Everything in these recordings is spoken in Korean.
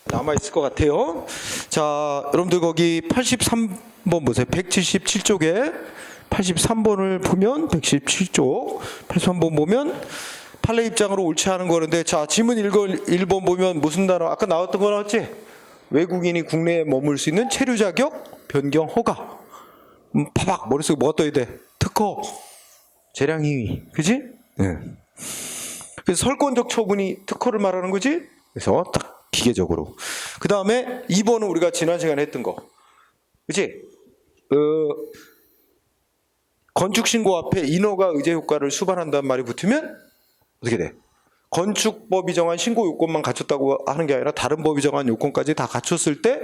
남아있을 것 같아요. 자, 여러분들 거기 83번 보세요. 177쪽에 83번을 보면 117쪽 83번 보면 판례 입장으로 옳지 않은 거는데, 자, 지문 1번 보면 무슨 단어? 아까 나왔던 거 나왔지? 외국인이 국내에 머물 수 있는 체류 자격 변경 허가. 파박 머릿속에 뭐가 떠야 돼? 특허, 재량 이의, 그지? 네. 그래서 설권적 처분이 특허를 말하는 거지. 그래서 딱 기계적으로. 그 다음에 2번은 우리가 지난 시간에 했던 거, 그지? 건축 신고 앞에 인허가 의제 효과를 수반한다는 말이 붙으면 어떻게 돼? 건축법이 정한 신고 요건만 갖췄다고 하는 게 아니라 다른 법이 정한 요건까지 다 갖췄을 때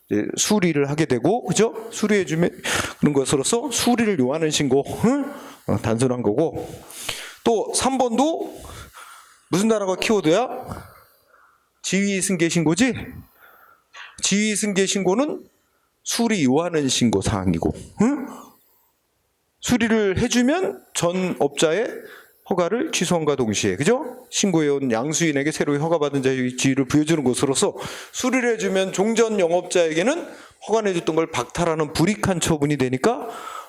이제 수리를 하게 되고, 그죠? 수리해주면 그런 것으로서 수리를 요하는 신고, 단순한 거고. 또 3번도 무슨 단어가 키워드야? 지위 승계 신고지? 지위 승계 신고는 수리 요하는 신고 사항이고, 수리를 해주면 전 업자의 허가를 취소함과 동시에, 그죠? 신고해온 양수인에게 새로 허가받은 자의 지위를 부여주는 것으로서 수리를 해주면 종전 영업자에게는 허가 내줬던 걸 박탈하는 불이익한 처분이 되니까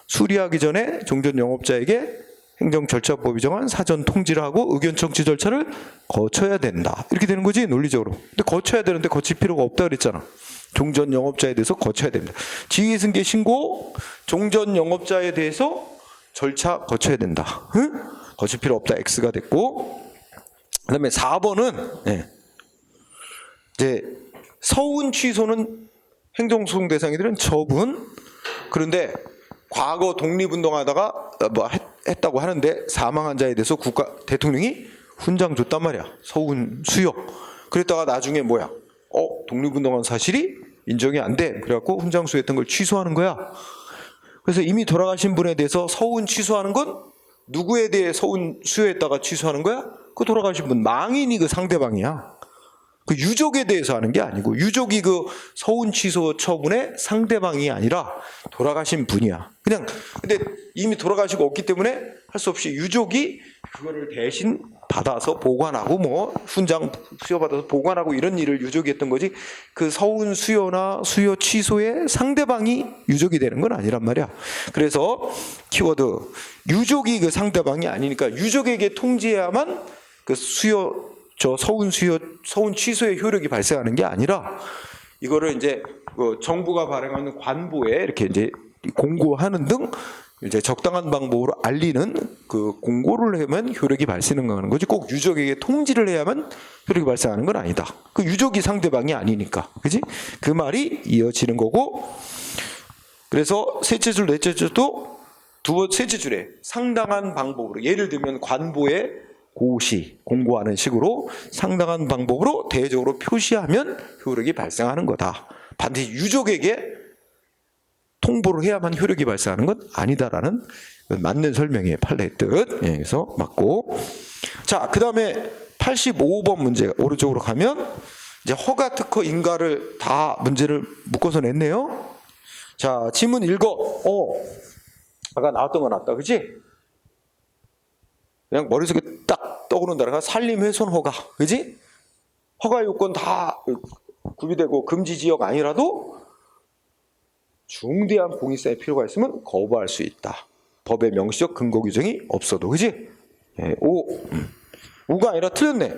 수리하기 전에 종전 영업자에게 행정절차법이 정한 사전 통지를 하고 의견 청취 절차를 거쳐야 된다. 이렇게 되는 거지, 논리적으로. 근데 거쳐야 되는데 거칠 필요가 없다 그랬잖아. 종전 영업자에 대해서 거쳐야 됩니다. 지위 승계 신고, 종전 영업자에 대해서 절차 거쳐야 된다. 거칠 필요 없다. X가 됐고. 그 다음에 4번은, 이제, 서운 취소는 행정소송 대상이들은 처분. 그런데, 과거 독립운동하다가 뭐 했다고 하는데, 사망한 자에 대해서 대통령이 훈장 줬단 말이야. 서운 수여. 그랬다가 나중에 뭐야? 독립운동한 사실이 인정이 안 돼. 그래갖고 훈장 수여했던 걸 취소하는 거야. 그래서 이미 돌아가신 분에 대해서 서운 취소하는 건 누구에 대해 서운 수여했다가 취소하는 거야? 그 돌아가신 분, 망인이 그 상대방이야. 그 유족에 대해서 하는 게 아니고, 유족이 그 서운 취소 처분의 상대방이 아니라 돌아가신 분이야. 그냥, 근데 이미 돌아가시고 없기 때문에 할 수 없이 유족이 그거를 대신 받아서 보관하고, 뭐 훈장 수여받아서 보관하고 이런 일을 유족이 했던 거지, 그 서운 수여나 수여 취소의 상대방이 유족이 되는 건 아니란 말이야. 그래서 키워드, 유족이 그 상대방이 아니니까 유족에게 통지해야만 그 서운 취소의 효력이 발생하는 게 아니라, 이거를 이제 그 정부가 발행하는 관보에 이렇게 이제 공고하는 등 이제 적당한 방법으로 알리는 그 공고를 하면 효력이 발생하는 거지, 꼭 유족에게 통지를 해야만 효력이 발생하는 건 아니다. 그 유족이 상대방이 아니니까, 그지? 그 말이 이어지는 거고. 그래서 셋째 줄, 넷째 줄도 셋째 줄에 상당한 방법으로, 예를 들면 관보에 고시, 공고하는 식으로 상당한 방법으로 대외적으로 표시하면 효력이 발생하는 거다. 반드시 유족에게 통보를 해야만 효력이 발생하는 건 아니다라는 맞는 설명이에요. 판례의 뜻. 그래서 맞고. 자, 그 다음에 85번 문제, 오른쪽으로 가면 이제 허가 특허 인가를 다 문제를 묶어서 냈네요. 자, 지문 읽어. 아까 나왔던 거 나왔다, 그치? 그냥 머릿속에 딱 떠오른다가 산림훼손 허가, 그지? 허가 요건 다 구비되고 금지 지역 아니라도 중대한 공익사의 필요가 있으면 거부할 수 있다. 법의 명시적 근거 규정이 없어도, 그지? 5가 아니라 틀렸네.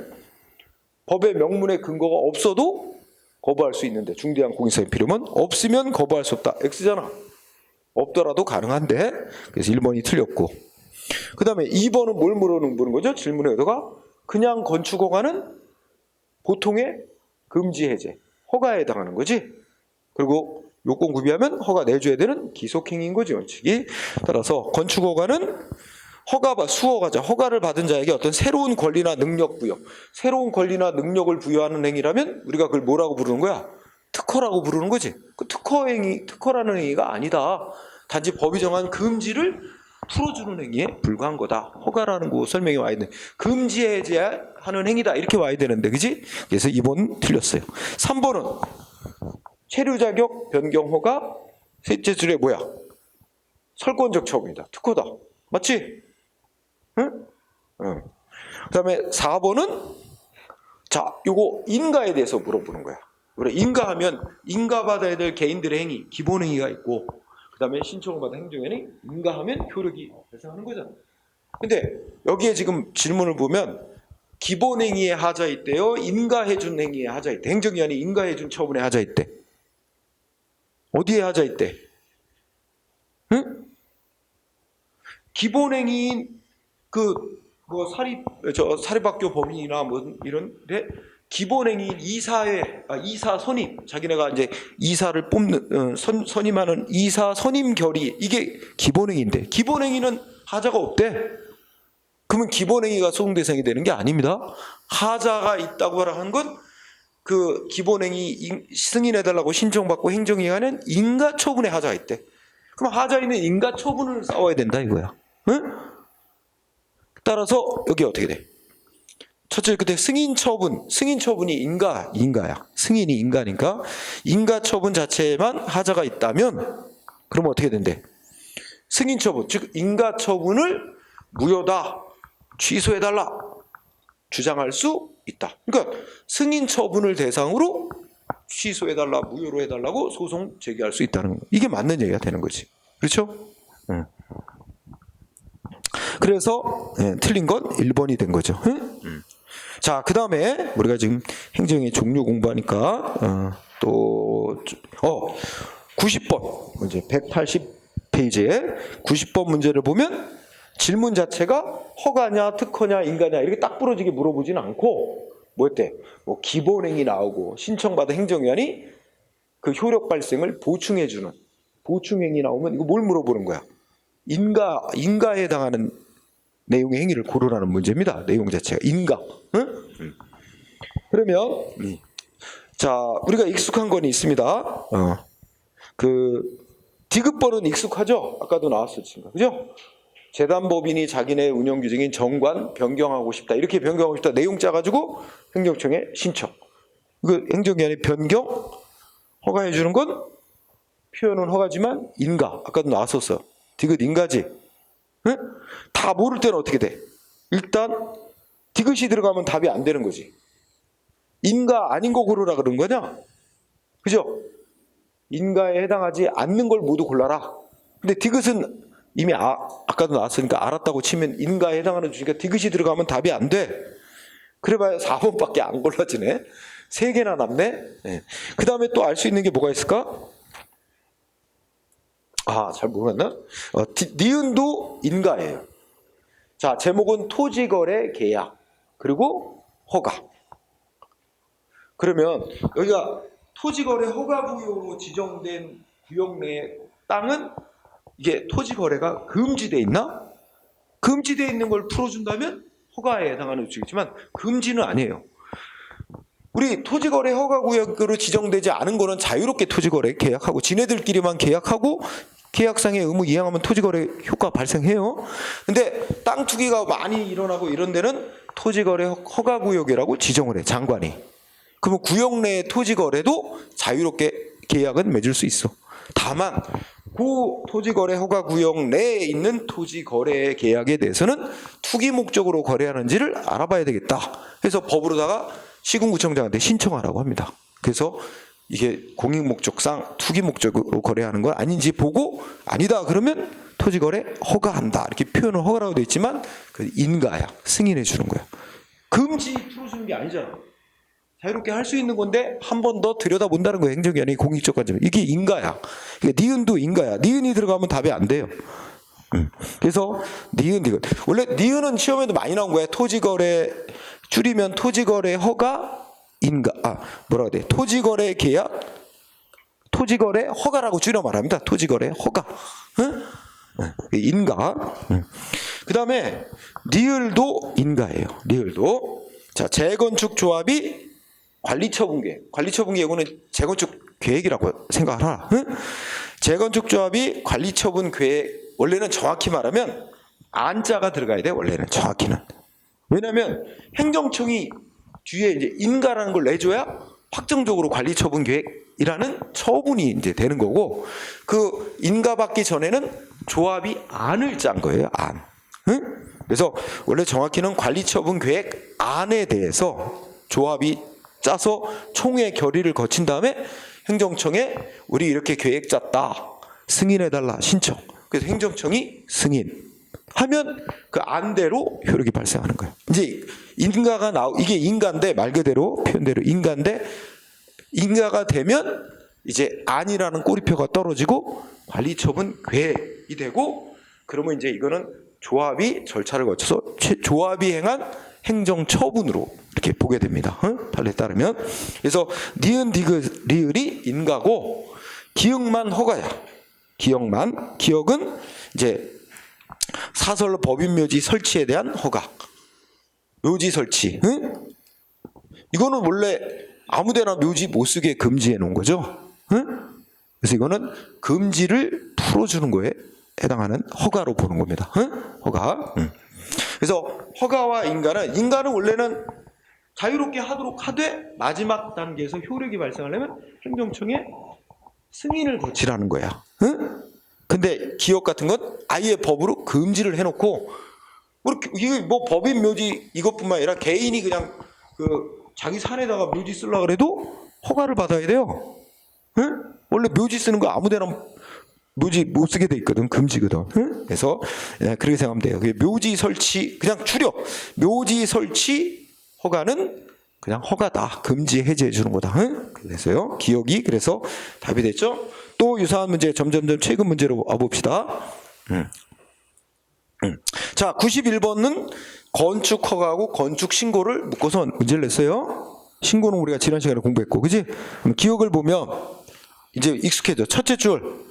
법의 명문의 근거가 없어도 거부할 수 있는데, 중대한 공익사의 필요면 없으면 거부할 수 없다. X잖아. 없더라도 가능한데, 그래서 1번이 틀렸고. 그 다음에 2번은 뭘 물어보는 거죠? 질문의 의도가 그냥 건축 허가는 보통의 금지 해제, 허가에 해당하는 거지. 그리고 요건 구비하면 허가 내줘야 되는 기속행위인 거지, 원칙이. 따라서 건축 허가는 수허가자, 허가를 받은 자에게 어떤 새로운 권리나 능력 부여, 새로운 권리나 능력을 부여하는 행위라면 우리가 그걸 뭐라고 부르는 거야? 특허라고 부르는 거지. 그 특허라는 행위가 아니다. 단지 법이 정한 금지를 풀어주는 행위에 불과한 거다. 허가라는 거 설명이 와야 돼. 금지 해제하는 행위다. 이렇게 와야 되는데, 그지? 그래서 2번 틀렸어요. 3번은 체류 자격 변경 허가, 셋째 줄에 뭐야? 설권적 처분이다. 특허다. 맞지? 응? 그 다음에 4번은 자, 요거 인가에 대해서 물어보는 거야. 우리 인가하면 인가받아야 될 개인들의 행위, 기본 행위가 있고, 그 다음에 신청을 받은 행정연이 인가하면 효력이 발생하는 거잖아. 근데 여기에 지금 질문을 보면 기본 행위에 하자 있대요, 인가해준 행위에 하자 있대. 행정연이 인가해준 처분에 하자 있대. 어디에 하자 있대? 응? 기본 행위인 사립학교 법인이나 뭐 이런데 기본 행위인 이사 선임, 자기네가 이제 이사를 뽑는 선임하는 이사 선임 결의, 이게 기본 행위인데 기본 행위는 하자가 없대. 그러면 기본 행위가 소송 대상이 되는 게 아닙니다. 하자가 있다고 하는 건 그 기본 행위 승인해달라고 신청받고 행정기관은 인가 처분에 하자가 있대. 그럼 하자 있는 인가 처분을 싸워야 된다 이거야. 응? 따라서 여기 어떻게 돼? 첫째, 그때 승인 처분이 인가야. 승인이 인가니까 인가 처분 자체에만 하자가 있다면 그러면 어떻게 된대? 승인 처분, 즉 인가 처분을 무효다, 취소해달라 주장할 수 있다. 그러니까 승인 처분을 대상으로 취소해달라, 무효로 해달라고 소송 제기할 수 있다는 거. 이게 맞는 얘기가 되는 거지. 그렇죠? 응. 그래서 틀린 건 1번이 된 거죠. 응? 자, 그 다음에 우리가 지금 행정의 종류 공부하니까 또 90번 문제 180페이지에 90번 문제를 보면 질문 자체가 허가냐 특허냐 인가냐 이렇게 딱 부러지게 물어보지는 않고 뭐였대? 뭐 기본행위 나오고 신청받은 행정위원이 그 효력 발생을 보충해주는 보충행위 나오면 이거 뭘 물어보는 거야? 인가에 해당하는 내용의 행위를 고르라는 문제입니다. 내용 자체가 인가. 응? 그러면 자, 우리가 익숙한 건 있습니다. 그 디귿벌은 익숙하죠? 아까도 나왔었지, 그죠? 재단법인이 자기네 운영 규정인 정관 변경하고 싶다, 이렇게 변경하고 싶다 내용 짜가지고 행정청에 신청. 그 행정기관이 변경 허가해 주는 건 표현은 허가지만 인가. 아까도 나왔었어. 디귿 인가지. 응? 다 모를 때는 어떻게 돼? 일단 디귿이 들어가면 답이 안 되는 거지. 인가 아닌 거 고르라 그런 거냐? 그죠? 인가에 해당하지 않는 걸 모두 골라라. 근데 디귿은 이미 아까도 나왔으니까 알았다고 치면 인가에 해당하는 주니까 디귿이 들어가면 답이 안 돼. 그래봐야 4번밖에 안 골라지네. 3개나 남네. 네. 그 다음에 또 알 수 있는 게 뭐가 있을까? 잘 모르겠나? 니은도 인가예요. 자, 제목은 토지거래 계약 그리고 허가. 그러면 여기가 토지거래 허가구역으로 지정된 구역 내의 땅은 이게 토지거래가 금지되어 있나? 금지되어 있는 걸 풀어준다면 허가에 해당하는 주겠지만 금지는 아니에요. 우리 토지거래 허가구역으로 지정되지 않은 거는 자유롭게 토지거래 계약하고 지네들끼리만 계약하고 계약상의 의무 이행하면 토지거래 효과 발생해요. 근데 땅 투기가 많이 일어나고 이런 데는 토지거래 허가구역이라고 지정을 해, 장관이. 그러면 구역 내의 토지거래도 자유롭게 계약은 맺을 수 있어. 다만 그 토지거래 허가구역 내에 있는 토지거래 계약에 대해서는 투기 목적으로 거래하는지를 알아봐야 되겠다. 그래서 법으로다가 시군구청장한테 신청하라고 합니다. 그래서 이게 공익 목적상 투기 목적으로 거래하는 건 아닌지 보고 아니다 그러면 토지거래 허가한다 이렇게 표현을 허가라고 돼 있지만 그 인가야, 승인해 주는 거야. 금지 풀어주는 게 아니잖아. 자유롭게 할 수 있는 건데 한 번 더 들여다본다는 거예요. 행정기관이 공익적 관점. 이게 인가야. 그러니까 니은도 인가야. 니은이 들어가면 답이 안 돼요. 그래서 니은. 원래 니은은 시험에도 많이 나온 거야. 토지거래 줄이면 토지거래 허가 인가. 뭐라고 돼? 토지거래 계약, 토지거래 허가라고 줄여 말합니다. 토지거래 허가. 응? 인가. 그 다음에 리을도 인가예요. 리을도. 자, 재건축 조합이 관리처분계획. 관리처분계획은 재건축 계획이라고 생각하라. 응? 재건축 조합이 관리처분 계획. 원래는 정확히 말하면 안자가 들어가야 돼. 원래는 정확히는. 왜냐하면 행정청이 뒤에 이제 인가라는 걸 내줘야 확정적으로 관리처분 계획이라는 처분이 이제 되는 거고, 그 인가 받기 전에는 조합이 안을 짠 거예요. 안. 응? 그래서 원래 정확히는 관리처분 계획 안에 대해서 조합이 짜서 총회 결의를 거친 다음에 행정청에 우리 이렇게 계획 짰다. 승인해달라 신청. 그래서 행정청이 승인하면 그 안대로 효력이 발생하는 거예요. 이제 인가가 이게 인가인데 말 그대로 표현대로 인가인데 인가가 되면 이제 안이라는 꼬리표가 떨어지고 관리처분 괴이 되고 그러면 이제 이거는 조합이 절차를 거쳐서 조합이 행한 행정처분으로 이렇게 보게 됩니다. 판례에 따르면. 그래서 니은 디귿 리을이 인가고 기역만 허가야. 기역은 이제 사설 법인 묘지 설치에 대한 허가. 묘지 설치. 이거는 원래 아무데나 묘지 못 쓰게 금지해 놓은 거죠. 그래서 이거는 금지를 풀어주는 거에 해당하는 허가로 보는 겁니다. 허가. 그래서 허가와 인가는 원래는 자유롭게 하도록 하되 마지막 단계에서 효력이 발생하려면 행정청에 승인을 거치라는 거야. 근데 기역 같은 건 아예 법으로 금지를 해놓고 이게 뭐 법인 묘지 이것뿐만 아니라 개인이 그냥 그 자기 산에다가 묘지 쓰려고 그래도 허가를 받아야 돼요. 원래 묘지 쓰는 거 아무데나 묘지 못 쓰게 돼 있거든. 금지거든. 그래서 그렇게 생각하면 돼요. 묘지 설치 그냥 줄여. 묘지 설치 허가는 그냥 허가다. 금지 해제해 주는 거다. 그래서요. 기억이 그래서 답이 됐죠. 또 유사한 문제 점점점 최근 문제로 와봅시다. 자 91번은 건축 허가하고 건축 신고를 묶어서 문제를 냈어요. 신고는 우리가 지난 시간에 공부했고 그지? 그럼 기억을 보면 이제 익숙해져. 첫째 줄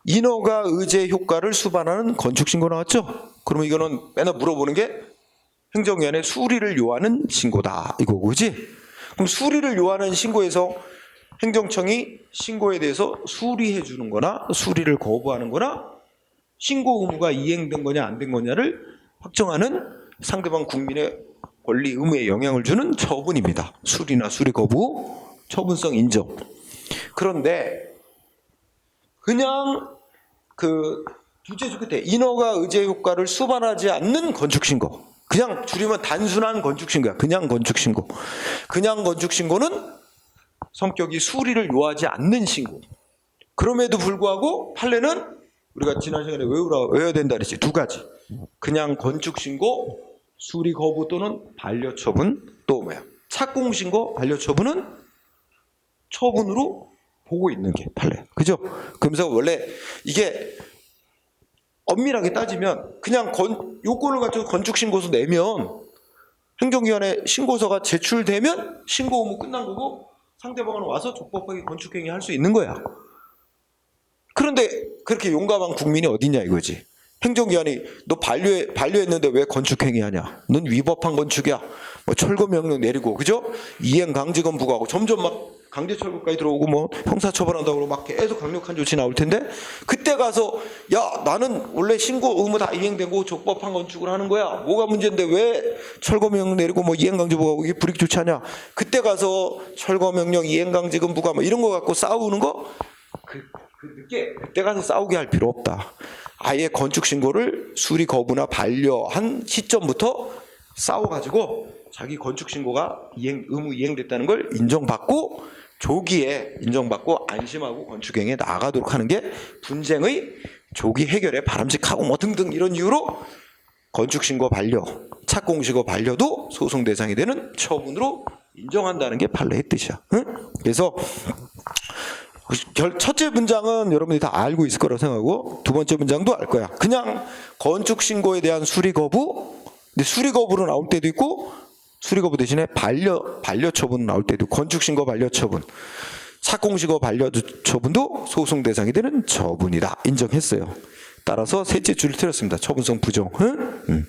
인허가 의제 효과를 수반하는 건축 신고 나왔죠? 그러면 이거는 맨날 물어보는 게 행정위원회 수리를 요하는 신고다 이거고 그지? 그럼 수리를 요하는 신고에서 행정청이 신고에 대해서 수리해 주는 거나 수리를 거부하는 거나 신고 의무가 이행된 거냐 안 된 거냐를 확정하는 상대방 국민의 권리 의무에 영향을 주는 처분입니다. 수리나 수리 거부 처분성 인정. 그런데 그냥 그 둘째 줄 끝에 인허가 의제 효과를 수반하지 않는 건축 신고. 그냥 줄이면 단순한 건축 신고야. 그냥 건축 신고. 그냥 건축 신고는 성격이 수리를 요하지 않는 신고. 그럼에도 불구하고 판례는 우리가 지난 시간에 외워야 된다 그랬지. 두 가지. 그냥 건축 신고, 수리 거부 또는 반려 처분. 또 뭐야? 착공 신고, 반려 처분은 처분으로 보고 있는 게 판례. 그죠? 그러면서 원래 이게 엄밀하게 따지면 그냥 요건을 갖춰서 건축 신고서 내면 행정위원회 신고서가 제출되면 신고 의무 끝난 거고 상대방은 와서 적법하게 건축행위 할 수 있는 거야. 그런데 그렇게 용감한 국민이 어딨냐 이거지. 행정기관이 너 반려했는데 왜 건축행위 하냐? 넌 위법한 건축이야. 뭐 철거 명령 내리고 그죠? 이행강제금 부과하고 점점 막 강제철거까지 들어오고 뭐 형사처벌한다고 막 계속 강력한 조치 나올 텐데 그때 가서 야 나는 원래 신고 의무 다 이행되고 적법한 건축을 하는 거야. 뭐가 문제인데 왜 철거 명령 내리고 뭐 이행강제 부과하고 이게 불이익 조치하냐? 그때 가서 철거 명령 이행강제금 부과 뭐 이런 거 갖고 싸우는 거 그때 가서 싸우게 할 필요 없다. 아예 건축 신고를 수리 거부나 반려한 시점부터 싸워가지고 자기 건축 신고가 의무 이행됐다는 걸 인정받고 조기에 인정받고 안심하고 건축행위에 나가도록 하는 게 분쟁의 조기 해결에 바람직하고 뭐 등등 이런 이유로 건축 신고 반려, 착공 신고 반려도 소송 대상이 되는 처분으로 인정한다는 게 판례의 뜻이야. 응? 그래서 첫째 문장은 여러분들이 다 알고 있을 거라고 생각하고 두 번째 문장도 알 거야. 그냥 건축 신고에 대한 수리 거부, 근데 수리 거부로 나올 때도 있고 수리 거부 대신에 반려 처분 나올 때도 있고 건축 신고 반려 처분, 착공 신고 반려 처분도 소송 대상이 되는 처분이다 인정했어요. 따라서 셋째 줄을 틀렸습니다. 처분성 부정. 응?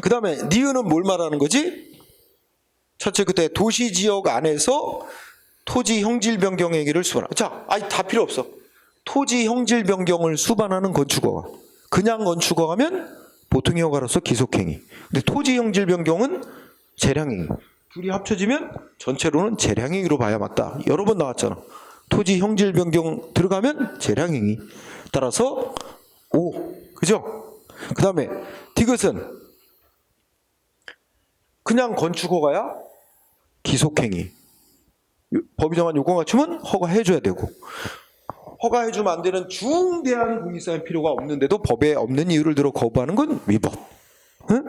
그 다음에 니은은 뭘 말하는 거지? 첫째 그때 도시지역 안에서 토지 형질 변경 행위를 수반하는. 자, 다 필요 없어. 토지 형질 변경을 수반하는 건축허가. 그냥 건축허가면 보통의 허가로서 기속행위. 근데 토지 형질 변경은 재량행위. 둘이 합쳐지면 전체로는 재량행위로 봐야 맞다. 여러 번 나왔잖아. 토지 형질 변경 들어가면 재량행위. 따라서 O. 그죠? 그 다음에 디귿은 그냥 건축 허가야 기속행위. 법이 정한 요건 갖추면 허가해줘야 되고, 허가해주면 안 되는 중대한 공익사항이 필요가 없는데도 법에 없는 이유를 들어 거부하는 건 위법. 응?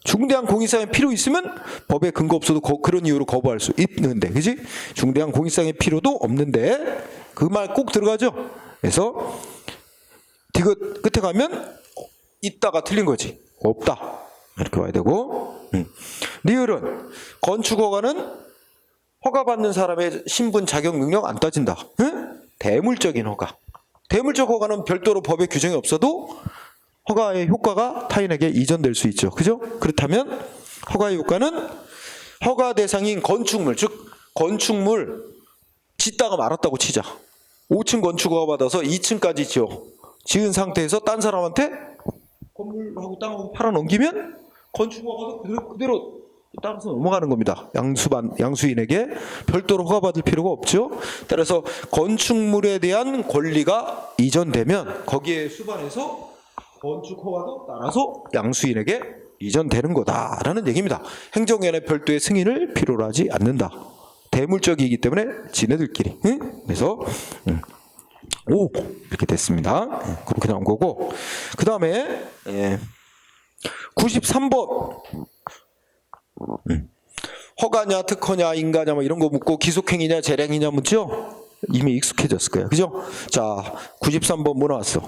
중대한 공익사항이 필요 있으면 법에 근거 없어도 그런 이유로 거부할 수 있는데, 그지? 중대한 공익사항이 필요도 없는데 그 말 꼭 들어가죠. 그래서 디귿 끝에 가면 있다가 틀린 거지. 없다 이렇게 와야 되고. 리을은 건축 허가는 허가받는 사람의 신분, 자격, 능력 안 따진다. 응? 대물적인 허가. 대물적 허가는 별도로 법에 규정이 없어도 허가의 효과가 타인에게 이전될 수 있죠. 그죠? 그렇다면 허가의 효과는 허가 대상인 건축물, 즉 건축물 짓다가 말았다고 치자. 5층 건축 허가 받아서 2층까지 지은 상태에서 딴 사람한테 건물하고 땅하고 팔아 넘기면 건축 허가도 그대로 따라서 넘어가는 겁니다. 양수인에게 별도로 허가받을 필요가 없죠. 따라서 건축물에 대한 권리가 이전되면 거기에 수반해서 건축 허가도 따라서 양수인에게 이전되는 거다라는 얘기입니다. 행정위원회 별도의 승인을 필요로 하지 않는다. 대물적이기 때문에 지네들끼리. 그래서 오 이렇게 됐습니다. 그렇게 나온 거고, 그 다음에 93번 허가냐 특허냐 인가냐 뭐 이런 거 묻고 기속행위냐 재량이냐 묻죠. 이미 익숙해졌을 거예요. 그죠? 자, 93번 뭐 나왔어?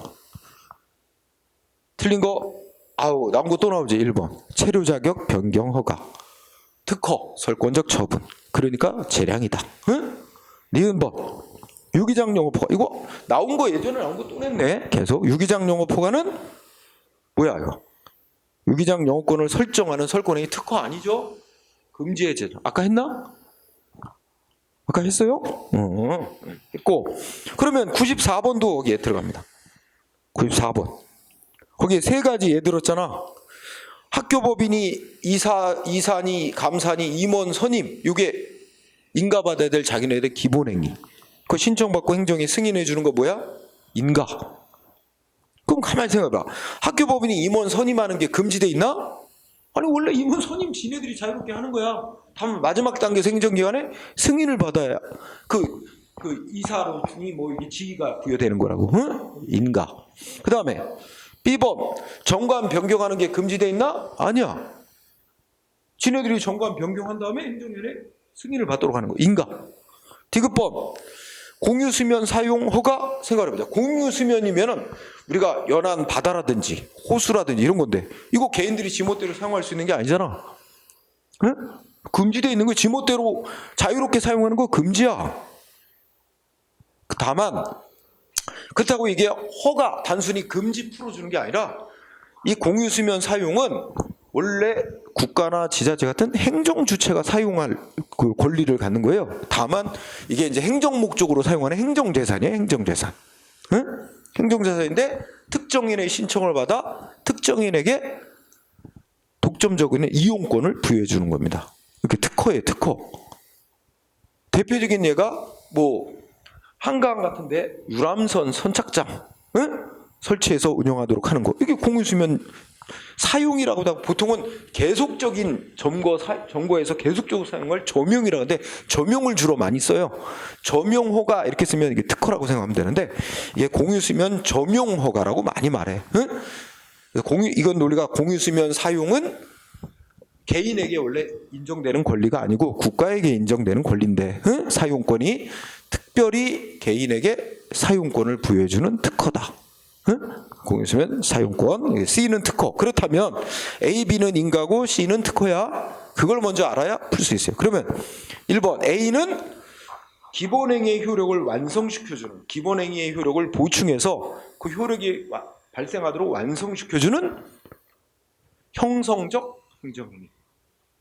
틀린 거 나온 거 또 나오지. 1번 체류 자격 변경 허가, 특허 설권적 처분, 그러니까 재량이다. 응? 니은 번 유기장 영업 허가. 이거 나온 거 예전에 나온 거 또 냈네. 계속 유기장 영업 허가는 뭐야 이거? 유기장 영업권을 설정하는 설권행위. 특허 아니죠? 금지 해제. 아까 했나? 아까 했어요? 했고. 그러면 94번도 거기에 들어갑니다. 94번. 거기에 세 가지 예 들었잖아. 학교법인이 이사니 감사니 임원 선임, 이게 인가받아야 될 자기네들 기본행위. 그 신청받고 행정이 승인해 주는 거 뭐야? 인가. 그럼 가만히 생각해봐. 학교법인이 임원 선임하는 게 금지돼 있나? 아니 원래 임원 선임 지네들이 자유롭게 하는 거야. 다만 마지막 단계 행정기관에 승인을 받아야 그 이사로 중이 뭐 이게 지위가 부여되는 거라고. 응? 인가. 그 다음에 B번 정관 변경하는 게 금지돼 있나? 아니야. 지네들이 정관 변경한 다음에 행정위원회 승인을 받도록 하는 거. 인가. 디귿번 공유수면 사용 허가. 생각해보자. 공유수면이면은 우리가 연안 바다라든지 호수라든지 이런 건데 이거 개인들이 지멋대로 사용할 수 있는 게 아니잖아. 응? 금지되어 있는 거 지멋대로 자유롭게 사용하는 거 금지야. 다만 그렇다고 이게 허가 단순히 금지 풀어주는 게 아니라 이 공유수면 사용은 원래 국가나 지자체 같은 행정주체가 사용할 그 권리를 갖는 거예요. 다만 이게 이제 행정 목적으로 사용하는 행정재산이에요. 행정재산. 응? 행정재산인데 특정인의 신청을 받아 특정인에게 독점적인 이용권을 부여해 주는 겁니다. 이렇게 특허예요. 특허. 대표적인 예가 뭐 한강 같은데 유람선 선착장 설치해서 운영하도록 하는 거. 이게 공유수면 사용이라고 하고 보통은 계속적인 점거에서 계속적으로 사용할 점용이라고 하는데 점용을 주로 많이 써요. 점용허가 이렇게 쓰면 이게 특허라고 생각하면 되는데 이게 공유수면 점용허가라고 많이 말해. 이건 논리가 공유수면 사용은 개인에게 원래 인정되는 권리가 아니고 국가에게 인정되는 권리인데 사용권이 특별히 개인에게 사용권을 부여해주는 특허다. 공유수면 사용권. C는 특허. 그렇다면 A, B는 인가고 C는 특허야. 그걸 먼저 알아야 풀 수 있어요. 그러면 1번 A는 기본행위의 효력을 완성시켜주는, 기본행위의 효력을 보충해서 그 효력이 발생하도록 완성시켜주는 형성적 행정행위.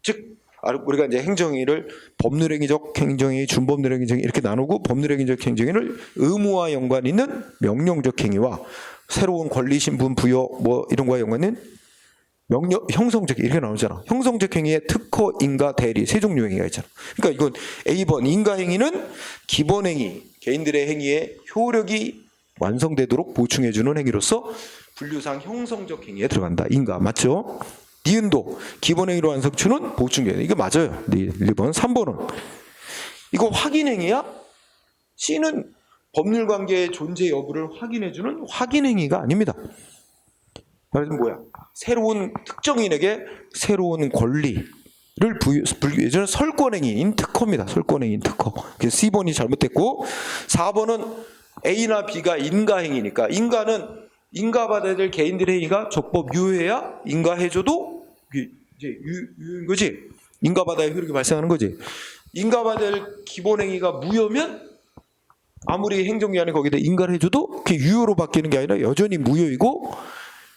즉 우리가 이제 행정행위를 법률행위적 행정행위, 준법률 행정행위 이렇게 나누고 법률행위적 행정행위를 의무와 연관 있는 명령적 행위와 새로운 권리 신분 부여 뭐 이런 거와 연관 있는 형성적 이렇게 나오잖아. 형성적 행위에 특허, 인가, 대리 세 종류 행위가 있잖아. 그러니까 이건 A번 인가 행위는 기본 행위, 개인들의 행위에 효력이 완성되도록 보충해주는 행위로서 분류상 형성적 행위에 들어간다. 인가 맞죠? 니은도 기본행위로 완성추는 보충계획. 이거 맞아요. 1번. 3번은 이거 확인행위야? C는 법률관계의 존재 여부를 확인해주는 확인행위가 아닙니다. 말하자면 뭐야? 새로운 특정인에게 새로운 권리를 부여해주는 설권행위인 특허입니다. 설권행위인 특허. 그래서 C번이 잘못됐고, 4번은 A나 B가 인가행위니까, 인가는 인가받아야 될 개인들의 행위가 적법 유효해야 인가해줘도 이제 유효인 거지. 인가받아야 효력이 발생하는 거지. 인가받아야 될 기본행위가 무효면 아무리 행정기관이 거기다 인가를 해줘도 그게 유효로 바뀌는 게 아니라 여전히 무효이고,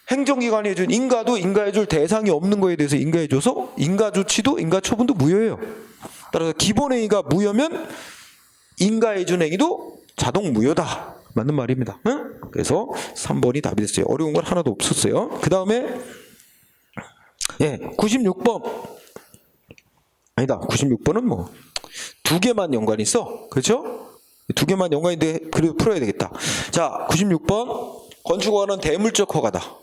행정기관이 해준 인가도 인가해줄 대상이 없는 거에 대해서 인가해줘서 인가조치도 인가처분도 무효예요. 따라서 기본행위가 무효면 인가해준 행위도 자동 무효다. 맞는 말입니다. 응? 그래서 3번이 답이 됐어요. 어려운 건 하나도 없었어요. 그 다음에 96번. 아니다. 96번은 뭐 2개만 연관이 있어. 그렇죠? 2개만 연관인데 그래도 풀어야 되겠다. 자, 96번. 건축허가는 대물적 허가다.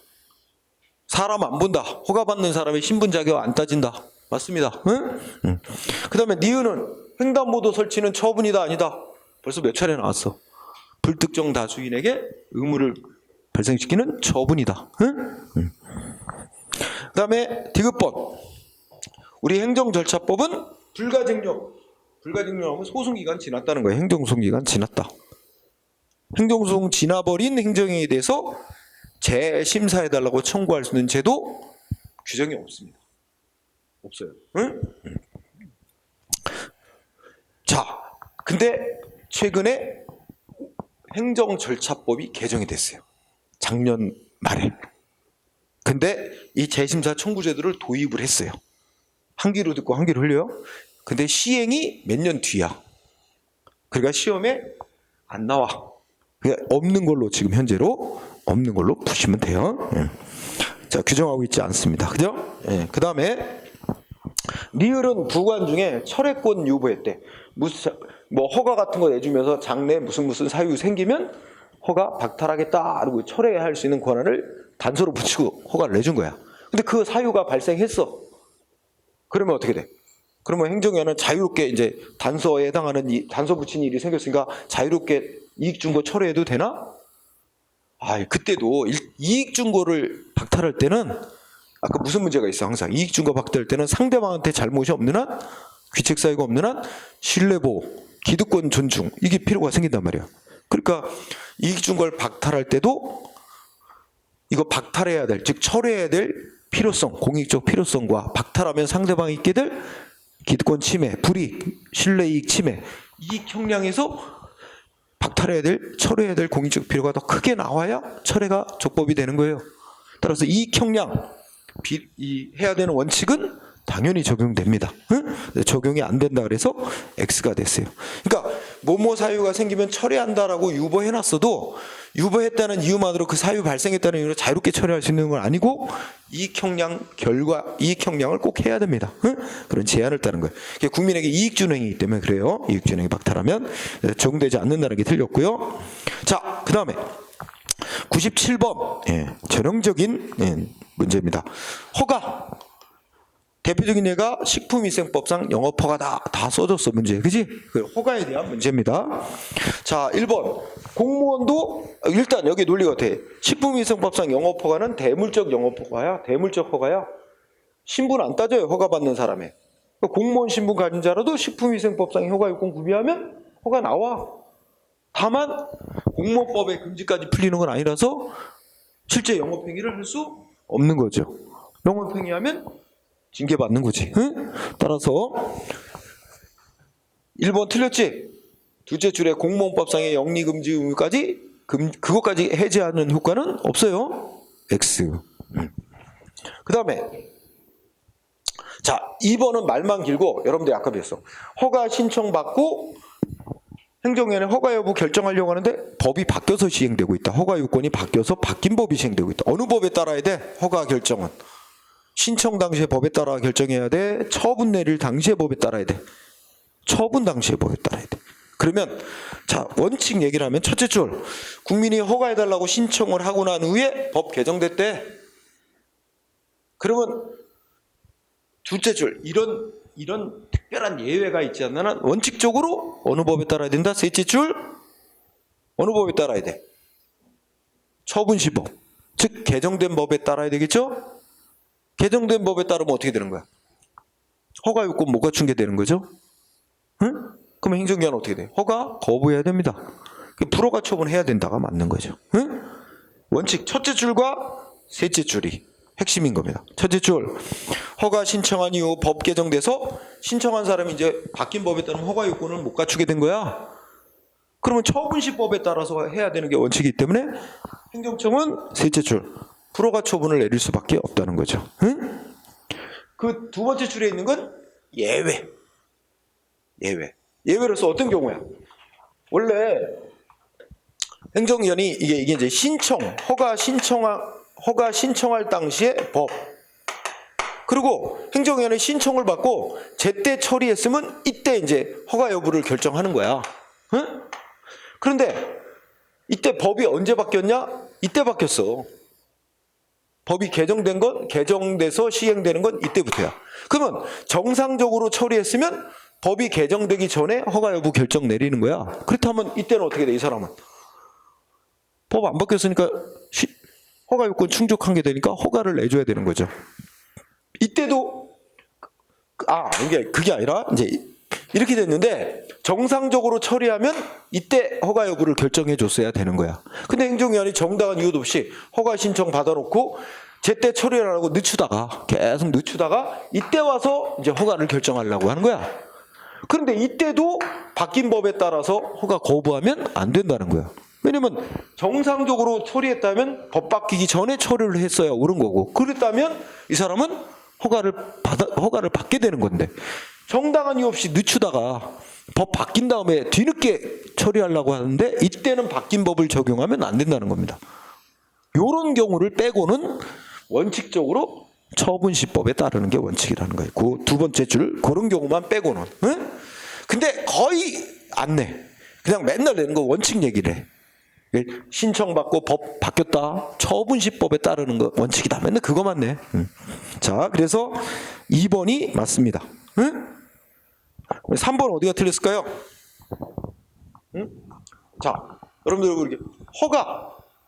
사람 안 본다. 허가받는 사람의 신분 자격 안 따진다. 맞습니다. 응? 그 다음에 니은은 횡단보도 설치는 처분이다 아니다. 벌써 몇 차례 나왔어. 불특정 다수인에게 의무를 발생시키는 처분이다. 응? 그 다음에 디귿번. 우리 행정절차법은 불가증령. 불가증령하면 소송기간 지났다는 거예요. 행정소송기간 지났다. 행정소송 지나버린 행정행위에 대해서 재심사해달라고 청구할 수 있는 제도 규정이 없습니다. 없어요. 응? 자, 근데 최근에 행정절차법이 개정이 됐어요. 작년 말에. 근데 이 재심사 청구 제도를 도입을 했어요. 한 귀로 듣고 한 귀로 흘려요. 근데 시행이 몇 년 뒤야. 그러니까 시험에 안 나와. 그러니까 없는 걸로 지금 현재로 없는 걸로 푸시면 돼요. 자, 규정하고 있지 않습니다. 그죠? 그 다음에 리을은 부관 중에 철회권 유보했대. 뭐 허가 같은 거 내주면서 장래 무슨 사유 생기면 허가 박탈하겠다 그리고 철회할 수 있는 권한을 단서로 붙이고 허가를 내준 거야. 근데 그 사유가 발생했어. 그러면 어떻게 돼? 그러면 행정위원회는 자유롭게 이제 단서에 해당하는 단서 붙인 일이 생겼으니까 자유롭게 이익 준 거 철회해도 되나? 그때도 이익 준 거를 박탈할 때는 아까 무슨 문제가 있어? 항상 이익 준 거 박탈할 때는 상대방한테 잘못이 없는 한, 귀책 사유가 없는 한 신뢰보호, 기득권 존중 이게 필요가 생긴단 말이야. 그러니까 이익 준 걸 박탈할 때도 이거 박탈해야 될, 즉 철회해야 될 필요성, 공익적 필요성과 박탈하면 상대방이 있게 될 기득권 침해, 불이익, 신뢰이익 침해, 이익 형량에서 박탈해야 될, 철회해야 될 공익적 필요가 더 크게 나와야 철회가 적법이 되는 거예요. 따라서 이익 형량, 해야 되는 원칙은 당연히 적용됩니다. 응? 적용이 안 된다 그래서 X가 됐어요. 그러니까 뭐뭐 사유가 생기면 철회한다라고 유보해놨어도 유보했다는 이유만으로 그 사유 발생했다는 이유로 자유롭게 처리할 수 있는 건 아니고 이익 형량 이익 형량을 꼭 해야 됩니다. 응? 그런 제한을 따른 거예요. 국민에게 이익 주는 행위이기 때문에 그래요. 이익 주는 행위 박탈하면 적용되지 않는다는 게 틀렸고요. 자, 그 다음에 97번 전형적인 문제입니다. 허가. 대표적인 예가 식품위생법상 영업허가다. 다 써줬어, 문제. 그지? 그 허가에 대한 문제입니다. 자, 1번. 공무원도, 일단 여기 논리가 어때? 식품위생법상 영업허가는 대물적 영업허가야. 대물적 허가야. 신분 안 따져요, 허가받는 사람의. 공무원 신분 가진 자라도 식품위생법상 허가요건 구비하면 허가 나와. 다만, 공무원법의 금지까지 풀리는 건 아니라서 실제 영업행위를 할 수 없는 거죠. 영업행위하면 징계받는 거지. 응? 따라서 1번 틀렸지? 둘째 줄에 공무원법상의 영리금지 의무까지 그것까지 해제하는 효과는 없어요. X. 그 다음에 자, 2번은 말만 길고 여러분들 아까 배웠어. 허가 신청받고 행정위원회 허가 여부 결정하려고 하는데 법이 바뀌어서 시행되고 있다. 허가 요건이 바뀌어서 바뀐 법이 시행되고 있다. 어느 법에 따라야 돼? 허가 결정은. 신청 당시에 법에 따라 결정해야 돼. 처분 내릴 당시에 법에 따라야 돼. 처분 당시에 법에 따라야 돼. 그러면 자, 원칙 얘기를 하면 첫째 줄. 국민이 허가해달라고 신청을 하고 난 후에 법 개정됐대. 그러면 둘째 줄 이런 특별한 예외가 있지 않는 원칙적으로 어느 법에 따라야 된다? 셋째 줄 어느 법에 따라야 돼? 처분시법, 즉 개정된 법에 따라야 되겠죠? 개정된 법에 따르면 어떻게 되는 거야? 허가 요건 못 갖춘 게 되는 거죠? 응? 그러면 행정기관은 어떻게 돼? 허가 거부해야 됩니다. 불허가 처분해야 된다가 맞는 거죠. 응? 원칙 첫째 줄과 셋째 줄이 핵심인 겁니다. 첫째 줄, 허가 신청한 이후 법 개정돼서 신청한 사람이 이제 바뀐 법에 따른 허가 요건을 못 갖추게 된 거야. 그러면 처분시법에 따라서 해야 되는 게 원칙이기 때문에 행정청은 셋째 줄, 불허가 처분을 내릴 수밖에 없다는 거죠. 응? 그 두 번째 줄에 있는 건 예외. 예외로서 어떤 경우야? 원래 행정위원이 이게 이제 허가 신청할 당시의 법. 그리고 행정위원회 신청을 받고 제때 처리했으면 이때 이제 허가 여부를 결정하는 거야. 응? 그런데 이때 법이 언제 바뀌었냐? 이때 바뀌었어. 법이 개정돼서 시행되는 건 이때부터야. 그러면 정상적으로 처리했으면 법이 개정되기 전에 허가 여부 결정 내리는 거야. 그렇다면 이때는 어떻게 돼, 이 사람은? 법 안 바뀌었으니까 허가 요건 충족한 게 되니까 허가를 내줘야 되는 거죠. 이때도 이게 그게 아니라 이제 이렇게 됐는데 정상적으로 처리하면 이때 허가 여부를 결정해 줬어야 되는 거야. 근데 행정위원이 정당한 이유도 없이 허가 신청 받아놓고 제때 처리를 안 하고 계속 늦추다가 이때 와서 이제 허가를 결정하려고 하는 거야. 그런데 이때도 바뀐 법에 따라서 허가 거부하면 안 된다는 거야. 왜냐면 정상적으로 처리했다면 법 바뀌기 전에 처리를 했어야 옳은 거고, 그랬다면 이 사람은 허가를 받게 되는 건데, 정당한 이유 없이 늦추다가 법 바뀐 다음에 뒤늦게 처리하려고 하는데 이때는 바뀐 법을 적용하면 안 된다는 겁니다. 이런 경우를 빼고는 원칙적으로 처분시법에 따르는 게 원칙이라는 거예요. 그 두 번째 줄 그런 경우만 빼고는. 응? 근데 거의 안 내. 그냥 맨날 내는 거 원칙 얘기를 해. 신청받고 법 바뀌었다. 처분시법에 따르는 거 원칙이다. 맨날 그거만 내. 자, 그래서 2번이 맞습니다. 응? 3번 어디가 틀렸을까요? 응? 자, 여러분들 이렇게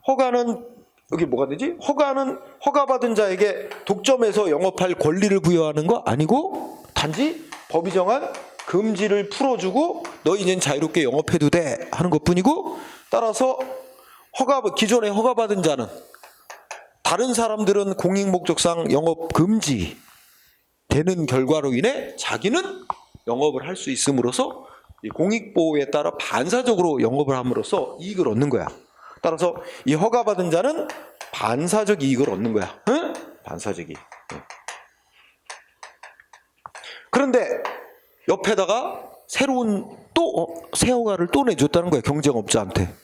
허가는 여기 뭐가 되지? 허가는 허가받은 자에게 독점해서 영업할 권리를 부여하는 거 아니고 단지 법이 정한 금지를 풀어주고 너 이제는 자유롭게 영업해도 돼 하는 것뿐이고, 따라서 기존에 허가받은 자는 다른 사람들은 공익목적상 영업 금지 되는 결과로 인해 자기는 영업을 할 수 있음으로써 공익보호에 따라 반사적으로 영업을 함으로써 이익을 얻는 거야. 따라서 이 허가받은 자는 반사적 이익을 얻는 거야. 응? 반사적 이익. 그런데 옆에다가 새로운 새 허가를 또 내줬다는 거야, 경쟁업자한테.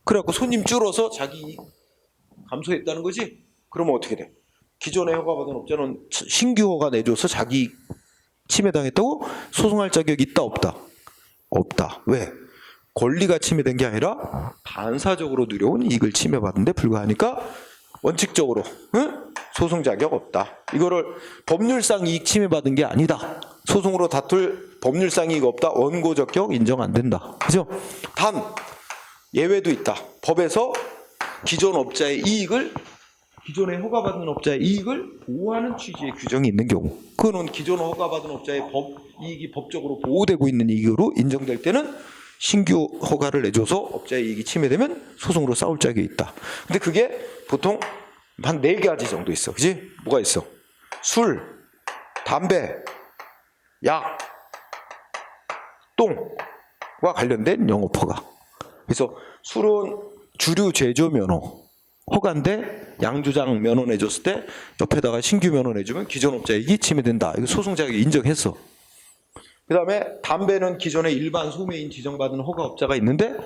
그래갖고 손님 줄어서 자기 이익 감소했다는 거지. 그러면 어떻게 돼? 기존에 허가받은 업자는 신규 허가 내줘서 자기 이익 침해당했다고 소송할 자격이 있다 없다? 없다. 왜? 권리가 침해된 게 아니라 반사적으로 누려온 이익을 침해받은 데 불과하니까 원칙적으로 소송 자격 없다. 이거를 법률상 이익 침해받은 게 아니다. 소송으로 다툴 법률상 이익 없다. 원고 적격 인정 안 된다. 그죠? 단 예외도 있다. 법에서 기존에 허가받은 업자의 이익을 보호하는 취지의 규정이 있는 경우, 그거는 기존 허가받은 업자의 이익이 법적으로 보호되고 있는 이익으로 인정될 때는 신규 허가를 내줘서 업자의 이익이 침해되면 소송으로 싸울 자격이 있다. 근데 그게 보통 한 4가지 정도 있어. 그지? 뭐가 있어? 술, 담배, 약, 똥과 관련된 영업허가. 그래서 술은 주류 제조 면허 허가인데 양조장 면허 내줬을 때 옆에다가 신규 면허 내주면 기존 업자 이익이 침해된다. 이거 소송 자격이 인정했어. 그 다음에 담배는 기존에 일반 소매인 지정받은 허가업자가 있는데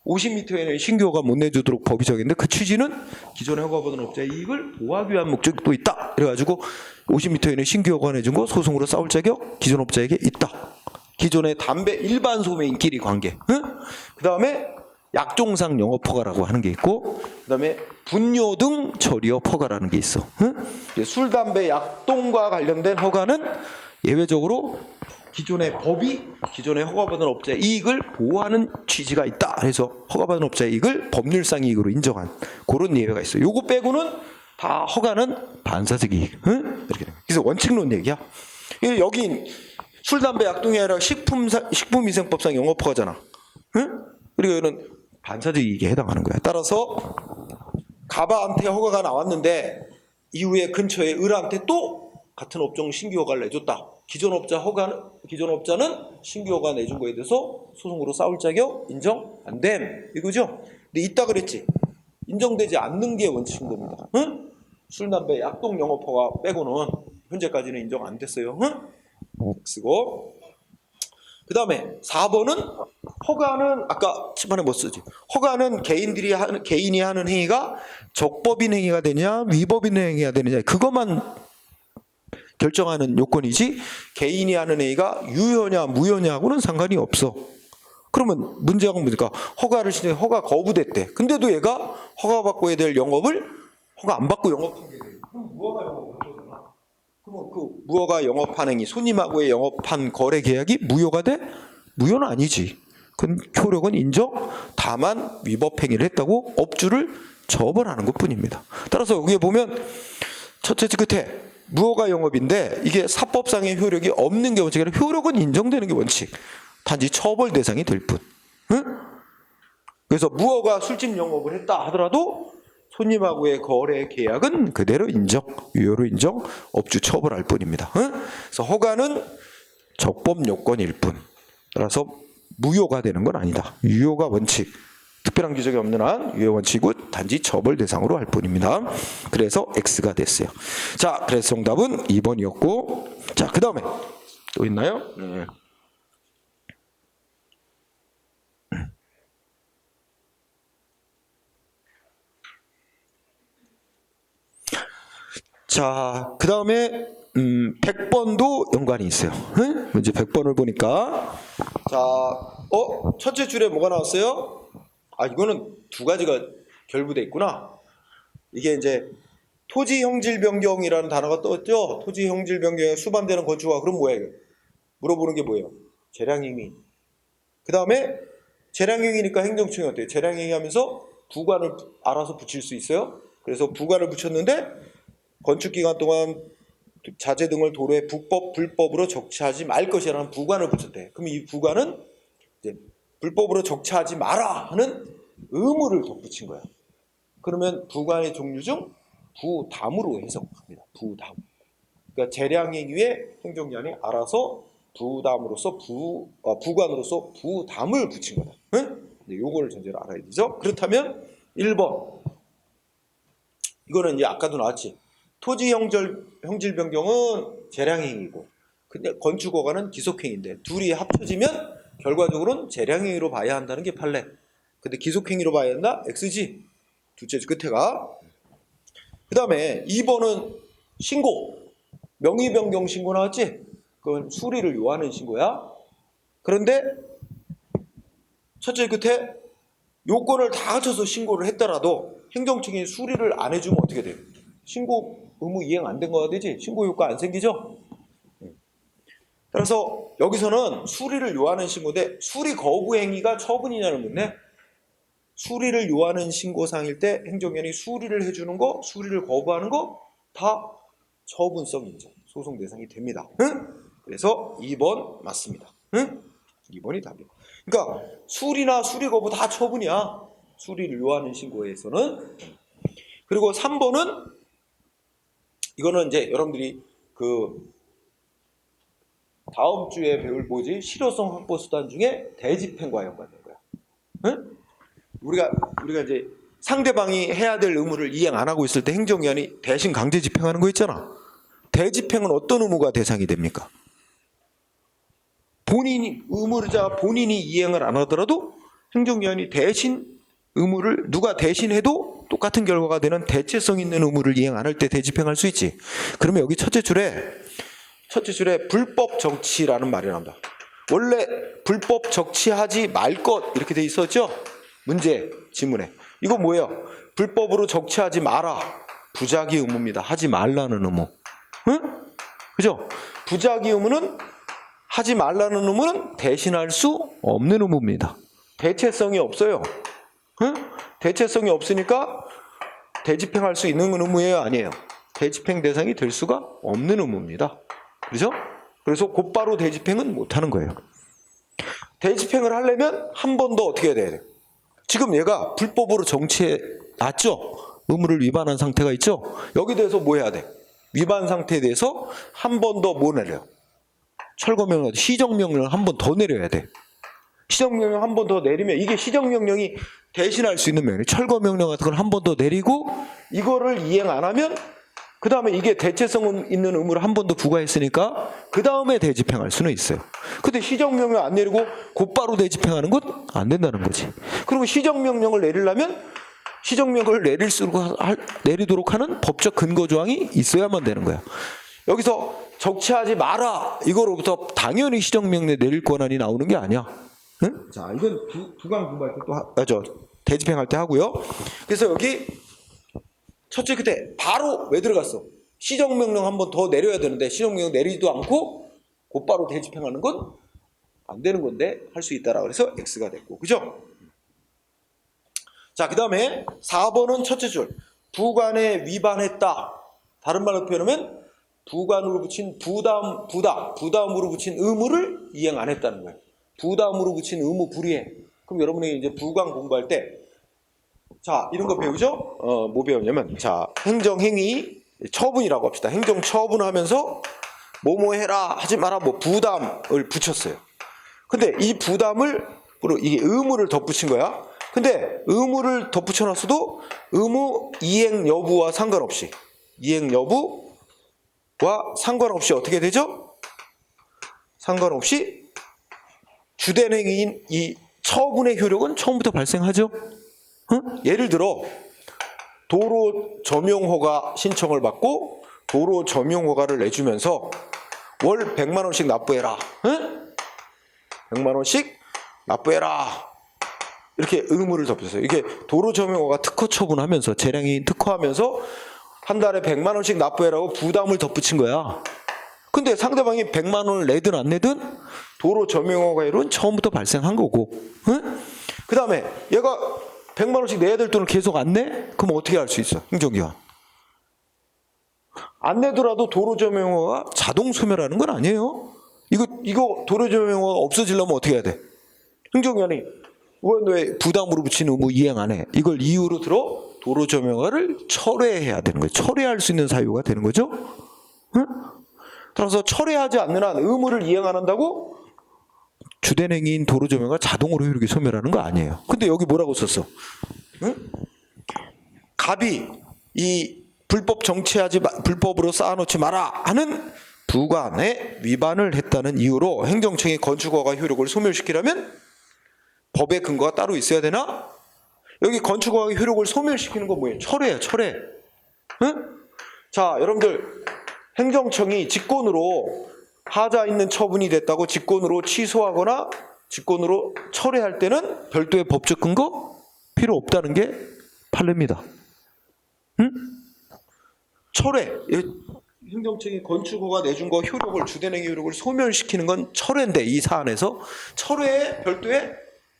50m 이내에 신규 허가 못 내주도록 법이 정했는데, 그 취지는 기존에 허가받은 업자의 이익을 보호하기 위한 목적도 있다. 그래가지고 50m 이내에 신규 허가 내준 거 소송으로 싸울 자격 기존 업자에게 있다. 기존의 담배 일반 소매인끼리 관계. 응? 그 다음에 약종상 영업허가라고 하는 게 있고, 그다음에 분뇨 등 처리업 허가라는 게 있어. 응? 술, 담배, 약동과 관련된 허가는 예외적으로 기존의 법이 기존의 허가받은 업자의 이익을 보호하는 취지가 있다. 그래서 허가받은 업자의 이익을 법률상 이익으로 인정한 그런 예외가 있어요. 요거 빼고는 다 허가는 반사적 이익. 응? 이렇게. 그래서 원칙론 얘기야. 여기 술, 담배, 약동이 아니라 식품위생법상 영업허가잖아. 응? 그리고 이거는 반사적 이익에 해당하는 거야. 따라서 가바한테 허가가 나왔는데 이후에 근처에 을한테 또 같은 업종 신규 허가를 내줬다. 기존 업자는 신규 허가 내준 거에 대해서 소송으로 싸울 자격 인정 안 됨. 이거죠? 근데 이따 그랬지. 인정되지 않는 게 원칙인 겁니다. 응? 술, 담배, 약동 영업 허가 빼고는 현재까지는 인정 안 됐어요. 응? 쓰고. 그 다음에 4번은 허가는 아까 치판에 뭐 쓰지? 허가는 개인이 하는 행위가 적법인 행위가 되냐 위법인 행위가 되느냐 그것만 결정하는 요건이지 개인이 하는 행위가 유효냐 무효냐하고는 상관이 없어. 그러면 문제가 뭡니까? 허가를 신청해 허가 거부됐대. 근데도 얘가 허가 받고 해야 될 영업을 허가 안 받고 영업한 게 돼. 그럼 무허가 영업한 거잖아. 그러면 그 무허가 영업한 행위, 손님하고의 영업한 거래 계약이 무효가 돼? 무효는 아니지. 그 효력은 인정. 다만 위법 행위를 했다고 업주를 처벌하는 것뿐입니다. 따라서 여기에 보면 첫째 끝에 무허가 영업인데 이게 사법상의 효력이 없는 게 원칙이 아니라 효력은 인정되는 게 원칙. 단지 처벌 대상이 될 뿐. 응? 그래서 무허가 술집 영업을 했다 하더라도 손님하고의 거래 계약은 그대로 인정, 유효로 인정, 업주 처벌할 뿐입니다. 응? 그래서 허가는 적법 요건일 뿐. 따라서 무효가 되는 건 아니다. 유효가 원칙. 특별한 규정이 없는 한 유효 원칙은 단지 처벌 대상으로 할 뿐입니다. 그래서 X가 됐어요. 자, 그래서 정답은 2번이었고, 자, 그 다음에 또 있나요? 네. 자, 그 다음에 100번도 연관이 있어요. 응? 이제 100번을 보니까 자, 첫째 줄에 뭐가 나왔어요? 아, 이거는 두 가지가 결부돼 있구나. 이게 이제 토지 형질 변경이라는 단어가 떴죠. 토지 형질 변경에 수반되는 건축허가. 그럼 뭐야 이거? 물어보는 게 뭐예요? 재량행위. 그 다음에 재량행위니까 행정청이 어때요? 재량행위 하면서 부관을 알아서 붙일 수 있어요. 그래서 부관을 붙였는데 건축기간 동안 자재 등을 도로에 불법으로 적치하지 말 것이라는 부관을 붙였대. 그럼 이 부관은 이제 불법으로 적치하지 마라 하는 의무를 덧붙인 거야. 그러면 부관의 종류 중 부담으로 해석합니다. 부담. 그러니까 재량행위에 행정기관이 알아서 부담으로서 부관으로서 부담을 붙인 거다. 응? 요거를 전제로 알아야 되죠. 그렇다면 1번. 이거는 이제 아까도 나왔지. 토지 형질 변경은 재량행위고, 근데 건축허가는 기속행위인데 둘이 합쳐지면 결과적으로는 재량행위로 봐야 한다는 게 판례. 근데 기속행위로 봐야 한다? X지. 둘째 줄 끝에가. 그 다음에 2번은 신고. 명의변경 신고 나왔지? 그건 수리를 요하는 신고야. 그런데 첫째 끝에 요건을 다 갖춰서 신고를 했더라도 행정청이 수리를 안 해주면 어떻게 돼요? 신고 의무 이행 안 된 거가 되지? 신고 효과 안 생기죠? 따라서 여기서는 수리를 요하는 신고인데 수리 거부 행위가 처분이냐는 묻네. 수리를 요하는 신고사항일 때 행정기관이 수리를 해주는 거, 수리를 거부하는 거 다 처분성 인정, 소송 대상이 됩니다. 응? 그래서 2번 맞습니다. 응? 2번이 답이야. 그러니까 수리나 수리 거부 다 처분이야. 수리를 요하는 신고에서는. 그리고 3번은 이거는 이제 여러분들이 그 다음 주에 배울 뭐지? 실효성 확보 수단 중에 대집행과 연관된 거야. 응? 우리가 이제 상대방이 해야 될 의무를 이행 안 하고 있을 때 행정기관이 대신 강제 집행하는 거 있잖아. 대집행은 어떤 의무가 대상이 됩니까? 본인이 이행을 안 하더라도 행정기관이 대신 의무를 누가 대신해도 똑같은 결과가 되는 대체성 있는 의무를 이행 안 할 때 대집행할 수 있지. 그러면 여기 첫째 줄에 불법 정치라는 말이 나온다. 원래 불법 적치하지 말 것 이렇게 돼 있었죠. 문제 지문에. 이거 뭐예요? 불법으로 적치하지 마라. 부작위 의무입니다. 하지 말라는 의무. 응? 그죠? 부작위 의무는 하지 말라는 의무는 대신할 수 없는 의무입니다. 대체성이 없어요. 응? 대체성이 없으니까 대집행할 수 있는 의무예요? 아니에요? 대집행 대상이 될 수가 없는 의무입니다. 그죠? 그래서 곧바로 대집행은 못하는 거예요. 대집행을 하려면 한 번 더 어떻게 해야 돼요? 지금 얘가 불법으로 정치해 놨죠? 의무를 위반한 상태가 있죠? 여기 대해서 뭐 해야 돼? 위반 상태에 대해서 한 번 더 뭐 내려요? 철거명령, 시정명령을 한 번 더 내려야 돼. 시정명령 한 번 더 내리면 이게 시정명령이 대신할 수 있는 명령, 철거명령 같은 걸 한 번 더 내리고 이거를 이행 안 하면 그 다음에 이게 대체성 있는 의무를 한 번 더 부과했으니까 그 다음에 대집행할 수는 있어요. 근데 시정명령 안 내리고 곧바로 대집행하는 건 안 된다는 거지. 그리고 시정명령을 내리려면 시정명령을 내리도록 하는 법적 근거 조항이 있어야만 되는 거야. 여기서 적치하지 마라 이거로부터 당연히 시정명령 내릴 권한이 나오는 게 아니야. 응? 자, 이건 부강 공부할 때 또 대집행할 때 하고요. 그래서 여기 첫째 그때 바로 왜 들어갔어? 시정명령 한 번 더 내려야 되는데 시정명령 내리지도 않고 곧바로 대집행하는 건 안 되는 건데 할 수 있다라고 해서 X가 됐고, 그죠? 자, 그 다음에 4번은 첫째 줄 부관에 위반했다. 다른 말로 표현하면 부관으로 붙인 부담으로 붙인 의무를 이행 안 했다는 거예요. 부담으로 붙인 의무 불이행. 그럼 여러분이 이제 부관 공부할 때 자, 이런 거 배우죠? 뭐 배우냐면, 자, 행정행위, 처분이라고 합시다. 행정처분을 하면서, 뭐뭐 해라, 하지 마라, 뭐, 부담을 붙였어요. 근데 이 부담을, 이게 의무를 덧붙인 거야. 근데 의무를 덧붙여놨어도 의무 이행 여부와 상관없이, 어떻게 되죠? 상관없이 주된 행위인 이 처분의 효력은 처음부터 발생하죠? 응? 예를 들어 도로 점용허가 신청을 받고 도로 점용허가를 내주면서 월 100만 원씩 납부해라. 응? 100만 원씩 납부해라. 이렇게 의무를 덧붙였어요. 이게 도로 점용허가 특허 처분하면서 재량이 특허하면서 한 달에 100만 원씩 납부해라고 부담을 덧붙인 거야. 근데 상대방이 100만 원을 내든 안 내든 도로 점용허가율은 처음부터 발생한 거고. 응? 그 다음에 얘가 100만 원씩 내야 될 돈을 계속 안 내? 그럼 어떻게 할 수 있어? 행정기관. 안 내더라도 도로점용허가 자동 소멸하는 건 아니에요. 이거 도로점용허가 없어지려면 어떻게 해야 돼? 행정기관이 왜 부담으로 붙인 의무 이행 안 해? 이걸 이유로 들어 도로점용허를 철회해야 되는 거예요. 철회할 수 있는 사유가 되는 거죠. 응? 따라서 철회하지 않는 한 의무를 이행 안 한다고 주된 행위인 도로점용허가 자동으로 효력이 소멸하는 거 아니에요. 근데 여기 뭐라고 썼어? 응? 갑이 이 불법으로 쌓아놓지 마라 하는 부관에 위반을 했다는 이유로 행정청이 건축허가 효력을 소멸시키려면 법의 근거가 따로 있어야 되나? 여기 건축허가 효력을 소멸시키는 건 뭐예요? 철회예요, 철회. 응? 자, 여러분들 행정청이 직권으로 하자 있는 처분이 됐다고 직권으로 취소하거나 직권으로 철회할 때는 별도의 법적 근거 필요 없다는 게 판례입니다. 응? 철회, 행정청이 건축허가 내준 거 효력을 주된행위 효력을 소멸시키는 건 철회인데 이 사안에서 철회에 별도의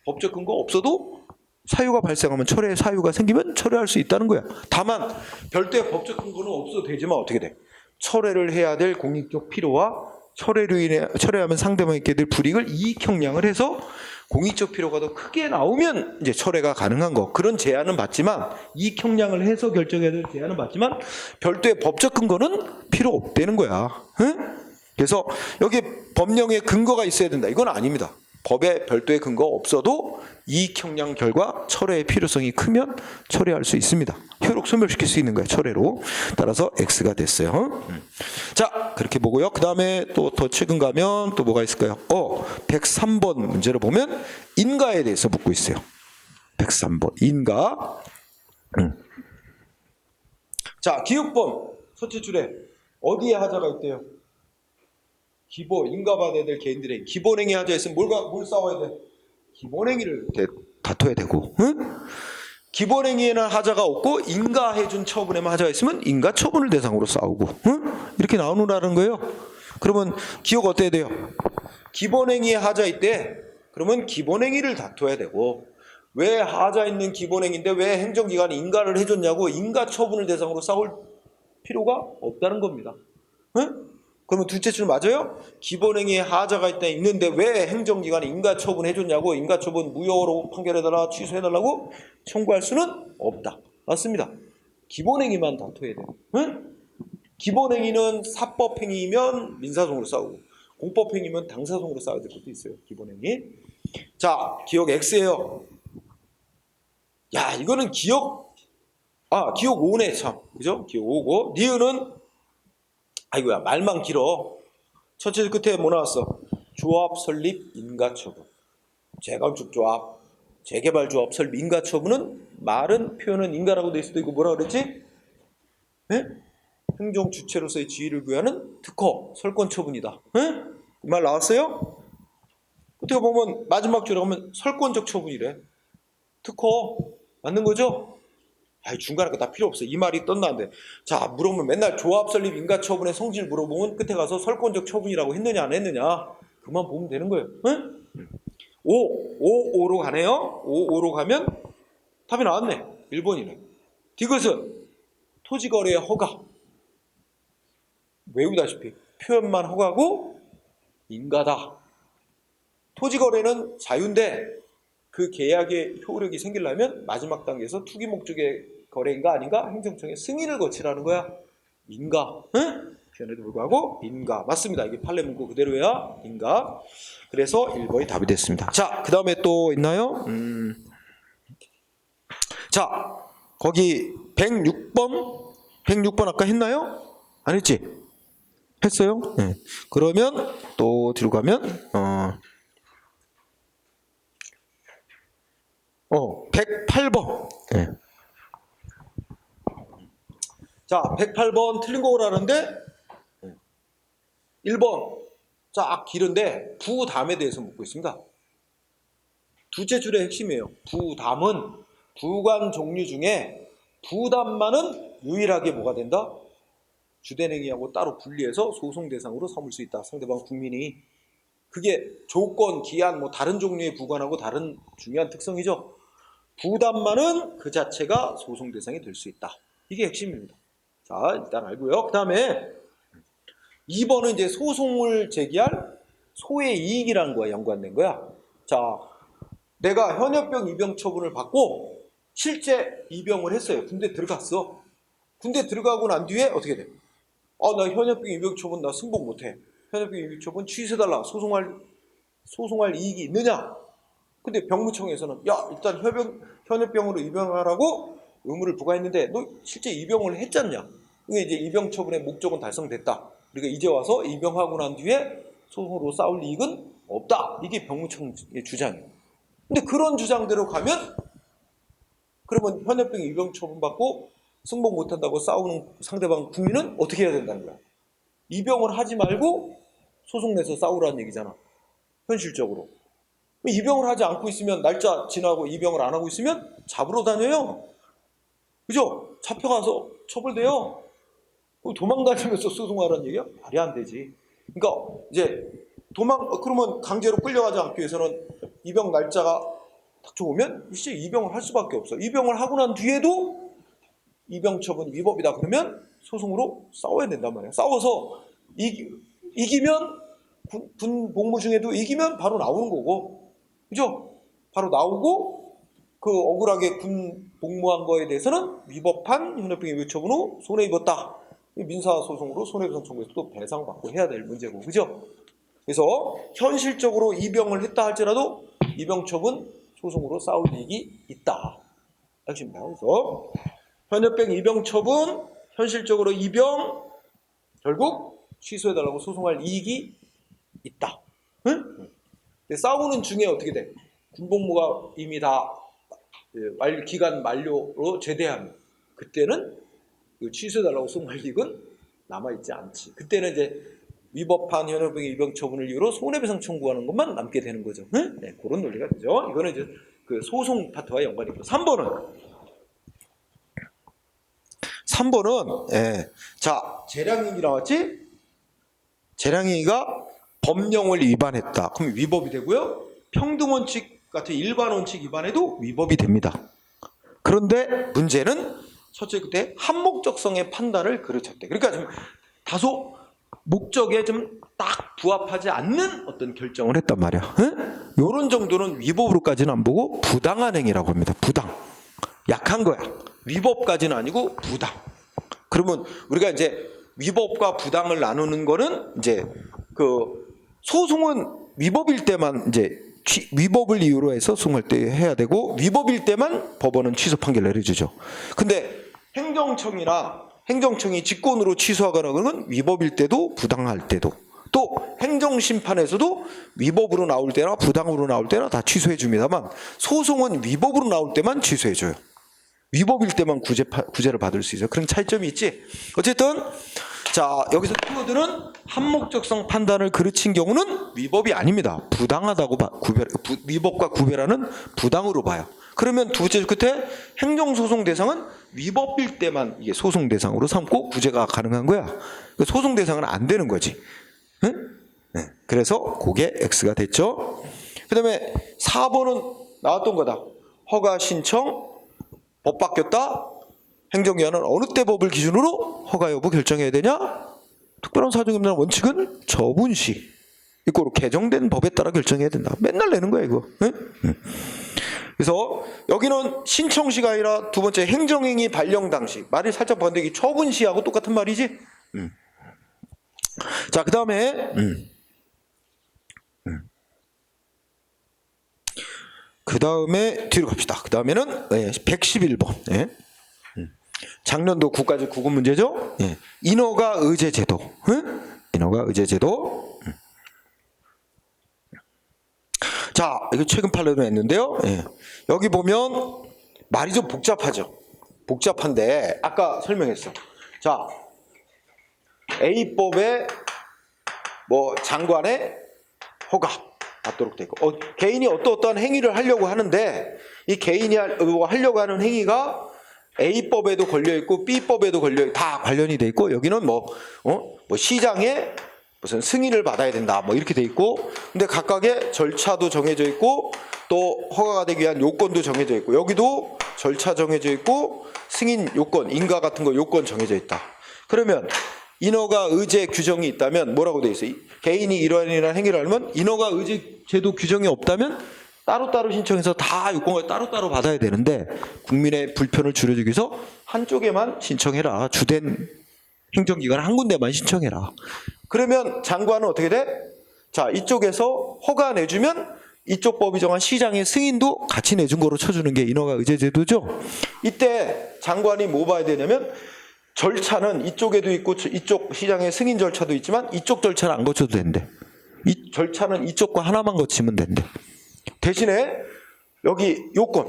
법적 근거 없어도 사유가 발생하면 철회의 사유가 생기면 철회할 수 있다는 거야. 다만 별도의 법적 근거는 없어도 되지만 어떻게 돼? 철회를 해야 될 공익적 필요와 철회하면 상대방에게 될 불이익을 이익 형량을 해서 공익적 필요가 더 크게 나오면 이제 철회가 가능한 거. 그런 제한은 받지만 이익 형량을 해서 결정해야 될 제한은 받지만 별도의 법적 근거는 필요 없다는 거야. 응? 그래서 여기 법령에 근거가 있어야 된다. 이건 아닙니다. 법에 별도의 근거 없어도 이익 형량 결과 철회의 필요성이 크면 철회할 수 있습니다. 효력 소멸시킬 수 있는 거예요. 철회로. 따라서 X가 됐어요. 자, 그렇게 보고요. 그 다음에 또 더 최근 가면 또 뭐가 있을까요? 103번 문제를 보면 인가에 대해서 묻고 있어요. 103번 인가. 자, 기업범 첫째 줄에 어디에 하자가 있대요? 인가받아야 될 개인들의 기본행위 하자 있으면 뭘 싸워야 돼? 기본행위를 다퉈야 되고, 응? 기본행위에는 하자가 없고 인가해준 처분에만 하자가 있으면 인가 처분을 대상으로 싸우고, 응? 이렇게 나오느라는 거예요. 그러면 기억 어때야 돼요? 기본행위에 하자 있대. 그러면 기본행위를 다퉈야 되고, 왜 하자 있는 기본행위인데 왜 행정기관이 인가를 해줬냐고 인가 처분을 대상으로 싸울 필요가 없다는 겁니다. 응? 그러면 둘째 줄 맞아요? 기본행위에 하자가 있는데 왜 행정기관이 인가 처분해줬냐고 인가 처분 무효로 판결해달라 취소해달라고 청구할 수는 없다. 맞습니다. 기본행위만 다퉈야 돼요. 응? 기본행위는 사법행위면 민사소송으로 싸우고 공법행위면 당사소송으로 싸워야 될 것도 있어요. 기본행위. 자, 기억 X예요. 야, 이거는 기억 5네 참. 그죠? 기억 5고 니은은 아이고야 말만 길어. 첫째 줄 끝에 뭐 나왔어? 조합 설립 인가처분. 재건축조합, 재개발조합 설립 인가처분은 말은 표현은 인가라고 돼 있어도 이거 뭐라 그랬지? 네? 행정 주체로서의 지위를 부여하는 특허 설권처분이다. 네? 그 말 나왔어요? 끝에 보면 마지막 줄에 보면 설권적 처분이래. 특허 맞는 거죠? 아이 중간에 거 다 필요 없어. 이 말이 떴나는데. 자, 물어보면 맨날 조합 설립 인가 처분의 성질 물어보면 끝에 가서 설권적 처분이라고 했느냐 안 했느냐 그만 보면 되는 거예요. 응? 5로 가네요. 5로 가면 답이 나왔네. 1번이네. 디귿은 토지거래의 허가. 외우다시피 표현만 허가고 인가다. 토지거래는 자유인데 그 계약의 효력이 생기려면 마지막 단계에서 투기 목적의 거래인가 아닌가 행정청의 승인을 거치라는 거야. 인가. 응? 표현에도 불구하고 인가. 맞습니다. 이게 판례 문구 그대로야. 인가. 그래서 1번이 답이 됐습니다. 자, 그 다음에 또 있나요? 자, 거기 106번 아까 했나요? 안 했지? 했어요? 네. 그러면 또 뒤로 가면 108번. 네. 자, 108번 틀린 거 오라는데 1번 쫙 길은데 부담에 대해서 묻고 있습니다. 둘째 줄의 핵심이에요. 부담은 부관 종류 중에 부담만은 유일하게 뭐가 된다? 주된 행위하고 따로 분리해서 소송 대상으로 삼을 수 있다. 상대방 국민이. 그게 조건, 기한, 뭐 다른 종류의 부관하고 다른 중요한 특성이죠. 부담만은 그 자체가 소송 대상이 될 수 있다. 이게 핵심입니다. 자, 일단 알고요. 그 다음에 2번은 이제 소송을 제기할 소의 이익이라는 거와 연관된 거야. 자, 내가 현역병 입영 처분을 받고 실제 입영을 했어요. 군대 들어갔어. 군대 들어가고 난 뒤에 어떻게 돼? 나 현역병 입영 처분 나 승복 못해. 현역병 입영 처분 취소해달라. 소송할 이익이 있느냐? 근데 병무청에서는 야, 일단 현역병으로 입영하라고 의무를 부과했는데 너 실제 입영을 했잖냐? 이게 이제 입영 처분의 목적은 달성됐다. 그러니까 이제 와서 입영하고 난 뒤에 소송으로 싸울 이익은 없다. 이게 병무청의 주장이에요. 근데 그런 주장대로 가면 그러면 현역병 입영 처분받고 승복 못한다고 싸우는 상대방 국민은 어떻게 해야 된다는 거야? 입영을 하지 말고 소송 내서 싸우라는 얘기잖아. 현실적으로. 입영을 하지 않고 있으면 날짜 지나고 입영을 안 하고 있으면 잡으러 다녀요. 그죠? 잡혀가서 처벌돼요. 도망다니면서 소송하라는 얘기야? 말이 안 되지. 그러니까 이제 그러면 강제로 끌려가지 않기 위해서는 입영 날짜가 닥쳐오면 실제 입영을 할 수밖에 없어. 입영을 하고 난 뒤에도 입영 처분 위법이다 그러면 소송으로 싸워야 된단 말이야. 싸워서 이기면 군 복무 중에도 이기면 바로 나오는 거고, 그죠? 바로 나오고 그 억울하게 군 복무한 거에 대해서는 위법한 현역병 입영 처분으로 손해 입었다. 민사소송으로 손해배상 청구해서 또 배상받고 해야 될 문제고, 그죠? 그래서 현실적으로 입영을 했다 할지라도 입영 처분 소송으로 싸울 이익이 있다. 핵심입니다. 그래서 현역병 입영 처분, 현실적으로 입영 결국 취소해달라고 소송할 이익이 있다. 응? 싸우는 중에 어떻게 돼? 군복무가 이미 다 기간 만료로 제대하면 그때는 취소해달라고 소송할 이익은 남아있지 않지. 그때는 이제 위법한 현역병 입영 처분을 이유로 손해배상 청구하는 것만 남게 되는 거죠. 네? 네, 그런 논리가 되죠. 이거는 이제 그 소송 파트와 연관이 있고 3번은 예. 자, 재량행위 나왔지? 재량행위가 법령을 위반했다. 그럼 위법이 되고요. 평등원칙 같은 일반 원칙 위반해도 위법이 됩니다. 그런데 문제는 첫째 그때 한목적성의 판단을 그르쳤대. 그러니까 좀 다소 목적에 좀 딱 부합하지 않는 어떤 결정을 했단 말이야. 응? 요런 정도는 위법으로까지는 안 보고 부당한 행위라고 합니다. 부당. 약한 거야. 위법까지는 아니고 부당. 그러면 우리가 이제 위법과 부당을 나누는 거는 이제 그 소송은 위법일 때만 이제 위법을 이유로 해서 소송할 때 해야 되고 위법일 때만 법원은 취소 판결 내려주죠. 근데 행정청이 직권으로 취소하거나 그런 건 위법일 때도 부당할 때도 또 행정심판에서도 위법으로 나올 때나 부당으로 나올 때나 다 취소해 줍니다만 소송은 위법으로 나올 때만 취소해 줘요. 위법일 때만 구제를 받을 수 있어요. 그런 차이점이 있지. 어쨌든 자 여기서 키워드는 한목적성 판단을 그르친 경우는 위법이 아닙니다. 부당하다고 위법과 구별하는 부당으로 봐요. 그러면 두 번째 끝에 행정소송 대상은 위법일 때만 이게 소송 대상으로 삼고 구제가 가능한 거야. 소송 대상은 안 되는 거지. 응? 네. 그래서 그게 X가 됐죠. 그 다음에 4번은 나왔던 거다. 허가 신청, 법 바뀌었다. 행정기관은 어느 때 법을 기준으로 허가 여부 결정해야 되냐? 특별한 사정이 없는 원칙은 저분시. 이거로 개정된 법에 따라 결정해야 된다. 맨날 내는 거야 이거. 응? 응. 그래서 여기는 신청시가 아니라 두 번째 행정행위 발령 당시. 말이 살짝 번데기 처분시하고 똑같은 말이지. 자, 그 다음에 그 다음에 뒤로 갑시다. 그 다음에는 111번. 예. 작년도 국가직 구급 문제죠. 예. 인허가 의제 제도. 인허가 의제 제도. 자, 이거 최근 판례로 했는데요. 예. 여기 보면 말이 좀 복잡하죠. 복잡한데 아까 설명했어. 자, A법에 뭐 장관의 허가 받도록 돼 있고 개인이 어떠한 행위를 하려고 하는데 이 개인이 하려고 하는 행위가 A법에도 걸려 있고 B법에도 다 관련이 돼 있고 여기는 뭐 시장에 무슨 승인을 받아야 된다 뭐 이렇게 돼 있고 근데 각각의 절차도 정해져 있고 또 허가가 되기 위한 요건도 정해져 있고 여기도 절차 정해져 있고 승인 요건 인가 같은 거 요건 정해져 있다. 그러면 인허가 의제 규정이 있다면 뭐라고 돼 있어요? 개인이 이러한 행위를 하면 인허가 의제 제도 규정이 없다면 따로따로 신청해서 다 요건을 따로따로 받아야 되는데 국민의 불편을 줄여주기 위해서 한쪽에만 신청해라. 주된 행정기관 한 군데만 신청해라. 그러면 장관은 어떻게 돼? 자, 이쪽에서 허가 내주면 이쪽 법이 정한 시장의 승인도 같이 내준 거로 쳐주는 게 인허가 의제 제도죠. 이때 장관이 뭐 봐야 되냐면 절차는 이쪽에도 있고 이쪽 시장의 승인 절차도 있지만 이쪽 절차를 안 거쳐도 된대. 이 절차는 이쪽과 하나만 거치면 된대. 대신에 여기 요건,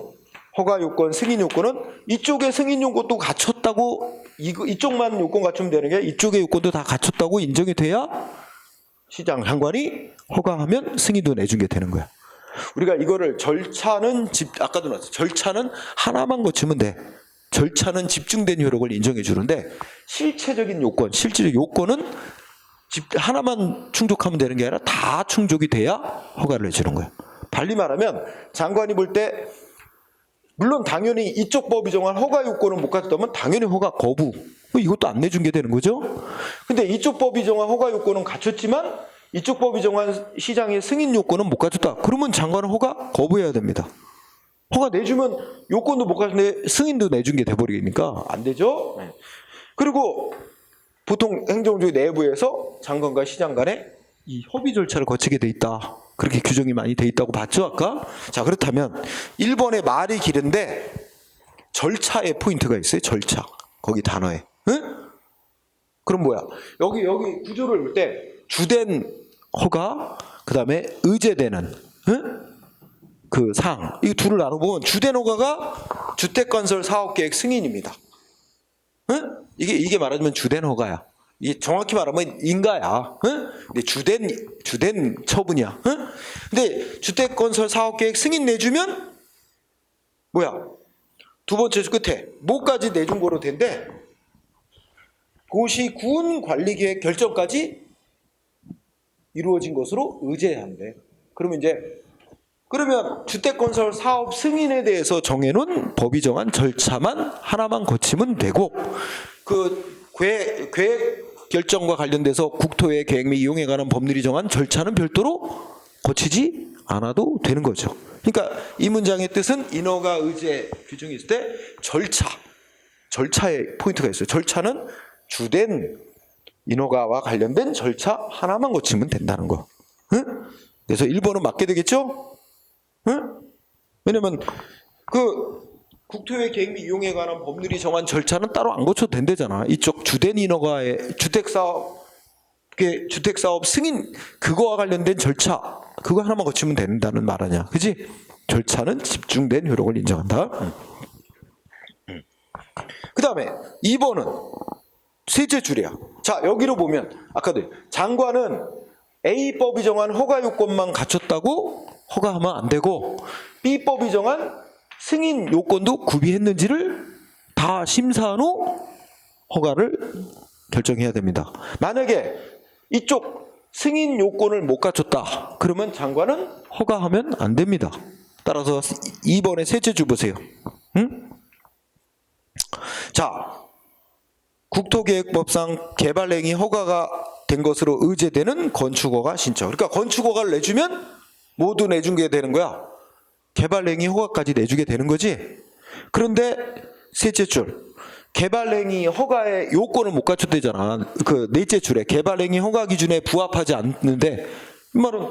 허가 요건, 승인 요건은 이쪽의 승인 요건도 갖췄다고 이쪽만 요건 갖추면 되는 게 이쪽의 요건도 다 갖췄다고 인정이 돼야 시장 장관이 허가하면 승인도 내준 게 되는 거야. 우리가 이거를 절차는 아까도 나왔어. 절차는 하나만 거치면 돼. 절차는 집중된 효력을 인정해 주는데 실체적인 요건은 하나만 충족하면 되는 게 아니라 다 충족이 돼야 허가를 해주는 거예요. 달리 말하면 장관이 볼 때 물론 당연히 이쪽 법이 정한 허가 요건을 못 갖췄다면 당연히 허가 거부 이것도 안 내준 게 되는 거죠. 근데 이쪽 법이 정한 허가 요건은 갖췄지만 이쪽 법이 정한 시장의 승인 요건은 못 갖췄다. 그러면 장관은 허가 거부해야 됩니다. 허가 내주면 요건도 못 갖췄는데 승인도 내준 게 돼버리니까 안 되죠. 그리고 보통 행정주의 내부에서 장관과 시장 간에 이 협의 절차를 거치게 돼 있다. 그렇게 규정이 많이 돼 있다고 봤죠 아까? 자, 그렇다면 1번의 말이 길은데 절차에 포인트가 있어요. 절차. 거기 단어에. 응? 그럼 뭐야? 여기 구조를 볼 때 주된 허가 그다음에 의제되는 그 사항 이 둘을 나눠보면 주된 허가가 주택건설 사업계획 승인입니다. 이게 말하자면 주된 허가야. 이게 정확히 말하면 인가야. 근데 주된 처분이야. 근데 주택건설 사업계획 승인 내주면 두 번째 줄 끝에 뭐까지 내준 거로 된대? 그것이 군 관리계획 결정까지 이루어진 것으로 의제해야 한대. 그러면 주택건설 사업 승인에 대해서 정해놓은 법이 정한 절차만 하나만 거치면 되고, 그 계획 결정과 관련돼서 국토의 계획 및 이용에 관한 법률이 정한 절차는 별도로 거치지 않아도 되는 거죠. 그러니까 이 문장의 뜻은 인허가 의제 규정이 있을 때 절차에 포인트가 있어요. 절차는 주된 인허가와 관련된 절차 하나만 거치면 된다는 거. 응? 그래서 1번은 맞게 되겠죠? 응? 왜냐면 그 국토의 계획 및 이용에 관한 법률이 정한 절차는 따로 안 거쳐도 된대잖아. 이쪽 주된 인허가의 주택사업 승인 그거와 관련된 절차 그거 하나만 거치면 된다는 말 아니야. 그지? 절차는 집중된 효력을 인정한다. 그 다음에 2번은 셋째 줄이야. 자, 여기로 보면 아까도 장관은 A법이 정한 허가 요건만 갖췄다고 허가하면 안 되고, B법이 정한 승인 요건도 구비했는지를 다 심사한 후 허가를 결정해야 됩니다. 만약에 이쪽 승인 요건을 못 갖췄다 그러면 장관은 허가하면 안 됩니다. 따라서 2번의 셋째 줄 보세요. 응? 자, 국토계획법상 개발행위 허가가 된 것으로 의제되는 건축허가 신청. 그러니까 건축허가를 내주면 모두 내준 게 되는 거야. 개발행위 허가까지 내주게 되는 거지. 그런데 셋째 줄, 개발행위 허가의 요건을 못 갖췄대잖아. 그 넷째 줄에 개발행위 허가 기준에 부합하지 않는데, 이 말은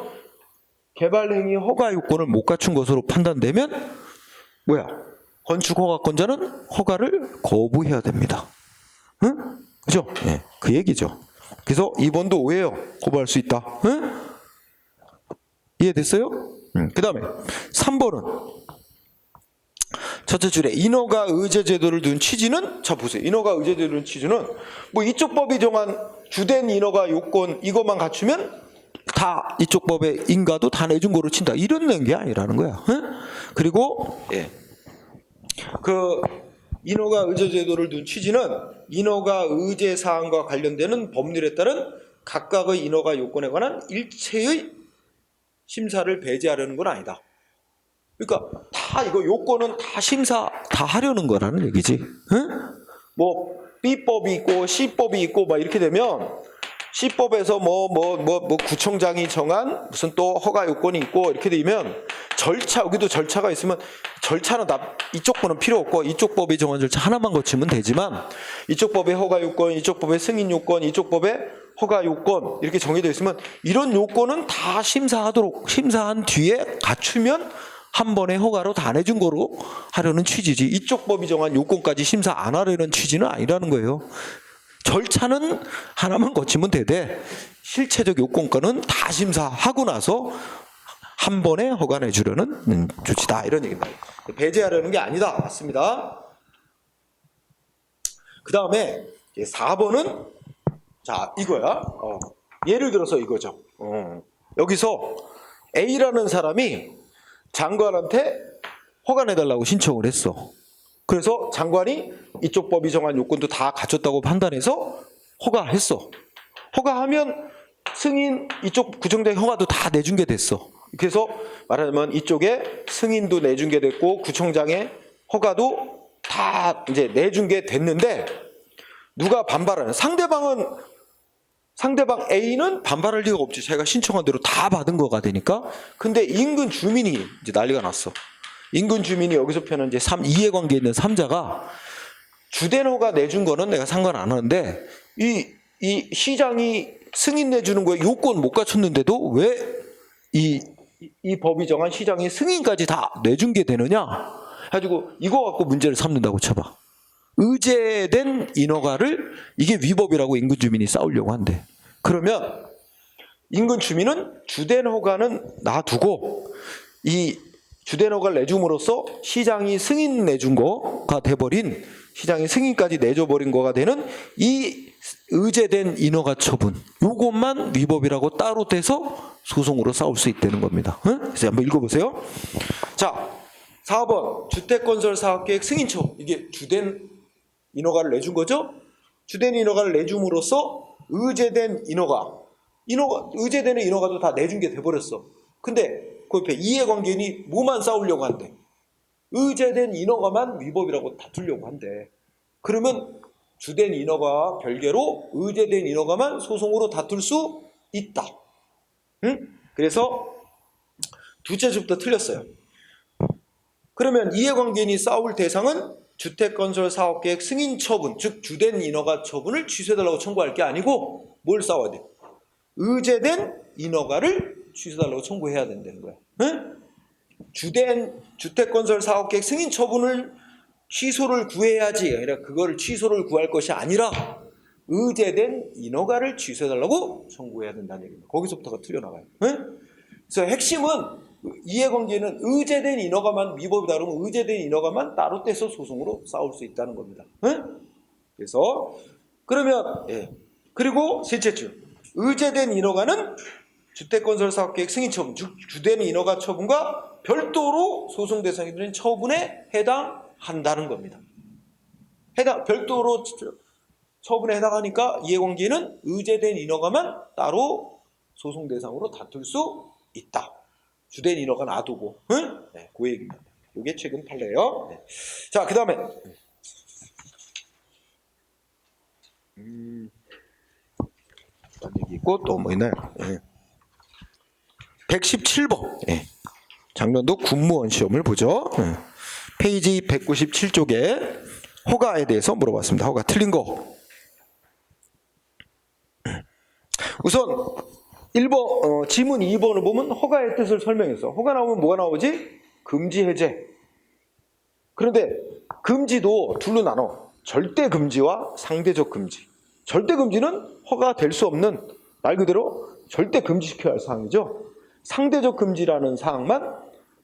개발행위 허가 요건을 못 갖춘 것으로 판단되면 건축허가권자는 허가를 거부해야 됩니다. 응? 그죠? 예, 그 얘기죠. 그래서 2번도 오해요. 거부할 수 있다. 응? 이해됐어요? 그 다음에 3번은 첫째 줄에 인허가 의제 제도를 둔 취지는, 자 보세요. 인허가 의제 제도를 둔 취지는 이쪽 법이 정한 주된 인허가 요건 이것만 갖추면 다 이쪽 법의 인가도 다 내준 거로 친다. 이런 게 아니라는 거야. 응? 그리고 그 인허가 의제 제도를 둔 취지는 인허가 의제 사항과 관련되는 법률에 따른 각각의 인허가 요건에 관한 일체의 심사를 배제하려는 건 아니다. 그러니까 다 이거 요건은 다 심사 다 하려는 거라는 얘기지. 응? B법이 있고 C법이 있고 막 이렇게 되면 C법에서 구청장이 정한 무슨 또 허가 요건이 있고 이렇게 되면 여기도 절차가 있으면 절차는 이쪽 법은 필요 없고 이쪽 법이 정한 절차 하나만 거치면 되지만 이쪽 법의 허가 요건, 이쪽 법의 승인 요건, 이쪽 법의 허가 요건 이렇게 정해져 있으면 이런 요건은 다 심사한 뒤에 갖추면 한 번에 허가로 다 내준 거로 하려는 취지지, 이쪽 법이 정한 요건까지 심사 안 하려는 취지는 아니라는 거예요. 절차는 하나만 거치면 되되 실체적 요건권은 다 심사하고 나서 한 번에 허가 내주려는 조치다, 이런 얘기입니다. 배제하려는 게 아니다. 맞습니다. 그 다음에 4번은 자 이거야. 예를 들어서 이거죠. 여기서 A라는 사람이 장관한테 허가 내달라고 신청을 했어. 그래서 장관이 이쪽 법이 정한 요건도 다 갖췄다고 판단해서 허가했어. 허가하면 승인 이쪽 구청장 허가도 다 내준 게 됐어. 그래서 말하자면 이쪽에 승인도 내준 게 됐고 구청장의 허가도 다 이제 내준 게 됐는데 누가 반발하는, 상대방 A는 반발할 리가 없지. 자기가 신청한 대로 다 받은 거가 되니까. 근데 인근 주민이 이제 난리가 났어. 인근 주민이 여기서 표현한 이제 이해관계에 있는 3자가 주된 허가 내준 거는 내가 상관 안 하는데 이 시장이 승인 내주는 거에 요건 못 갖췄는데도 왜 이 법이 정한 시장이 승인까지 다 내준 게 되느냐 해가지고 이거 갖고 문제를 삼는다고 쳐봐. 의제된 인허가를 이게 위법이라고 인근 주민이 싸우려고 한대. 그러면 인근 주민은 주된 허가는 놔두고 이 주된 허가를 내줌으로써 시장이 승인 내준 거가 돼버린, 시장이 승인까지 내줘버린 거가 되는 이 의제된 인허가 처분, 요것만 위법이라고 따로 떼서 소송으로 싸울 수 있다는 겁니다. 응? 그래서 한번 읽어보세요. 자, 4번 주택건설 사업계획 승인처. 이게 주된 인허가를 내준 거죠. 주된 인허가를 내줌으로써 의제된 의제되는 인허가도 다 내준 게 돼버렸어. 근데 그 옆에 이해관계인이 뭐만 싸우려고 한대. 의제된 인허가만 위법이라고 다투려고 한대. 그러면 주된 인허가와 별개로 의제된 인허가만 소송으로 다툴 수 있다. 응? 그래서 두째 줄부터 틀렸어요. 그러면 이해관계인이 싸울 대상은 주택건설 사업계획 승인 처분, 즉 주된 인허가 처분을 취소해달라고 청구할 게 아니고 뭘 싸워야 돼? 의제된 인허가를 취소해달라고 청구해야 된다는 거야. 응? 주된 주택건설 사업계획 승인 처분을 취소를 구해야지, 아니라 그거를 취소를 구할 것이 아니라 의제된 인허가를 취소해달라고 청구해야 된다는 얘기입니다. 거기서부터가 틀려나가요. 응? 그래서 핵심은 이해관계는 의제된 인허가만 위법이다 그러면 의제된 인허가만 따로 떼서 소송으로 싸울 수 있다는 겁니다. 응? 그래서 그러면 그리고 셋째 줄 의제된 인허가는 주택건설 사업계획 승인 처분, 즉 주된 인허가 처분과 별도로 소송 대상이 되는 처분에 해당한다는 겁니다. 별도로 처분에 해당하니까 이해관계는 의제된 인허가만 따로 소송 대상으로 다툴 수 있다. 주된 인허가 놔두고, 응? 네, 그 얘기입니다. 이게 최근 판례예요. 네. 자, 그 다음에 어떤 얘기 있고 또 뭐 있나요? 네. 117번. 네. 작년도 군무원 시험을 보죠. 네. 페이지 197쪽에 허가에 대해서 물어봤습니다. 허가 틀린 거. 우선 1번 지문 2번을 보면 허가의 뜻을 설명했어. 허가 나오면 뭐가 나오지? 금지 해제. 그런데 금지도 둘로 나눠. 절대 금지와 상대적 금지. 절대 금지는 허가가 될 수 없는 말 그대로 절대 금지시켜야 할 사항이죠. 상대적 금지라는 사항만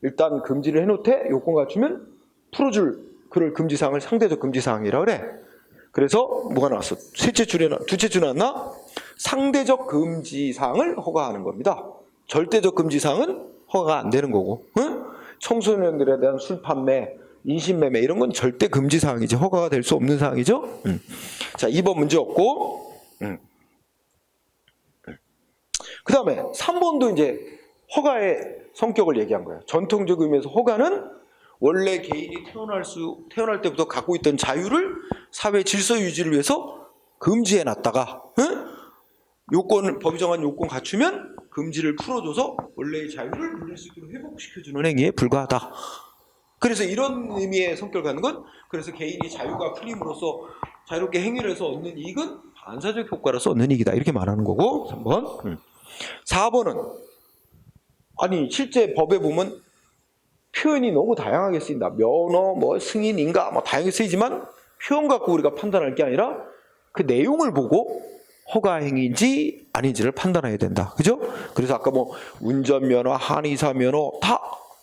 일단 금지를 해놓되 요건 갖추면 풀어줄 그럴 금지사항을 상대적 금지사항이라 그래. 그래서 뭐가 나왔어? 두째 줄에 나왔나? 상대적 금지사항을 허가하는 겁니다. 절대적 금지사항은 허가가 안 되는 거고, 응? 청소년들에 대한 술 판매, 인신매매 이런 건 절대 금지사항이지 허가가 될 수 없는 사항이죠. 자, 2번 문제 없고, 그 다음에 3번도 이제 허가의 성격을 얘기한 거예요. 전통적 의미에서 허가는 원래 개인이 태어날 때부터 갖고 있던 자유를 사회 질서 유지를 위해서 금지해 놨다가, 응? 법이 정한 요건 갖추면 금지를 풀어줘서 원래의 자유를 누릴 수 있도록 회복시켜주는 행위에 불과하다. 그래서 이런 의미의 성격을 갖는 건 그래서 개인이 자유가 풀림으로써 자유롭게 행위를 해서 얻는 이익은 반사적 효과로서 얻는 이익이다. 이렇게 말하는 거고 3번. 4번은 아니 실제 법에 보면 표현이 너무 다양하게 쓰인다. 면허, 뭐 승인, 인가 뭐 다양하게 쓰이지만 표현 갖고 우리가 판단할 게 아니라 그 내용을 보고 허가 행위인지 아닌지를 판단해야 된다. 그죠? 그래서 아까 뭐 운전면허, 한의사 면허 다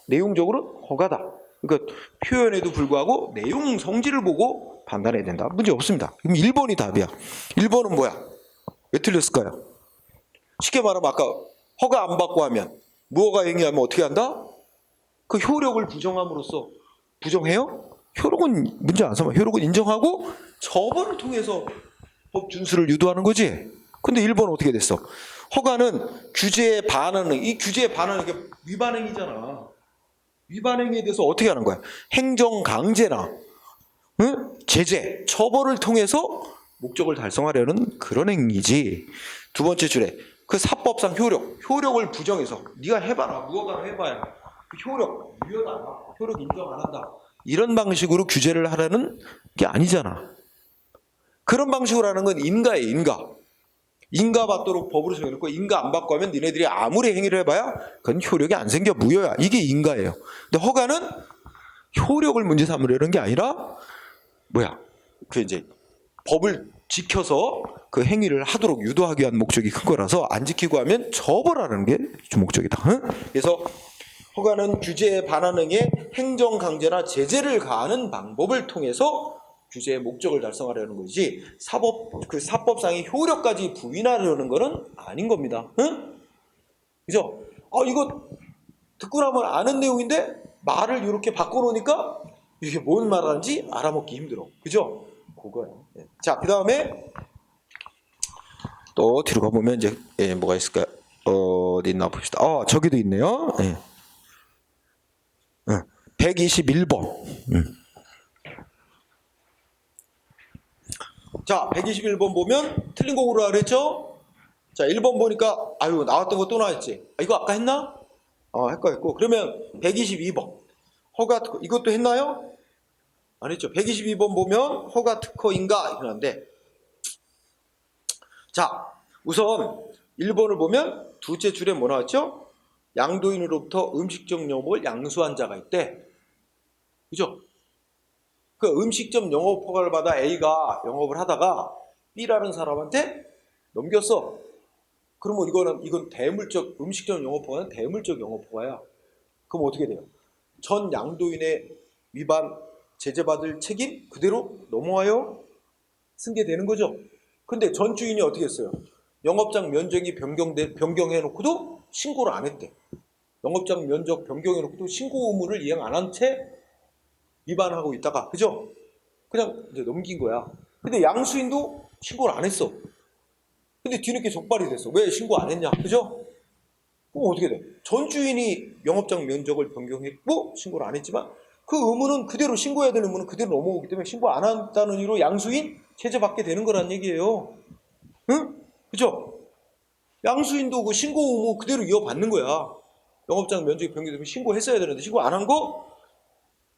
내용적으로 허가다. 그러니까 표현에도 불구하고 내용 성질을 보고 판단해야 된다. 문제 없습니다. 그럼 1번이 답이야. 1번은 뭐야? 왜 틀렸을까요? 쉽게 말하면 아까 허가 안 받고 하면 무허가 행위하면 어떻게 한다? 그 효력을 부정함으로써 부정해요? 효력은 문제 안 삼아. 효력은 인정하고 처벌을 통해서 법 준수를 유도하는 거지. 근데 1번은 어떻게 됐어? 허가는 규제에 반하는, 이 규제에 반하는 게 위반행위잖아. 위반행위에 대해서 어떻게 하는 거야? 행정 강제나 제재, 처벌을 통해서 목적을 달성하려는 그런 행위지. 두 번째 줄에 그 사법상 효력을 부정해서 네가 해봐라, 무허가로 해봐야 그 효력 유효다, 효력 인정 안 한다. 이런 방식으로 규제를 하라는 게 아니잖아. 그런 방식으로 하는 건 인가예요, 인가. 인가 받도록 법으로 정해놓고 인가 안 받고 하면 니네들이 아무리 행위를 해봐야 그건 효력이 안 생겨 무효야. 이게 인가예요. 근데 허가는 효력을 문제 삼으려는 게 아니라 그 이제 법을 지켜서 그 행위를 하도록 유도하기 위한 목적이 큰 거라서 안 지키고 하면 처벌하는 게 주목적이다. 응? 그래서 허가는 규제에 반하는 게 행정 강제나 제재를 가하는 방법을 통해서 규제의 목적을 달성하려는 거지 사법상의 효력까지 부인하려는 거는 아닌 겁니다. 응? 그죠? 이거 듣고 나면 아는 내용인데 말을 이렇게 바꿔놓으니까 이게 뭔 말하는지 알아먹기 힘들어. 그죠? 그거야. 자, 그 다음에 또 뒤로 가보면 이제 뭐가 있을까요? 어디 있나 봅시다. 저기도 있네요. 121번. 자, 121번 보면 틀린 거 고르라 그랬죠? 자, 1번 보니까 아유 나왔던 거 또 나왔지. 이거 아까 했나? 했고. 그러면 122번 허가 특허 이것도 했나요? 안 했죠. 122번 보면 허가 특허인가 이러는데, 자, 우선 1번을 보면 둘째 줄에 뭐 나왔죠? 양도인으로부터 음식점 영업을 양수한 자가 있대. 그죠? 그 음식점 영업 허가를 받아 A가 영업을 하다가 B라는 사람한테 넘겼어. 그러면 이건 대물적, 음식점 영업 허가는 대물적 영업 허가야. 그럼 어떻게 돼요? 전 양도인의 위반 제재받을 책임 그대로 넘어와요. 승계되는 거죠. 근데 전 주인이 어떻게 했어요? 영업장 면적이 변경해놓고도 신고를 안 했대. 영업장 면적 변경해놓고도 신고 의무를 이행 안 한 채 위반하고 있다가, 그죠? 그냥 이제 넘긴 거야. 근데 양수인도 신고를 안 했어. 근데 뒤늦게 적발이 됐어. 왜 신고 안 했냐? 그죠? 그럼 어떻게 돼? 전 주인이 영업장 면적을 변경했고 신고를 안 했지만 그 의무는 그대로, 신고해야 되는 의무는 그대로 넘어오기 때문에 신고 안 한다는 이유로 양수인 제재받게 되는 거란 얘기예요. 응? 그죠? 양수인도 그 신고 의무 그대로 이어받는 거야. 영업장 면적이 변경되면 신고했어야 되는데 신고 안 한 거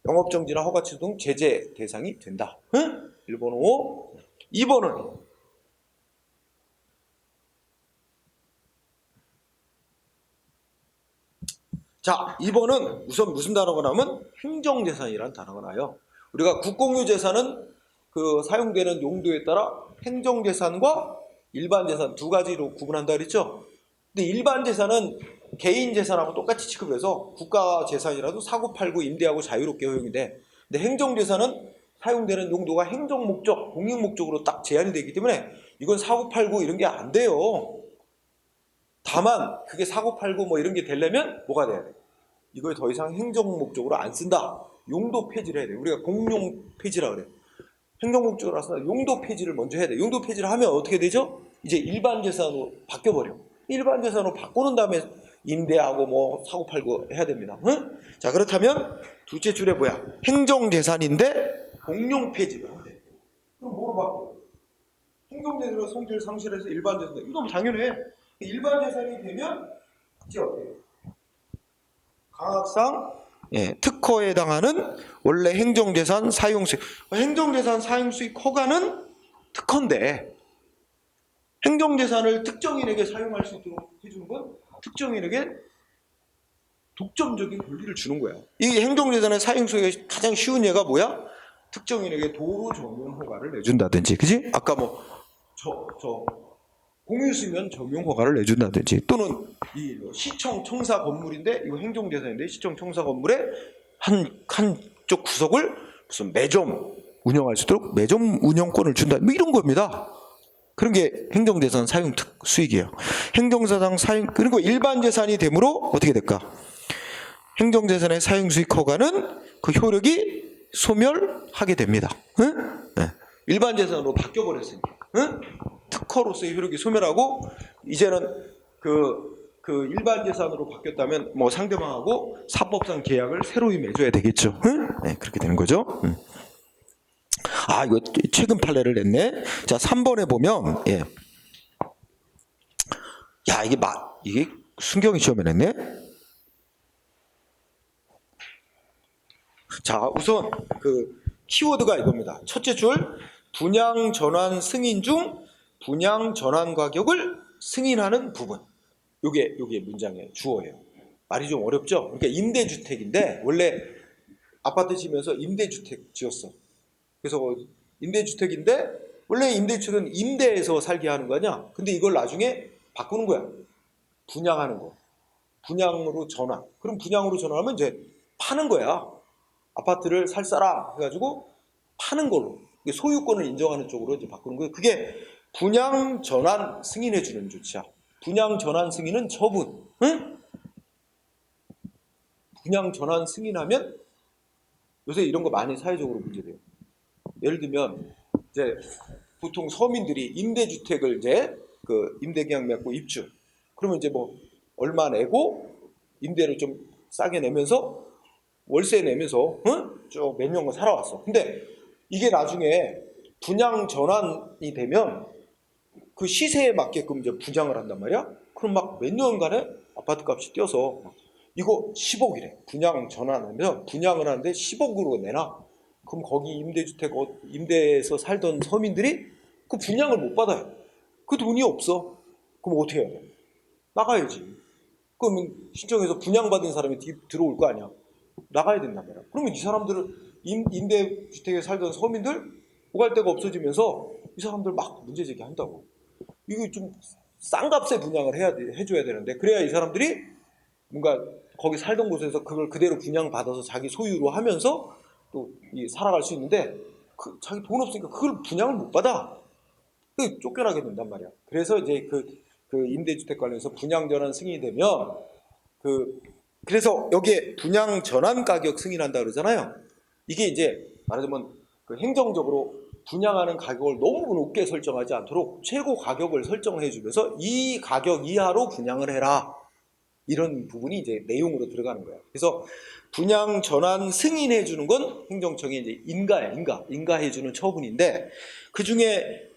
영업정지나 허가취소 등 제재 대상이 된다. 응? 1번 O. 2번은 자, 2번은 우선 무슨 단어가 나오면 행정재산이라는 단어가 나요. 우리가 국공유 재산은 그 사용되는 용도에 따라 행정재산과 일반재산 두 가지로 구분한다 그랬죠. 근데 일반재산은 개인재산하고 똑같이 취급해서 국가재산이라도 사고팔고 임대하고 자유롭게 허용이 돼. 근데 행정재산은 사용되는 용도가 행정목적, 공익목적으로 딱 제한이 되기 때문에 이건 사고팔고 이런 게 안 돼요. 다만 그게 사고팔고 뭐 이런 게 되려면 뭐가 돼야 돼? 이걸 더 이상 행정목적으로 안 쓴다. 용도 폐지를 해야 돼. 우리가 공용 폐지라 그래. 행정목적으로 안 쓴다. 용도 폐지를 먼저 해야 돼. 용도 폐지를 하면 어떻게 되죠? 이제 일반 재산으로 바뀌어버려. 일반 재산으로 바꾸는 다음에 임대하고 뭐 사고팔고 해야 됩니다. 응? 자, 그렇다면 둘째 줄에 뭐야? 행정재산인데 공용 폐지를 한대. 그럼 뭐로 바꿔? 행정재산으로 성질 상실해서 일반 재산. 이건 당연해. 일반 재산이 되면 이제 어때요? 강학상 특허에 해당하는 원래 행정재산 사용수익, 행정재산 사용수익 허가는 특허인데 행정재산을 특정인에게 사용할 수 있도록 해주는 건 특정인에게 독점적인 권리를 주는 거야. 이 행정재산의 사용수익의 가장 쉬운 예가 뭐야? 특정인에게 도로 전용 허가를 내준다든지, 그지? 아까 뭐 공유수면 전용 허가를 내준다든지, 또는 이 시청 청사 건물인데 이거 행정재산인데 시청 청사 건물의 한쪽 구석을 무슨 매점 운영할 수 있도록 매점 운영권을 준다, 뭐 이런 겁니다. 그런 게 행정재산 사용 수익이에요. 행정재산 사용, 그리고 일반 재산이 되므로 어떻게 될까? 행정재산의 사용 수익 허가는 그 효력이 소멸하게 됩니다. 응? 네. 일반 재산으로 바뀌어 버렸으니까. 응? 특허로서의 효력이 소멸하고 이제는 그 일반 재산으로 바뀌었다면 뭐 상대방하고 사법상 계약을 새로이 맺어야 되겠죠. 응? 네, 그렇게 되는 거죠. 이거 최근 판례를 냈네. 자, 3번에 보면 야, 이게 순경이 시험에 냈네. 자, 우선 그 키워드가 이겁니다. 첫째 줄, 분양 전환 승인 중 분양 전환 가격을 승인하는 부분. 요게 문장의 주어예요. 말이 좀 어렵죠? 그러니까 임대주택인데 원래 아파트 지면서 임대주택 지었어. 그래서 임대주택인데 원래 임대주택은 임대해서 살게 하는 거 아니야? 근데 이걸 나중에 바꾸는 거야. 분양하는 거. 분양으로 전환. 그럼 분양으로 전환하면 이제 파는 거야. 아파트를 살 사람 해가지고 파는 걸로. 소유권을 인정하는 쪽으로 이제 바꾸는 거예요. 그게 분양 전환 승인해주는 조치야. 분양 전환 승인은 처분. 응? 분양 전환 승인하면 요새 이런 거 많이 사회적으로 문제돼요. 예를 들면 이제 보통 서민들이 임대주택을 이제 그 임대계약 맺고 입주. 그러면 이제 뭐 얼마 내고 임대를 좀 싸게 내면서 월세 내면서 쭉 몇 년간 살아왔어. 근데 이게 나중에 분양 전환이 되면 그 시세에 맞게끔 이제 분양을 한단 말이야. 그럼 막 몇 년간에 아파트 값이 뛰어서 이거 10억이래. 분양 전환하면 분양을 하는데 10억으로 내놔. 그럼 거기 임대주택 임대에서 살던 서민들이 그 분양을 못 받아요. 그 돈이 없어. 그럼 어떻게 해야 돼? 나가야지. 그러면 신청해서 분양받은 사람이 들어올 거 아니야. 나가야 된단 말이야. 그러면 이 사람들은 임대주택에 살던 서민들 오갈 데가 없어지면서 이 사람들 막 문제 제기한다고. 이거 좀 싼 값에 분양을 해줘야 되는데 그래야 이 사람들이 뭔가 거기 살던 곳에서 그걸 그대로 분양받아서 자기 소유로 하면서 또 살아갈 수 있는데 자기 돈 없으니까 그걸 분양을 못 받아. 쫓겨나게 된단 말이야. 그래서 이제 그 임대주택 관련해서 분양 전환 승인이 되면 그래서 여기에 분양 전환 가격 승인한다 그러잖아요. 이게 이제 말하자면 그 행정적으로 분양하는 가격을 너무 높게 설정하지 않도록 최고 가격을 설정해 주면서 이 가격 이하로 분양을 해라. 이런 부분이 이제 내용으로 들어가는 거예요. 그래서 분양 전환 승인해 주는 건 행정청이 이제 인가해 주는 처분인데 그 중에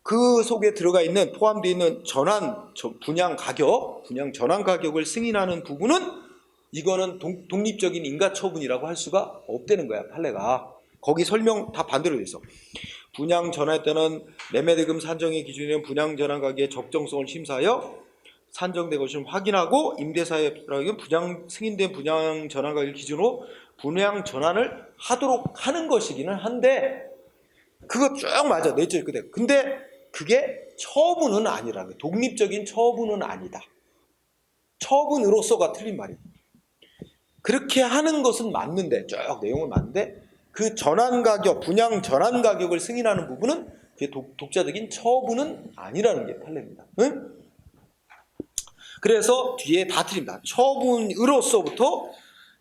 그 속에 들어가 있는 포함되어 있는 분양 전환 가격을 승인하는 부분은 이거는 독립적인 인가 처분이라고 할 수가 없다는 거야. 판례가 거기 설명 다 반대로 돼 있어. 분양 전환 때는 매매대금 산정의 기준인 분양 전환 가격의 적정성을 심사하여 산정된 것을 확인하고 임대사업자에게 승인된 분양 전환 가격을 기준으로 분양 전환을 하도록 하는 것이기는 한데 그거 쭉 맞아. 내절 그대로. 근데 그게 처분은 아니라는 거예요. 독립적인 처분은 아니다. 처분으로서가 틀린 말이에요. 그렇게 하는 것은 맞는데 쭉 내용은 맞는데 그 전환 가격, 분양 전환 가격을 승인하는 부분은 그게 독자적인 처분은 아니라는 게 판례입니다. 응? 그래서 뒤에 다 틀립니다. 처분으로서부터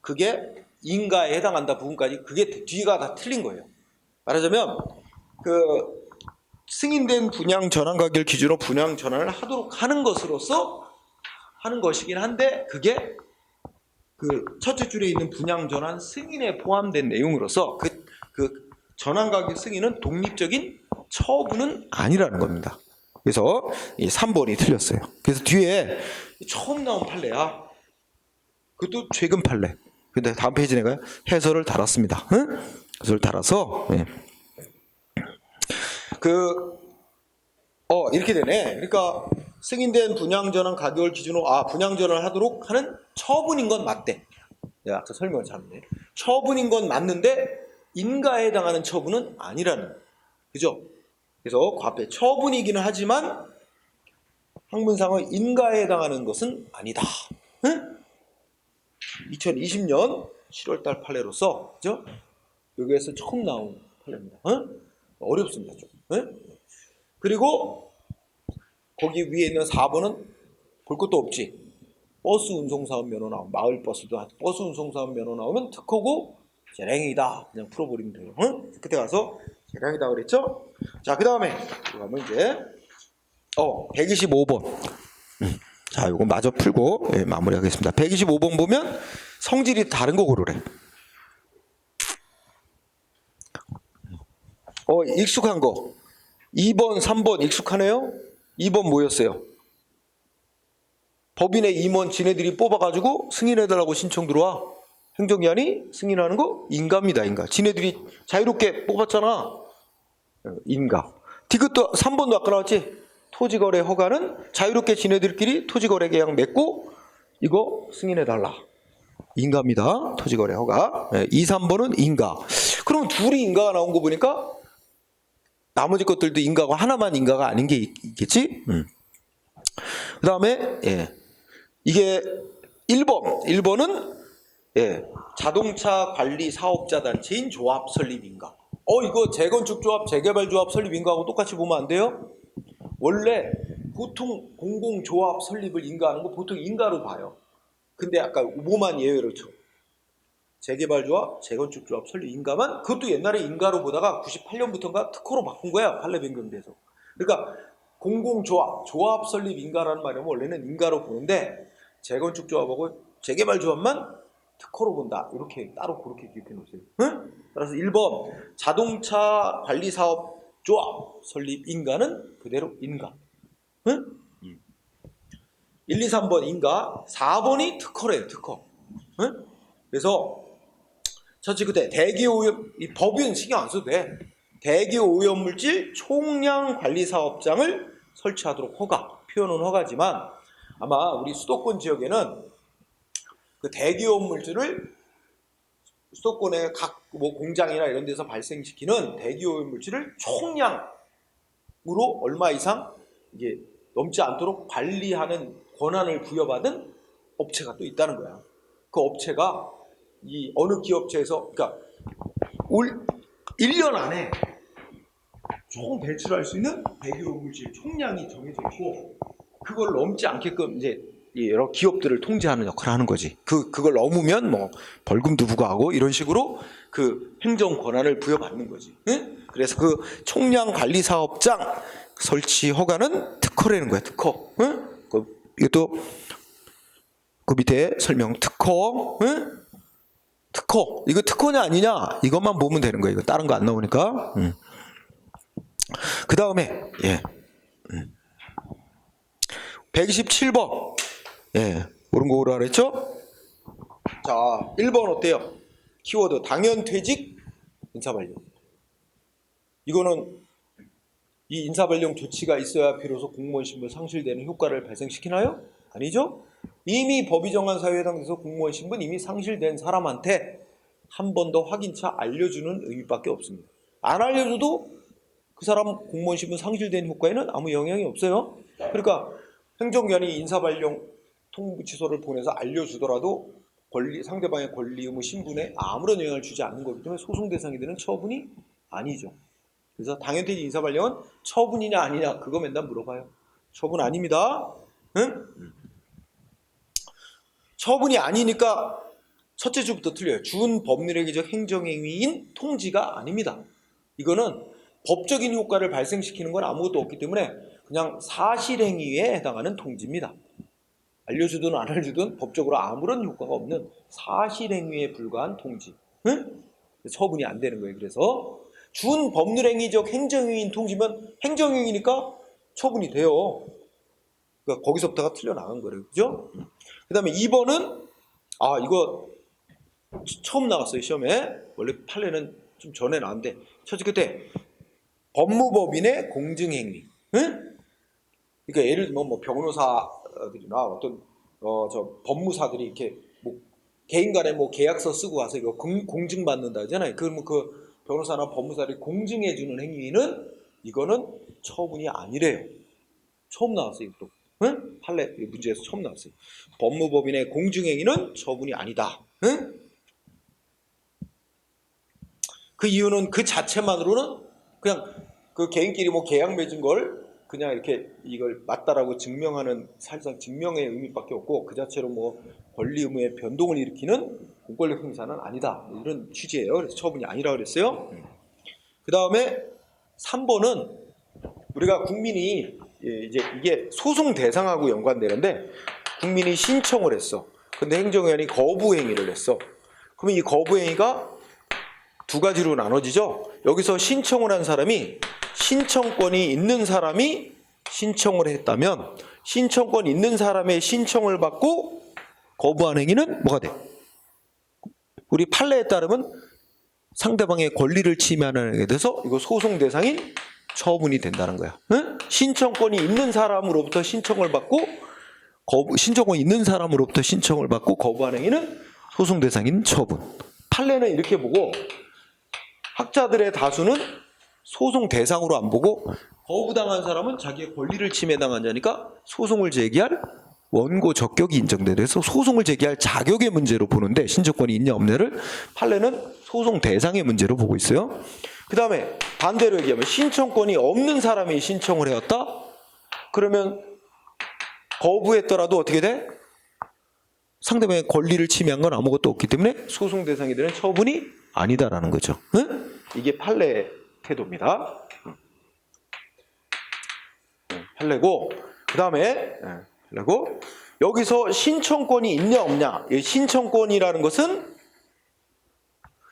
그게 인가에 해당한다 부분까지 그게 뒤가 다 틀린 거예요. 말하자면 그 승인된 분양 전환 가격을 기준으로 분양 전환을 하도록 하는 것으로서 하는 것이긴 한데 그게 그 첫째 줄에 있는 분양 전환 승인에 포함된 내용으로서 그 전환 가격 승인은 독립적인 처분은 아니라는 겁니다. 그래서 이 3번이 틀렸어요. 그래서 뒤에 처음 나온 판례야. 그것도 최근 판례. 근데 다음 페이지 내가 해설을 달았습니다. 응? 해설을 달아서 네. 이렇게 되네. 그러니까 승인된 분양 전환 가격을 기준으로 분양 전환을 하도록 하는 처분인 건 맞대. 내가 아까 설명을 잘했네. 처분인 건 맞는데 인가에 해당하는 처분은 아니라는. 그죠? 그래서 그 앞에 처분이기는 하지만 학문상은 인가에 해당하는 것은 아니다. 응? 2020년 7월달 판례로서 그죠? 여기에서 처음 나온 판례입니다. 응? 어렵습니다. 좀. 응? 그리고 거기 위에 있는 4번은 볼 것도 없지. 버스 운송사업 면허 나오면 마을버스도 버스 운송사업 면허 나오면 특허고 재량이다. 그냥 풀어버리면 돼요. 응? 그때 가서 재량이다 그랬죠? 자, 그 다음에 그러면 이제 125번. 자, 이거 마저 풀고 마무리하겠습니다. 125번 보면 성질이 다른 거 고르래. 익숙한 거. 2번, 3번 익숙하네요. 2번 뭐였어요? 법인의 임원 지네들이 뽑아가지고 승인해달라고 신청 들어와. 행정기관이 승인하는 거 인가입니다. 인가. 지네들이 자유롭게 뽑았잖아. 인가. 디귿도 3번도 아까 나왔지. 토지거래 허가는 자유롭게 지네들끼리 토지거래 계약 맺고 이거 승인해달라. 인가입니다. 토지거래 허가. 2, 3번은 인가. 그럼 둘이 인가가 나온 거 보니까 나머지 것들도 인가고 하나만 인가가 아닌 게 있겠지? 그 다음에 이게 1번은 자동차 관리 사업자 단체인 조합 설립 인가. 이거 재건축조합, 재개발조합 설립 인가하고 똑같이 보면 안 돼요? 원래 보통 공공조합 설립을 인가하는 거 보통 인가로 봐요. 근데 아까 뭐만 예외로 쳐. 재개발조합, 재건축조합 설립 인가만 그것도 옛날에 인가로 보다가 98년부터인가 특허로 바꾼 거야. 판례 변경돼서. 그러니까 공공조합, 조합 설립 인가라는 말이면 원래는 인가로 보는데 재건축조합하고 재개발조합만 특허로 본다. 이렇게 따로 그렇게 기억해 놓으세요. 응? 따라서 1번 자동차 관리사업 조합 설립 인가는 그대로 인가. 응? 1, 2, 3번 인가, 4번이 특허래요. 특허. 응? 그래서 첫째 그때 대기오염, 이 법은 신경 안 써도 돼. 대기오염물질 총량관리사업장을 설치하도록 허가. 표현은 허가지만 아마 우리 수도권 지역에는 그 대기오염물질을 수도권의 각 뭐 공장이나 이런 데서 발생시키는 대기오염물질을 총량으로 얼마 이상 이게 넘지 않도록 관리하는 권한을 부여받은 업체가 또 있다는 거야. 그 업체가 이 어느 기업체에서 그러니까 올 1년 안에 총 배출할 수 있는 대기오염물질 총량이 정해져 있고 그걸 넘지 않게끔 이제 여러 기업들을 통제하는 역할을 하는 거지. 그걸 넘으면 뭐 벌금도 부과하고 이런 식으로 그 행정 권한을 부여받는 거지. 응? 그래서 그 총량 관리 사업장 설치 허가는 특허라는 거야. 특허. 응? 이것도 그 밑에 설명 특허. 응? 특허. 이거 특허냐 아니냐 이것만 보면 되는 거야. 이거 다른 거 안 나오니까. 그 다음에 127번. 옳은 거 오라 그랬죠? 자, 1번 어때요? 키워드 당연퇴직 인사발령. 이거는 이 인사발령 조치가 있어야 비로소 공무원 신분 상실되는 효과를 발생시키나요? 아니죠? 이미 법이 정한 사유에 해당돼서 공무원 신분 이미 상실된 사람한테 한 번 더 확인차 알려주는 의미밖에 없습니다. 안 알려줘도 그 사람 공무원 신분 상실된 효과에는 아무 영향이 없어요. 그러니까 행정기관이 인사발령 통보 취소를 보내서 알려주더라도 상대방의 권리 의무 신분에 아무런 영향을 주지 않는 거기 때문에 소송 대상이 되는 처분이 아니죠. 그래서 당연퇴직 인사발령은 처분이냐 아니냐 그거 맨날 물어봐요. 처분 아닙니다. 응? 처분이 아니니까 첫째 주부터 틀려요. 준법률행위적 행정행위인 통지가 아닙니다. 이거는 법적인 효과를 발생시키는 건 아무것도 없기 때문에 그냥 사실행위에 해당하는 통지입니다. 알려주든 안 알려주든 법적으로 아무런 효과가 없는 사실행위에 불과한 통지. 응? 처분이 안 되는 거예요. 그래서 준법률행위적 행정행위인 통지면 행정행위니까 처분이 돼요. 그러니까 거기서부터가 틀려나간 거예요. 그죠? 그 다음에 2번은 이거 처음 나왔어요. 시험에. 원래 판례는 좀 전에 나왔는데 첫째 그때 법무법인의 공증행위. 응? 그러니까 예를 들면 뭐 변호사들이나 어떤 저 법무사들이 이렇게 뭐 개인 간에 뭐 계약서 쓰고 와서 이거 공증 받는다 하잖아요. 그러면 그 변호사나 법무사들이 공증해 주는 행위는 이거는 처분이 아니래요. 처음 나왔어요. 또 응? 판례 문제에서 처음 나왔어요. 법무법인의 공증행위는 처분이 아니다. 응? 그 이유는 그 자체만으로는 그냥 그 개인끼리 뭐 계약 맺은 걸 그냥 이렇게 이걸 맞다라고 증명하는 사실상 증명의 의미밖에 없고 그 자체로 뭐 권리 의무의 변동을 일으키는 공권력 행사는 아니다. 이런 취지예요. 그래서 처분이 아니라 그랬어요. 그 다음에 3번은 우리가 국민이 이제 이게 소송 대상하고 연관되는데 국민이 신청을 했어. 근데 행정위원이 거부 행위를 했어. 그러면 이 거부 행위가 두 가지로 나눠지죠. 여기서 신청을 한 사람이 신청권이 있는 사람이 신청을 했다면 신청권 있는 사람의 신청을 받고 거부한 행위는 뭐가 돼? 우리 판례에 따르면 상대방의 권리를 침해하는 행위에 대해서 이거 소송 대상인 처분이 된다는 거야. 응? 신청권이 있는 사람으로부터 신청을 받고 신청권이 있는 사람으로부터 신청을 받고 거부한 행위는 소송 대상인 처분. 판례는 이렇게 보고 학자들의 다수는 소송 대상으로 안 보고 거부당한 사람은 자기의 권리를 침해당한 자니까 소송을 제기할 원고 적격이 인정돼서 소송을 제기할 자격의 문제로 보는데 신청권이 있냐 없냐를 판례는 소송 대상의 문제로 보고 있어요. 그 다음에 반대로 얘기하면 신청권이 없는 사람이 신청을 해왔다? 그러면 거부했더라도 어떻게 돼? 상대방의 권리를 침해한 건 아무것도 없기 때문에 소송 대상이 되는 처분이 아니다라는 거죠. 응? 이게 판례 태도입니다. 판례고, 그 다음에 판례고, 여기서 신청권이 있냐 없냐. 이 신청권이라는 것은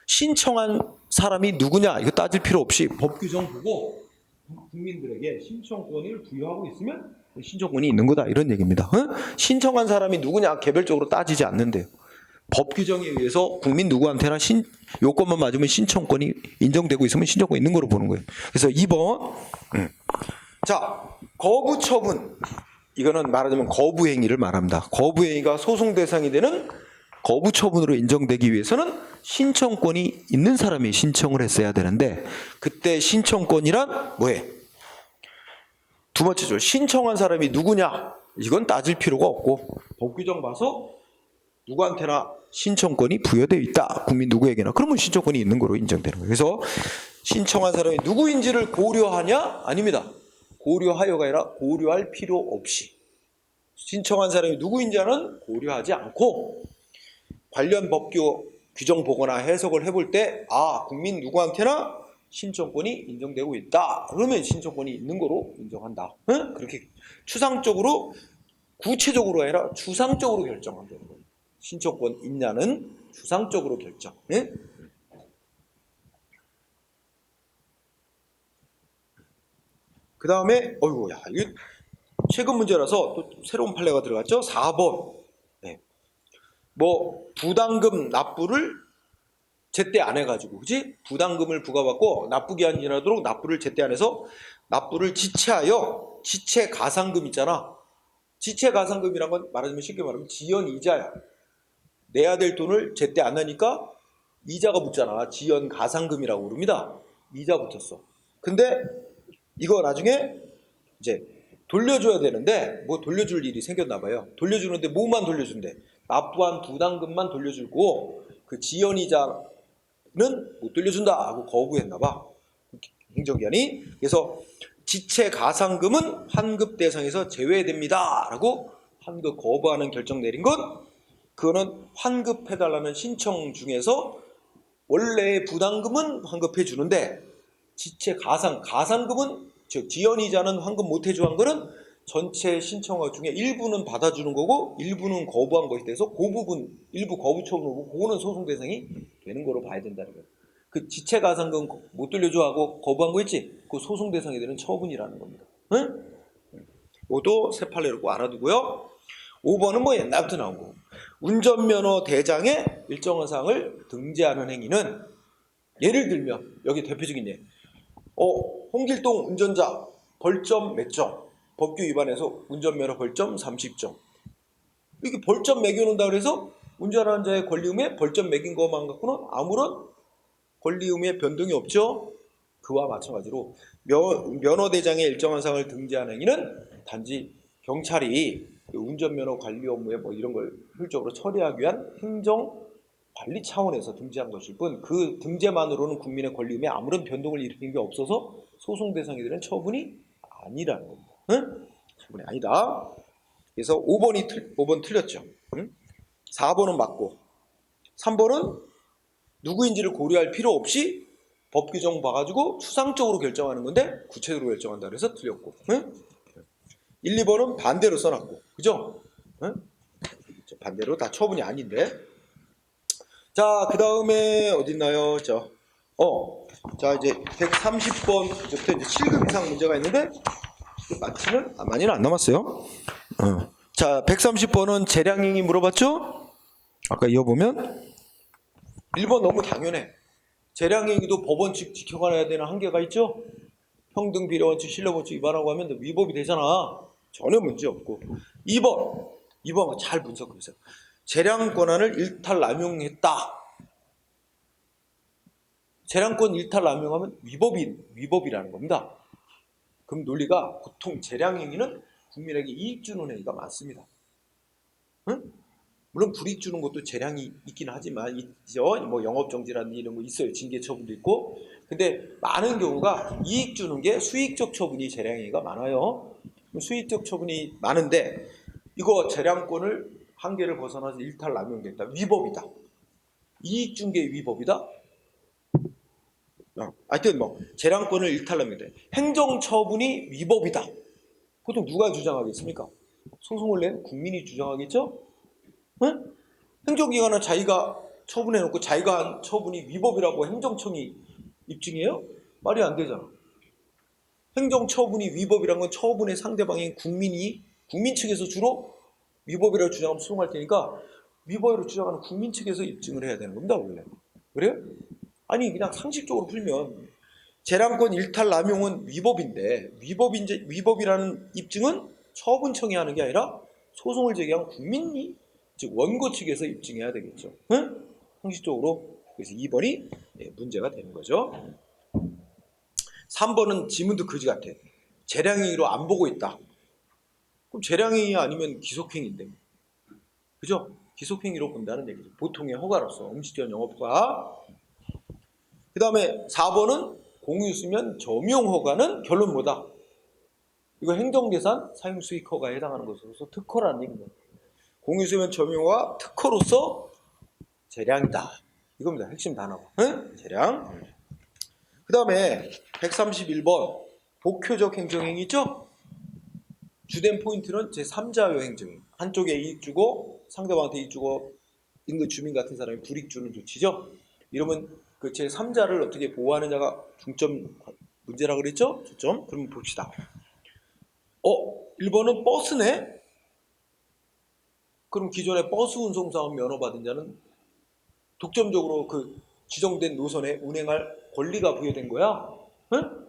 신청한 사람이 누구냐 이거 따질 필요 없이 법 규정 보고 국민들에게 신청권을 부여하고 있으면 신청권이 있는 거다 이런 얘기입니다. 응? 신청한 사람이 누구냐 개별적으로 따지지 않는데요. 법 규정에 의해서 국민 누구한테나 요건만 맞으면 신청권이 인정되고 있으면 신청권이 있는 거로 보는 거예요. 그래서 2번 자, 거부 처분. 이거는 말하자면 거부 행위를 말합니다. 거부 행위가 소송 대상이 되는 거부 처분으로 인정되기 위해서는 신청권이 있는 사람이 신청을 했어야 되는데, 그때 신청권이란 뭐해? 두 번째죠. 신청한 사람이 누구냐? 이건 따질 필요가 없고 법 규정 봐서 누구한테나 신청권이 부여되어 있다. 국민 누구에게나. 그러면 신청권이 있는 거로 인정되는 거예요. 그래서 신청한 사람이 누구인지를 고려하냐? 아닙니다. 고려하여가 아니라 고려할 필요 없이 신청한 사람이 누구인지는 고려하지 않고 관련 법규 규정 보거나 해석을 해볼 때 국민 누구한테나 신청권이 인정되고 있다. 그러면 신청권이 있는 거로 인정한다. 응? 그렇게 추상적으로 구체적으로 아니라 추상적으로 결정한다는 거예요. 신청권 있냐는 추상적으로 결정. 응? 그 다음에 이거 최근 문제라서 또 새로운 판례가 들어갔죠. 4번. 부담금 납부를 제때 안 해가지고, 그지? 부담금을 부과받고 납부 기한이 지나도록 납부를 제때 안 해서 납부를 지체하여, 지체 가상금 있잖아. 지체 가상금이란 건 말하자면 쉽게 말하면 지연 이자야. 내야 될 돈을 제때 안 내니까 이자가 붙잖아. 지연 가상금이라고 부릅니다. 이자 붙었어. 근데 이거 나중에 이제 돌려줘야 되는데 돌려줄 일이 생겼나 봐요. 돌려주는데 뭐만 돌려준대? 납부한 부담금만 돌려주고 그 지연이자는 못 돌려준다 하고 거부했나 봐. 행정기관이. 그래서 지체 가상금은 환급 대상에서 제외됩니다 라고 환급 거부하는 결정 내린 건, 그거는 환급해달라는 신청 중에서 원래의 부담금은 환급해 주는데 지체 가상금은 즉 지연이자는 환급 못 해줘 한 거는 전체 신청어 중에 일부는 받아주는 거고 일부는 거부한 것이 돼서 그 부분 일부 거부 처분이고 그거는 소송 대상이 되는 거로 봐야 된다는 거예요. 그 지체 가상금 못 돌려줘 하고 거부한 거 있지? 그 소송 대상이 되는 처분이라는 겁니다. 응? 이것도 새 판례로 꼭 알아두고요. 5번은 옛날부터 나온 거. 운전면허 대장에 일정한 사항을 등재하는 행위는, 예를 들면 여기 대표적인 예. 홍길동 운전자 벌점 몇 점? 법규 위반해서 운전면허 벌점 30점. 이렇게 벌점 매겨놓는다 그래서 운전하는 자의 권리의무에 벌점 매긴 것만 갖고는 아무런 권리의무에 변동이 없죠. 그와 마찬가지로 면허대장의 일정한 사항을 등재하는 행위는 단지 경찰이 운전면허 관리 업무에 이런 걸 효율적으로 처리하기 위한 행정 관리 차원에서 등재한 것일 뿐, 그 등재만으로는 국민의 권리 의무에 아무런 변동을 일으키는 게 없어서 소송 대상이 되는 처분이 아니라는 겁니다. 응? 처분이 아니다. 그래서 5번 틀렸죠. 응? 4번은 맞고 3번은 누구인지를 고려할 필요 없이 법 규정 봐가지고 추상적으로 결정하는 건데 구체적으로 결정한다 그래서 틀렸고, 응? 1, 2번은 반대로 써놨고, 그죠? 응? 반대로 다 처분이 아닌데. 자, 그 다음에 어딨나요? 자, 이제 130번부터 이제 7급 이상 문제가 있는데, 많이는 안 남았어요. 자, 130번은 재량행위 물어봤죠? 아까 이어보면 1번 너무 당연해. 재량행위도 법원칙 지켜가야 되는 한계가 있죠? 평등 비례 원칙, 신뢰 원칙 위반하고 하면 위법이 되잖아. 전혀 문제 없고. 2번 잘 분석해보세요. 재량 권한을 일탈 남용했다. 재량권 일탈 남용하면 위법이라는 겁니다. 그럼 논리가 보통 재량행위는 국민에게 이익 주는 행위가 많습니다. 응? 물론 불이익 주는 것도 재량이 있긴 하지만 있죠. 영업정지라든지 이런 거 있어요. 징계 처분도 있고. 근데 많은 경우가 이익 주는 게 수익적 처분이 재량행위가 많아요. 수익적 처분이 많은데 이거 재량권을 한계를 벗어나서 일탈남용됐다. 위법이다. 이익중개 위법이다. 하여튼 뭐 재량권을 일탈남용돼. 행정처분이 위법이다. 보통 누가 주장하겠습니까? 소송을 낸 국민이 주장하겠죠? 응? 행정기관은 자기가 처분해놓고 자기가 한 처분이 위법이라고 행정청이 입증해요? 말이 안 되잖아. 행정처분이 위법이란 건 처분의 상대방인 국민 측에서 주로 위법이라고 주장하면 소송할 테니까 위법으로 주장하는 국민 측에서 입증을 해야 되는 겁니다, 원래. 그래요? 아니, 그냥 상식적으로 풀면 재량권 일탈 남용은 위법인데 위법이라는 입증은 처분청이 하는 게 아니라 소송을 제기한 국민이, 즉 원고 측에서 입증해야 되겠죠. 응? 상식적으로. 그래서 2번이 문제가 되는 거죠. 3번은 지문도 그지 같아. 재량행위로 안 보고 있다. 그럼 재량행위 아니면 기속행위인데, 그죠? 기속행위로 본다는 얘기죠. 보통의 허가로서 음식점 영업과. 그 다음에 4번은 공유수면 점용허가는 결론 뭐다? 이거 행정재산 사용수익 허가에 해당하는 것으로서 특허라는 얘기입니다. 공유수면 점용허가 특허로서 재량이다. 이겁니다. 핵심 단어가. 응? 재량. 그 다음에 131번 복효적 행정행위 있죠? 주된 포인트는 제3자요 행정행위. 한쪽에 이익 주고 상대방한테 이익 주고 인근 주민 같은 사람이 불이익 주는 조치죠. 이러면 그 제3자를 어떻게 보호하느냐가 중점 문제라 그랬죠? 초점. 그럼 봅시다. 1번은 버스네? 그럼 기존에 버스 운송사업 면허 받은 자는 독점적으로 그 지정된 노선에 운행할 권리가 부여된 거야. 응?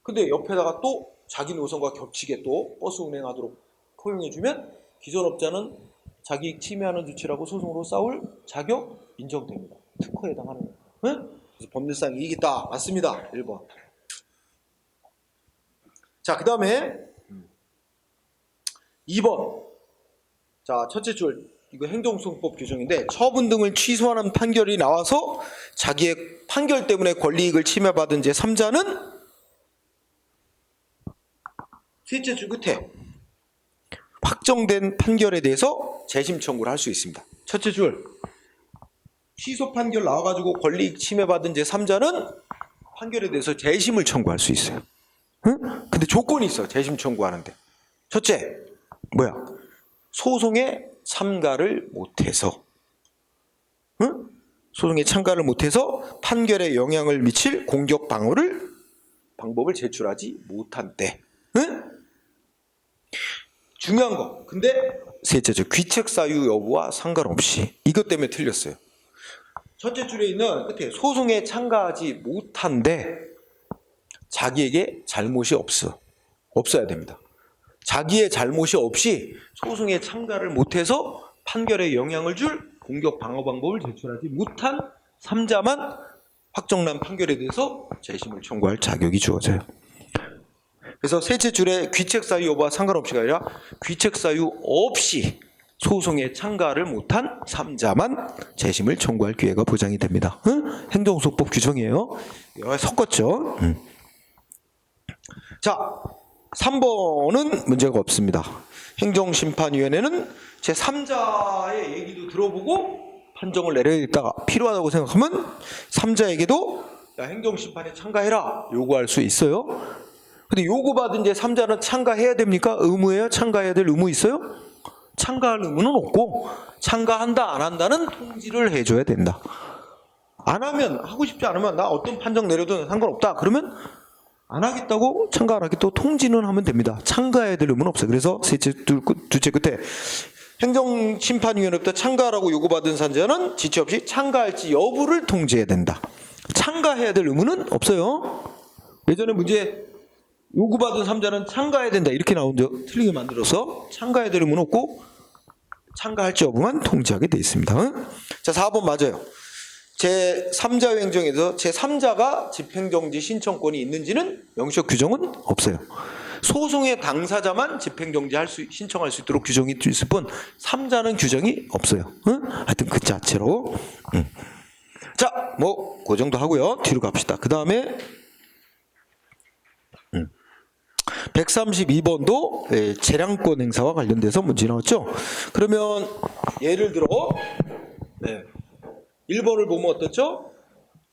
근데 옆에다가 또 자기 노선과 겹치게 또 버스 운행하도록 허용해주면 기존 업자는 자기익 침해하는 조치라고 소송으로 싸울 자격 인정됩니다. 특허에 해당하는 거예요. 응? 그래서 법률상 이익이 있다. 맞습니다. 1번. 자, 그 다음에 2번. 자, 첫째 줄. 이거 행정소송법 규정인데 처분 등을 취소하는 판결이 나와서 자기의 판결 때문에 권리이익을 침해받은 제3자는 셋째 줄 끝에 확정된 판결에 대해서 재심 청구를 할 수 있습니다. 첫째 줄. 취소 판결 나와가지고 권리이익 침해받은 제3자는 판결에 대해서 재심을 청구할 수 있어요. 응? 근데 조건이 있어. 재심 청구하는데. 첫째, 뭐야? 소송에 참가를 못해서, 응? 소송에 참가를 못해서 판결에 영향을 미칠 공격 방법을 제출하지 못한 때. 응? 중요한 거. 근데 셋째죠. 귀책 사유 여부와 상관없이. 이것 때문에 틀렸어요. 첫째 줄에 있는 끝에 소송에 참가하지 못한데 자기에게 잘못이 없어야 됩니다. 자기의 잘못이 없이 소송에 참가를 못해서 판결에 영향을 줄 공격 방어 방법을 제출하지 못한 3자만 확정난 판결에 대해서 재심을 청구할 자격이 주어져요. 그래서 셋째 줄에 귀책 사유 여부와 상관없이가 아니라 귀책 사유 없이 소송에 참가를 못한 3자만 재심을 청구할 기회가 보장이 됩니다. 응? 행정소송법 규정이에요. 섞었죠. 자, 3번은 문제가 없습니다. 행정심판위원회는 제3자의 얘기도 들어보고 판정을 내려야겠다가 필요하다고 생각하면 3자에게도 행정심판에 참가해라 요구할 수 있어요. 근데 요구받은 제3자는 참가해야 됩니까? 의무예요? 참가해야 될 의무 있어요? 참가할 의무는 없고 참가한다 안 한다는 통지를 해줘야 된다. 안 하면, 하고 싶지 않으면 나 어떤 판정 내려도 상관없다 그러면 안 하겠다고 참가 안 하겠다고 통지는 하면 됩니다. 참가해야 될 의무는 없어요. 그래서 둘째 끝에 행정심판위원회부터 참가하라고 요구받은 산자는 지체 없이 참가할지 여부를 통지해야 된다. 참가해야 될 의무는 없어요. 예전에 문제 요구받은 3자는 참가해야 된다 이렇게 나오는데 틀리게 만들어서 참가해야 될 의무는 없고 참가할지 여부만 통지하게 돼 있습니다. 자, 4번 맞아요. 제3자 행정에서 제3자가 집행정지 신청권이 있는지는 명시적 규정은 없어요. 소송의 당사자만 집행정지 신청할 수 있도록 규정이 있을 뿐 3자는 규정이 없어요. 하여튼 그 자체로. 자, 그 정도 하고요. 뒤로 갑시다. 그 다음에 132번도 재량권 행사와 관련돼서 문제 나왔죠. 그러면 예를 들어 1번을 보면 어떻죠?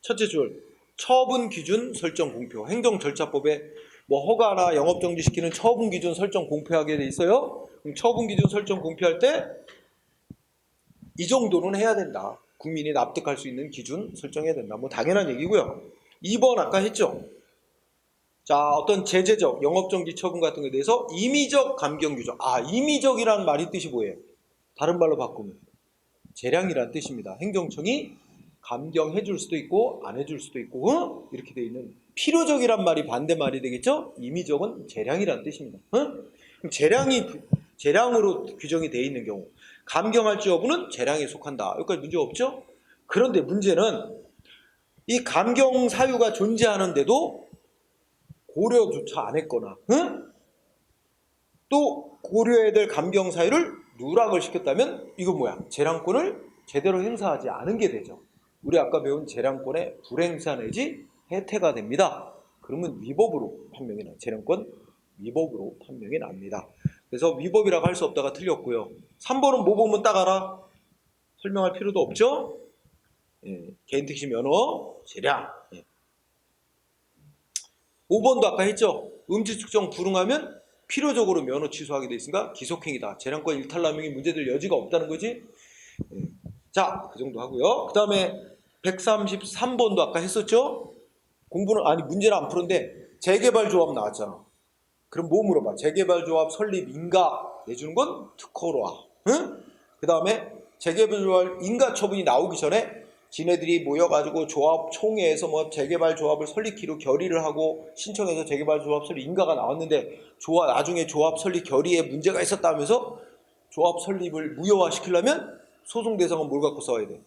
첫째 줄 처분 기준 설정 공표. 행정절차법에 뭐 허가나 영업정지 시키는 처분 기준 설정 공표하게 돼 있어요. 그럼 처분 기준 설정 공표할 때 이 정도는 해야 된다. 국민이 납득할 수 있는 기준 설정해야 된다. 뭐 당연한 얘기고요. 2번 아까 했죠. 자, 어떤 제재적 영업정지 처분 같은 것에 대해서 임의적 감경 규정. 임의적이라는 말이 뜻이 뭐예요? 다른 말로 바꾸면 재량이라는 뜻입니다. 행정청이 감경해 줄 수도 있고 안 해줄 수도 있고 이렇게 돼 있는 필요적이란 말이 반대말이 되겠죠? 임의적은 재량이라는 뜻입니다. 그럼 재량으로 규정이 돼 있는 경우 감경할지 여부는 재량에 속한다. 여기까지 문제 없죠? 그런데 문제는 이 감경 사유가 존재하는데도 고려조차 안 했거나 또 고려해야 될 감경 사유를 누락을 시켰다면 이건 뭐야? 재량권을 제대로 행사하지 않은 게 되죠. 우리 아까 배운 재량권의 불행사 내지 해태가 됩니다. 그러면 위법으로 판명이 나요. 재량권 위법으로 판명이 납니다. 그래서 위법이라고 할 수 없다가 틀렸고요. 3번은 뭐 보면 딱 알아? 설명할 필요도 없죠? 개인특시 면허 재량. 5번도 아까 했죠? 음지 측정 불응하면 필요적으로 면허 취소하게 돼 있으니까 기속행위다. 재량권 일탈남용이 문제될 여지가 없다는 거지. 자, 그 정도 하고요. 그 다음에 133번도 아까 했었죠? 문제는 안 푸는데 재개발조합 나왔잖아. 그럼 뭐 물어봐? 재개발조합 설립 인가 내주는 건 특허로 와. 그 다음에 재개발조합 인가 처분이 나오기 전에 지네들이 모여가지고 조합 총회에서 뭐 재개발조합을 설립키로 결의를 하고 신청해서 재개발조합 설립 인가가 나왔는데 나중에 조합 설립 결의에 문제가 있었다면서 조합 설립을 무효화시키려면 소송 대상은 뭘 갖고 싸워야 돼?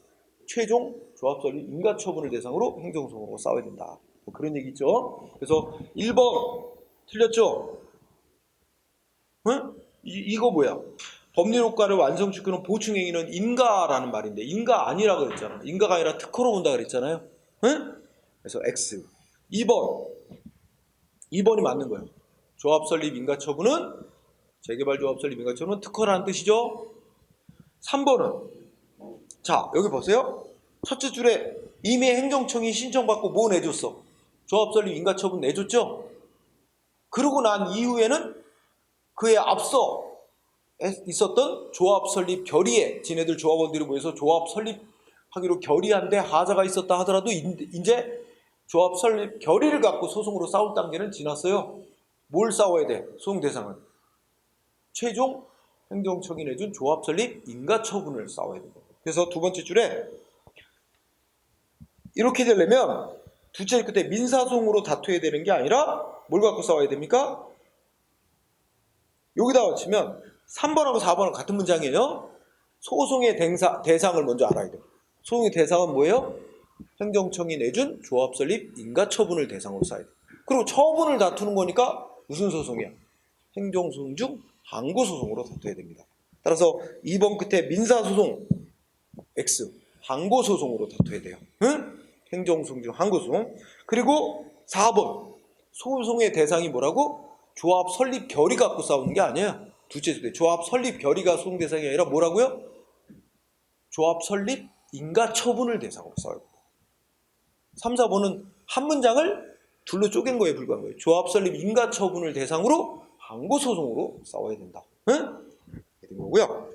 최종 조합 설립 인가 처분을 대상으로 행정소송으로 싸워야 된다. 뭐 그런 얘기 있죠. 그래서 1번 틀렸죠? 이거 뭐야? 법률 효과를 완성시키는 보충행위는 인가라는 말인데 인가 아니라고 그랬잖아. 인가가 아니라 특허로 본다 그랬잖아요. 그래서 X. 2번이 맞는 거예요. 조합 설립 인가 처분은 재개발 조합 설립 인가 처분은 특허라는 뜻이죠. 3번은 자 여기 보세요. 첫째 줄에 이미 행정청이 신청받고 뭐 내줬어? 조합 설립 인가 처분 내줬죠. 그러고 난 이후에는 그에 앞서 있었던 조합 설립 결의에 지네들 조합원들이 모여서 조합 설립하기로 결의한데 하자가 있었다 하더라도 이제 조합 설립 결의를 갖고 소송으로 싸울 단계는 지났어요. 뭘 싸워야 돼? 소송 대상은 최종 행정청이 내준 조합 설립 인가 처분을 싸워야 된다. 그래서 두 번째 줄에 이렇게 되려면 둘째 끝에 민사소송으로 다투어야 되는 게 아니라 뭘 갖고 싸워야 됩니까? 여기다 붙이면 3번하고 4번은 같은 문장이에요. 소송의 대상을 먼저 알아야 돼요. 소송의 대상은 뭐예요? 행정청이 내준 조합 설립 인가 처분을 대상으로 쌓아야 돼요. 그리고 처분을 다투는 거니까 무슨 소송이야? 행정소송 중 항고소송으로 다투어야 됩니다. 따라서 2번 끝에 민사소송 X 항고소송으로 다투어야 돼요. 행정소송 중 항고소송. 그리고 4번 소송의 대상이 뭐라고? 조합 설립 결의 갖고 싸우는 게 아니에요. 둘째 주제 조합 설립 결의가 소송 대상이 아니라 뭐라고요? 조합 설립 인가 처분을 대상으로 싸워야 됩니다. 3, 4번은 한 문장을 둘로 쪼갠 거에 불과한 거예요. 조합 설립 인가 처분을 대상으로 항고소송으로 싸워야 된다. 이렇게 된 거고요.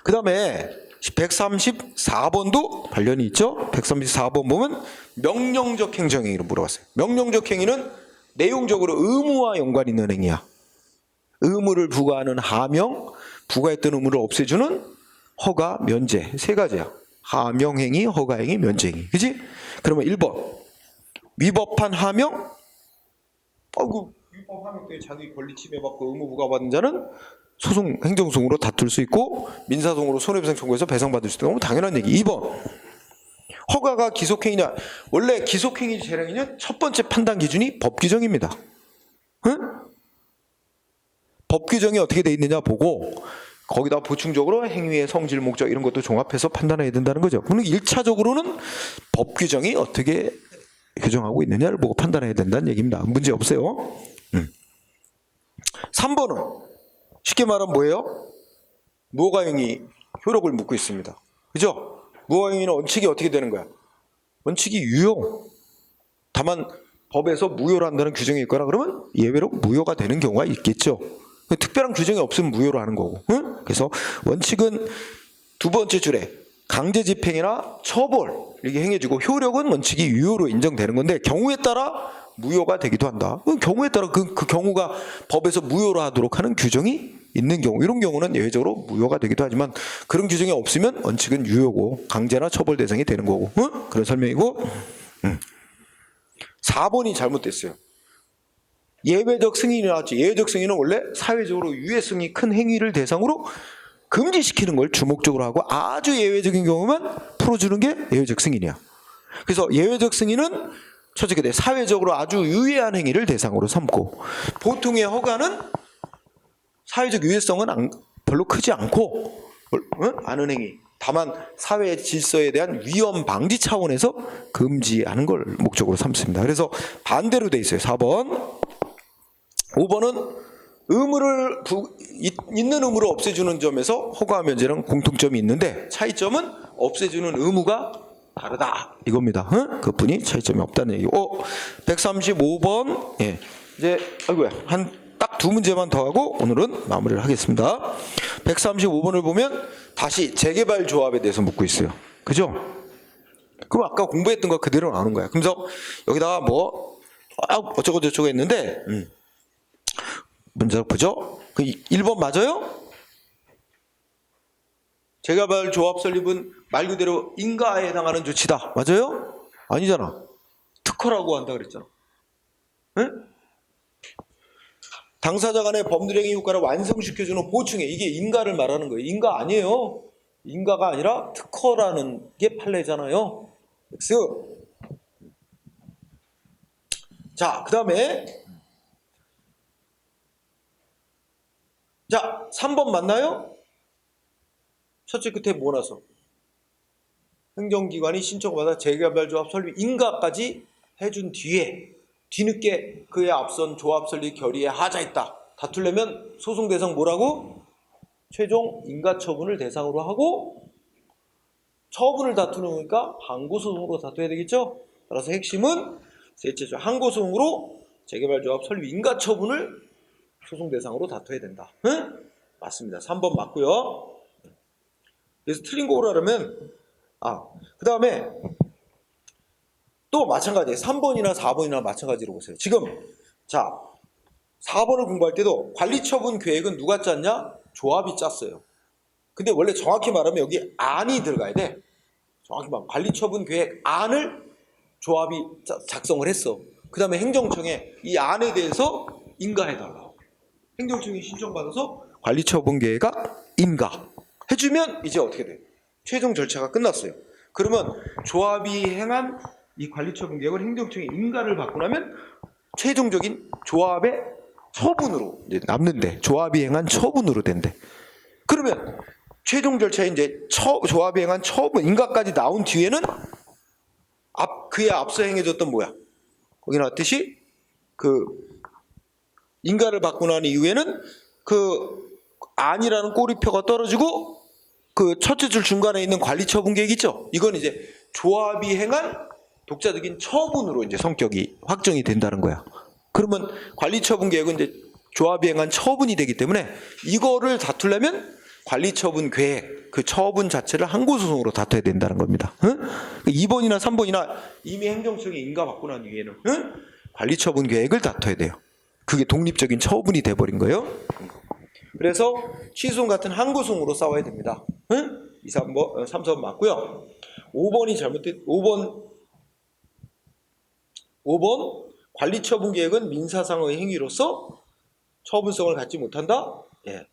그 다음에 134번도 관련이 있죠. 134번 보면 명령적 행정행위로 물어봤어요. 명령적 행위는 내용적으로 의무와 연관 있는 행위야. 의무를 부과하는 하명, 부과했던 의무를 없애주는 허가, 면제. 세 가지야. 하명행위, 허가행위, 면제행위. 그지? 그러면 1번. 위법한 하명? 위법 하명 때문에 자기 권리 침해받고 의무 부과받은 자는 소송, 행정소송으로 다툴 수 있고 민사소송으로 손해배상 청구해서 배상받을 수 있는 건 당연한 얘기. 2번. 허가가 기속행위냐? 원래 기속행위 재량이냐? 첫 번째 판단 기준이 법 규정입니다. 법 규정이 어떻게 돼 있느냐 보고 거기다 보충적으로 행위의 성질, 목적 이런 것도 종합해서 판단해야 된다는 거죠. 그럼 1차적으로는 법 규정이 어떻게 규정하고 있느냐를 보고 판단해야 된다는 얘기입니다. 문제 없어요. 3번은 쉽게 말하면 뭐예요? 무허가행위 효력을 묻고 있습니다. 그죠? 무허가행위는 원칙이 어떻게 되는 거야? 원칙이 유효. 다만 법에서 무효로 한다는 규정이 있거나 그러면 예외로 무효가 되는 경우가 있겠죠. 특별한 규정이 없으면 무효로 하는 거고. 응? 그래서 원칙은 두 번째 줄에 강제 집행이나 처벌 이렇게 행해지고 효력은 원칙이 유효로 인정되는 건데 경우에 따라 무효가 되기도 한다. 경우에 따라 그 경우가 법에서 무효로 하도록 하는 규정이 있는 경우, 이런 경우는 예외적으로 무효가 되기도 하지만 그런 규정이 없으면 원칙은 유효고 강제나 처벌 대상이 되는 거고. 응? 그런 설명이고. 4번이 잘못됐어요. 예외적 승인이 나왔지. 예외적 승인은 원래 사회적으로 유해성이 큰 행위를 대상으로 금지시키는 걸 주목적으로 하고 아주 예외적인 경우만 풀어주는 게 예외적 승인이야. 그래서 예외적 승인은 처지게 돼 사회적으로 아주 유해한 행위를 대상으로 삼고, 보통의 허가는 사회적 유해성은 별로 크지 않고 아는 행위, 다만 사회 질서에 대한 위험 방지 차원에서 금지하는 걸 목적으로 삼습니다. 그래서 반대로 돼 있어요. 4번. 5번은 있는 의무를 없애주는 점에서 허가 면제랑 공통점이 있는데 차이점은 없애주는 의무가 다르다 이겁니다. 응? 그뿐이 차이점이 없다는 얘기고. 135번. 예. 이제 아이고야 한 딱 두 문제만 더 하고 오늘은 마무리를 하겠습니다. 135번을 보면 다시 재개발 조합에 대해서 묻고 있어요. 그죠? 그럼 아까 공부했던 거 그대로 나오는 거야. 그래서 여기다가 뭐 어쩌고 저쩌고 했는데 문제 보죠. 1번 맞아요? 재개발 조합 설립은 말 그대로 인가에 해당하는 조치다. 맞아요? 아니잖아. 특허라고 한다 그랬잖아. 응? 당사자 간의 범죄행위 효과를 완성시켜주는 보충에, 이게 인가를 말하는 거예요. 인가 아니에요. 인가가 아니라 특허라는 게 판례잖아요. X. 자, 그 다음에 자, 3번 맞나요? 첫째 끝에 뭐 나서? 행정기관이 신청을 받아 재개발 조합 설립 인가까지 해준 뒤늦게 그에 앞선 조합 설립 결의에 하자했다. 다투려면 소송 대상 뭐라고? 최종 인가 처분을 대상으로 하고, 처분을 다투는 거니까 항고소송으로 다투어야 되겠죠? 따라서 핵심은 셋째 줄 항고소송으로 재개발 조합 설립 인가 처분을 소송 대상으로 다투어야 된다. 응? 맞습니다. 3번 맞고요. 그래서 틀린 거 오라면 그 다음에 또 마찬가지예요. 3번이나 4번이나 마찬가지로 보세요. 지금 자 4번을 공부할 때도 관리처분 계획은 누가 짰냐? 조합이 짰어요. 근데 원래 정확히 말하면 여기 안이 들어가야 돼. 정확히 말하면 관리처분 계획 안을 조합이 작성을 했어. 그 다음에 행정청에 이 안에 대해서 인가해달라. 행정청이 신청받아서 관리처분 계획가 인가 해주면 이제 어떻게 돼? 최종 절차가 끝났어요. 그러면 조합이 행한 이 관리처분 계획을 행정청이 인가를 받고 나면 최종적인 조합의 처분으로 이제 남는데, 조합이 행한 처분으로 된대. 그러면 최종 절차에 이제 조합이 행한 처분 인가까지 나온 뒤에는 그에 앞서 행해졌던 뭐야? 거기 나왔듯이 그 인가를 받고 난 이후에는 그 안이라는 꼬리표가 떨어지고 그 첫째 줄 중간에 있는 관리처분 계획 있죠? 이건 이제 조합이 행한 독자적인 처분으로 이제 성격이 확정이 된다는 거야. 그러면 관리처분 계획은 이제 조합이 행한 처분이 되기 때문에 이거를 다투려면 관리처분 계획, 그 처분 자체를 항고소송으로 다퉈야 된다는 겁니다. 응? 2번이나 3번이나 이미 행정청이 인가받고 난 뒤에는 관리처분 계획을 다퉈야 돼요. 그게 독립적인 처분이 돼버린 거예요. 그래서 취소송 같은 항고소송으로 싸워야 됩니다. 응? 3번 맞고요. 5번이 잘못된 5번 관리처분 계획은 민사상의 행위로서 처분성을 갖지 못한다. 예.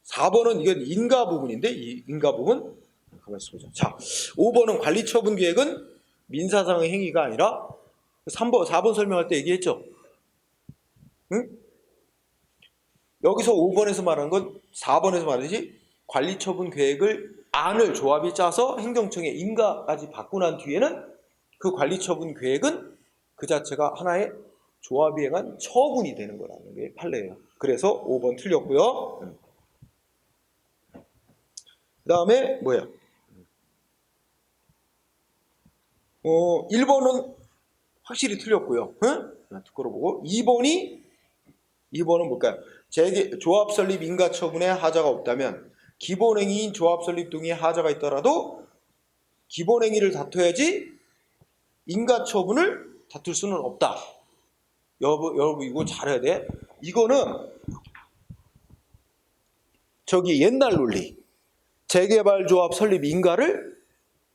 4번은 이건 인가 부분인데, 이 인가 부분 가만히 있어보자. 자, 5번은 관리처분 계획은 민사상의 행위가 아니라 4번 설명할 때 얘기했죠. 응? 여기서 5번에서 말하는 건 4번에서 말하듯이 관리처분 계획을 안을 조합이 짜서 행정청에 인가까지 받고 난 뒤에는 그 관리처분 계획은 그 자체가 하나의 조합이 행한 처분이 되는 거라는 게 판례예요. 그래서 5번 틀렸고요. 그 다음에 뭐예요? 1번은 확실히 틀렸고요. 듣고로 보고 2번은 뭘까요? 조합 설립 인가 처분에 하자가 없다면 기본행위인 조합 설립 등의 하자가 있더라도 기본행위를 다퉈야지 인가 처분을 다툴 수는 없다. 여러분 이거 잘해야 돼. 이거는 저기 옛날 논리. 재개발조합 설립 인가를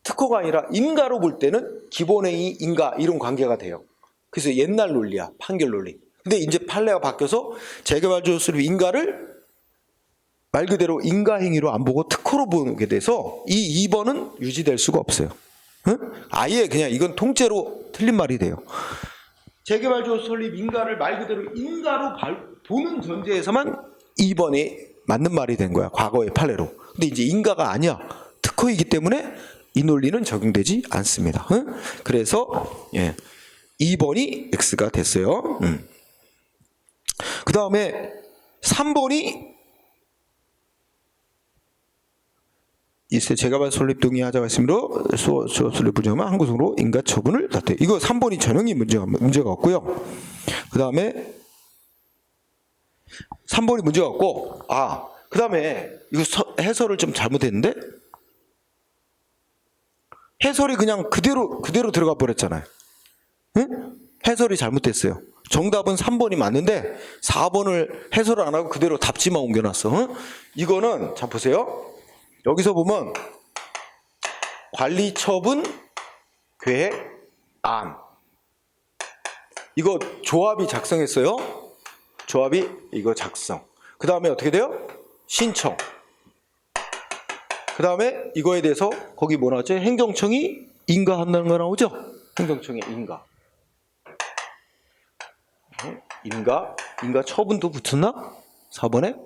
특허가 아니라 인가로 볼 때는 기본행위 인가 이런 관계가 돼요. 그래서 옛날 논리야. 판결 논리. 근데 이제 판례가 바뀌어서 재개발조합 설립 인가를 말 그대로 인가행위로 안 보고 특허로 보게 돼서 이 2번은 유지될 수가 없어요. 응? 아예 그냥 이건 통째로 틀린 말이 돼요. 재개발조합 설립 인가를 말 그대로 인가로 보는 전제에서만 2번이 맞는 말이 된 거야. 과거의 판례로. 근데 이제 인가가 아니야. 특허이기 때문에 이 논리는 적용되지 않습니다. 응? 그래서 2번이 X가 됐어요. 그 다음에 3번이 이세 재개발 설립 등의 하자가 있으므로 조합 설립 부정하면 한 구성으로 인가 처분을 다투. 이거 3번이 전형이 문제가 없고요. 그 다음에 3번이 문제가 없고, 그 다음에 이거 해설을 좀 잘못했는데 해설이 그냥 그대로 들어가 버렸잖아요. 응? 해설이 잘못됐어요. 정답은 3번이 맞는데 4번을 해설을 안 하고 그대로 답지만 옮겨놨어. 응? 이거는 자 보세요. 여기서 보면 관리처분 계획안 이거 조합이 작성했어요. 조합이 이거 작성. 그 다음에 어떻게 돼요? 신청. 그 다음에 이거에 대해서 거기 뭐 나왔죠? 행정청이 인가한다는 거 나오죠? 행정청의 인가. 인가 처분도 붙었나? 4번에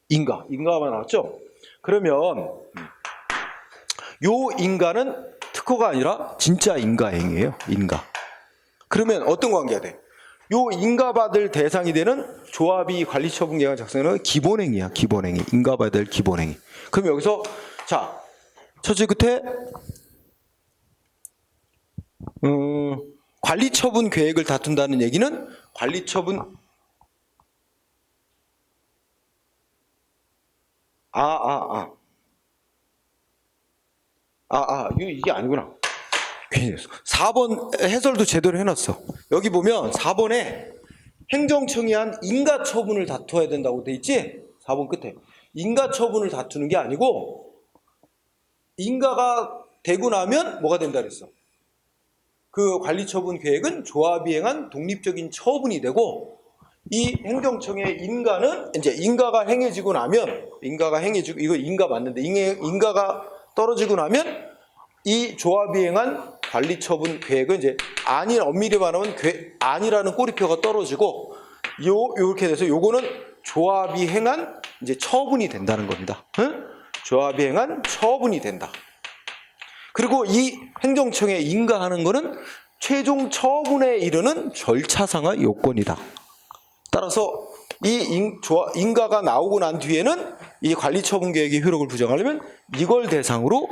인가만 나왔죠? 그러면 요 인가는 특허가 아니라 진짜 인가행위예요. 인가. 그러면 어떤 관계가 돼? 요 인가받을 대상이 되는 조합이 관리처분 계획안 작성하는 기본행위야. 기본행위. 인가받을 기본행위. 그럼 여기서 자 첫째 끝에 관리처분 계획을 다툰다는 얘기는 관리처분 이게 아니구나. 괜히 했어. 4번 해설도 제대로 해놨어. 여기 보면 4번에 행정청이 한 인가처분을 다투어야 된다고 돼 있지? 4번 끝에. 인가처분을 다투는 게 아니고 인가가 되고 나면 뭐가 된다 그랬어? 그 관리처분 계획은 조합이 행한 독립적인 처분이 되고 이 행정청의 인가는 이제 인가가 행해지고 나면 이거 인가 맞는데 인가가 떨어지고 나면 이 조합이 행한 관리처분 계획은 이제 안이 엄밀히 말하면 안이라는 꼬리표가 떨어지고 요렇게 돼서 요거는 조합이 행한 이제 처분이 된다는 겁니다. 응? 조합이 행한 처분이 된다. 그리고 이 행정청에 인가하는 거는 최종 처분에 이르는 절차상의 요건이다. 따라서 이 인가가 나오고 난 뒤에는 이 관리처분 계획의 효력을 부정하려면 이걸 대상으로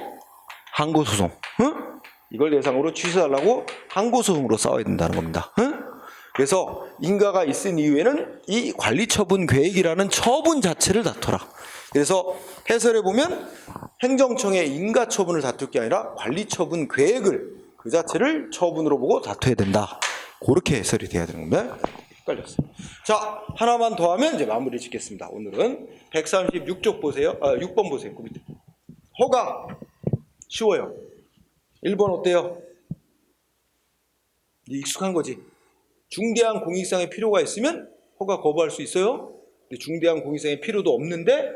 항고소송, 응? 이걸 대상으로 취소하려고 항고소송으로 싸워야 된다는 겁니다. 응? 그래서 인가가 있은 이후에는 이 관리처분 계획이라는 처분 자체를 다퉈라. 그래서 해설해 보면 행정청의 인가처분을 다툴 게 아니라 관리처분 계획을 그 자체를 처분으로 보고 다퉈야 된다. 그렇게 해설이 돼야 되는 겁니다. 헷갈렸어요. 자, 하나만 더 하면 이제 마무리 짓겠습니다. 오늘은 136쪽 보세요. 6번 보세요. 그 밑에. 허가. 쉬워요. 1번 어때요? 익숙한 거지. 중대한 공익상의 필요가 있으면 허가 거부할 수 있어요. 근데 중대한 공익상의 필요도 없는데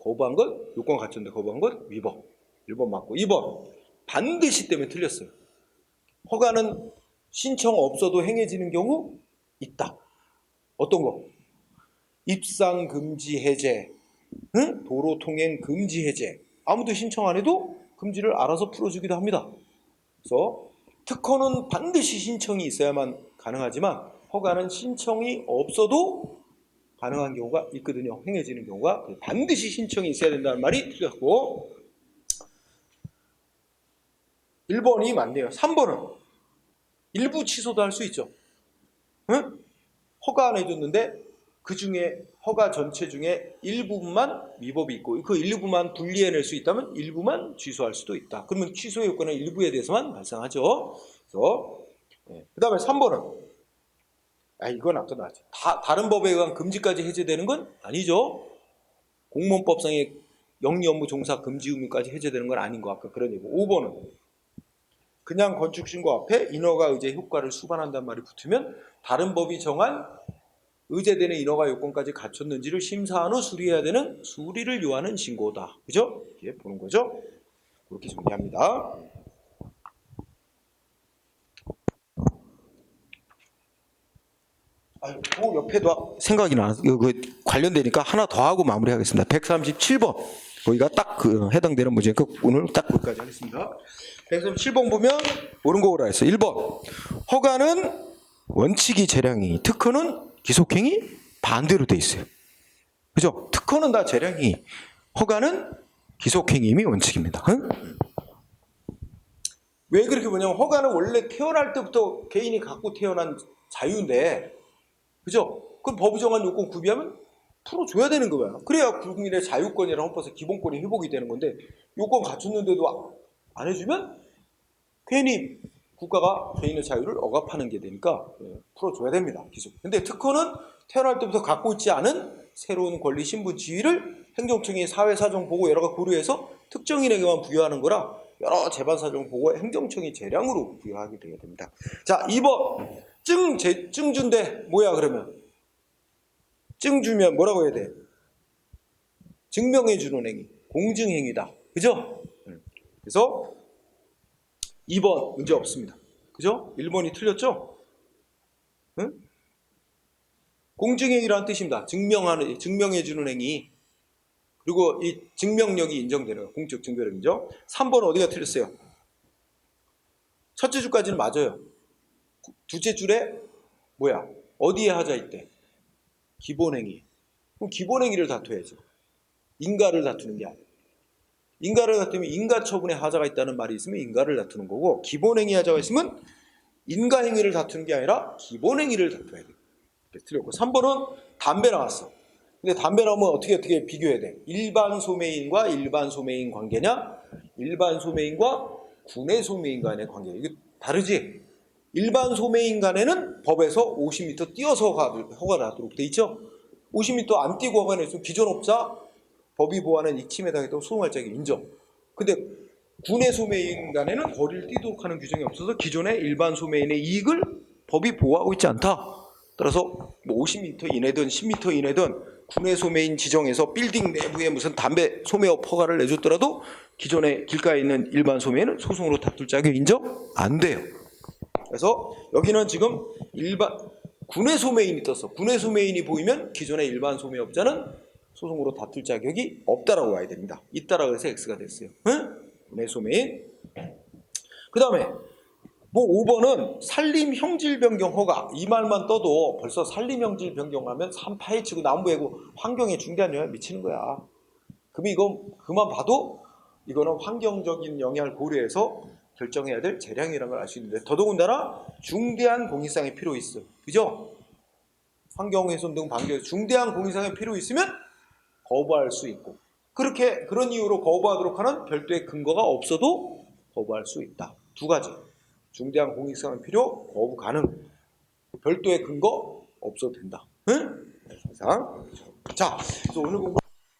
거부한 것, 요건 갖췄는데 거부한 것 위법. 1번 맞고. 2번 반드시 때문에 틀렸어요. 허가는 신청 없어도 행해지는 경우 있다. 어떤 거? 입상 금지 해제, 응? 도로 통행 금지 해제, 아무도 신청 안 해도 금지를 알아서 풀어주기도 합니다. 그래서 특허는 반드시 신청이 있어야만 가능하지만 허가는 신청이 없어도 가능한 경우가 있거든요. 행해지는 경우가. 반드시 신청이 있어야 된다는 말이 틀렸고 1번이 맞네요. 3번은 일부 취소도 할 수 있죠. 응? 허가 안 해줬는데 그 중에 허가 전체 중에 일부분만 위법이 있고 그 일부만 분리해낼 수 있다면 일부만 취소할 수도 있다. 그러면 취소 요건은 일부에 대해서만 발생하죠. 그래서 그 다음에 3번은 이건 아까 나왔지. 다른 법에 의한 금지까지 해제되는 건 아니죠. 공무원법상의 영리 업무 종사 금지 의무까지 해제되는 건 아닌 거 아까 그런 얘기고 5번은 그냥 건축신고 앞에 인허가 의제 효과를 수반한다는 말이 붙으면 다른 법이 정한 의제되는 인허가 요건까지 갖췄는지를 심사한 후 수리해야 되는 수리를 요하는 신고다. 그죠? 이렇게 보는 거죠. 그렇게 정리합니다. 그 옆에도 생각이 나서 관련되니까 하나 더 하고 마무리하겠습니다. 137번. 거기가 딱 해당되는 문제니까 오늘 딱 거기까지 하겠습니다. 137번 보면 옳은 거 오라 했어. 1번. 허가는 원칙이 재량이, 특허는 기속행위 반대로 돼 있어요. 그죠? 특허는 다 재량이, 허가는 기속행위임이 원칙입니다. 응? 왜 그렇게 보냐면 허가는 원래 태어날 때부터 개인이 갖고 태어난 자유인데, 그죠? 그럼 법이 정한 요건 구비하면 풀어줘야 되는 거야. 그래야 국민의 자유권이랑 헌법에서 기본권이 회복이 되는 건데 요건 갖췄는데도 안 해주면 괜히 국가가 개인의 자유를 억압하는 게 되니까 풀어줘야 됩니다. 기속. 근데 특허는 태어날 때부터 갖고 있지 않은 새로운 권리, 신분, 지위를 행정청이 사회사정 보고 여러 가지 고려해서 특정인에게만 부여하는 거라 여러 재반사정 보고 행정청이 재량으로 부여하게 되게 됩니다. 자, 2번. 증 준대 뭐야 그러면? 증 주면 뭐라고 해야 돼? 증명해 주는 행위. 공증행위다. 그죠? 그래서 2번 문제 없습니다. 그죠? 1번이 틀렸죠? 응? 공증행위라는 뜻입니다. 증명해 주는 행위. 그리고 이 증명력이 인정되는 거. 공적 증거력이죠. 3번 어디가 틀렸어요? 첫째 줄까지는 맞아요. 둘째 줄에 뭐야? 어디에 하자 있대? 기본행위. 그럼 기본행위를 다투어야죠. 인가를 다투는 게 아니에요. 인가를 다투면 인가처분에 하자가 있다는 말이 있으면 인가를 다투는 거고 기본행위 하자가 있으면 인가행위를 다투는 게 아니라 기본행위를 다투어야 돼요. 틀렸고 3번은 담배 나왔어. 근데 담배 나오면 어떻게 비교해야 돼? 일반 소매인과 일반 소매인 관계냐? 일반 소매인과 군의 소매인 간의 관계. 이게 다르지? 일반 소매인 간에는 법에서 50m 뛰어서 허가를 하도록 돼 있죠? 50m 안 뛰고 허가를 했으면 기존 업자 법이 보호하는 익침에 당해도 소송할 자격이 인정. 근데 군의 소매인 간에는 거리를 뛰도록 하는 규정이 없어서 기존의 일반 소매인의 이익을 법이 보호하고 있지 않다. 따라서 뭐 50m 이내든 10m 이내든 군의 소매인 지정해서 빌딩 내부에 무슨 담배 소매업 허가를 내줬더라도 기존에 길가에 있는 일반 소매인은 소송으로 다툴 자격이 인정 안 돼요. 그래서 여기는 지금 군의 소매인이 떴어. 군의 소매인이 보이면 기존의 일반 소매업자는 소송으로 다툴 자격이 없다라고 와야 됩니다. 있다라고 해서 X가 됐어요. 응? 군의 소매인. 그 다음에 뭐 5번은 산림 형질 변경 허가. 이 말만 떠도 벌써 산림 형질 변경하면 산 파헤치고 나무 베고 환경에 중대한 영향을 미치는 거야. 그럼 이거 그만 봐도 이거는 환경적인 영향을 고려해서 결정해야 될 재량이라는 걸 알 수 있는데 더더군다나 중대한 공익상의 필요 있어. 그죠? 환경훼손 등 반겨 중대한 공익상의 필요 있으면 거부할 수 있고 그런 이유로 거부하도록 하는 별도의 근거가 없어도 거부할 수 있다. 두 가지. 중대한 공익상의 필요 거부 가능. 별도의 근거 없어도 된다. 응? 자, 그래서 오늘 공부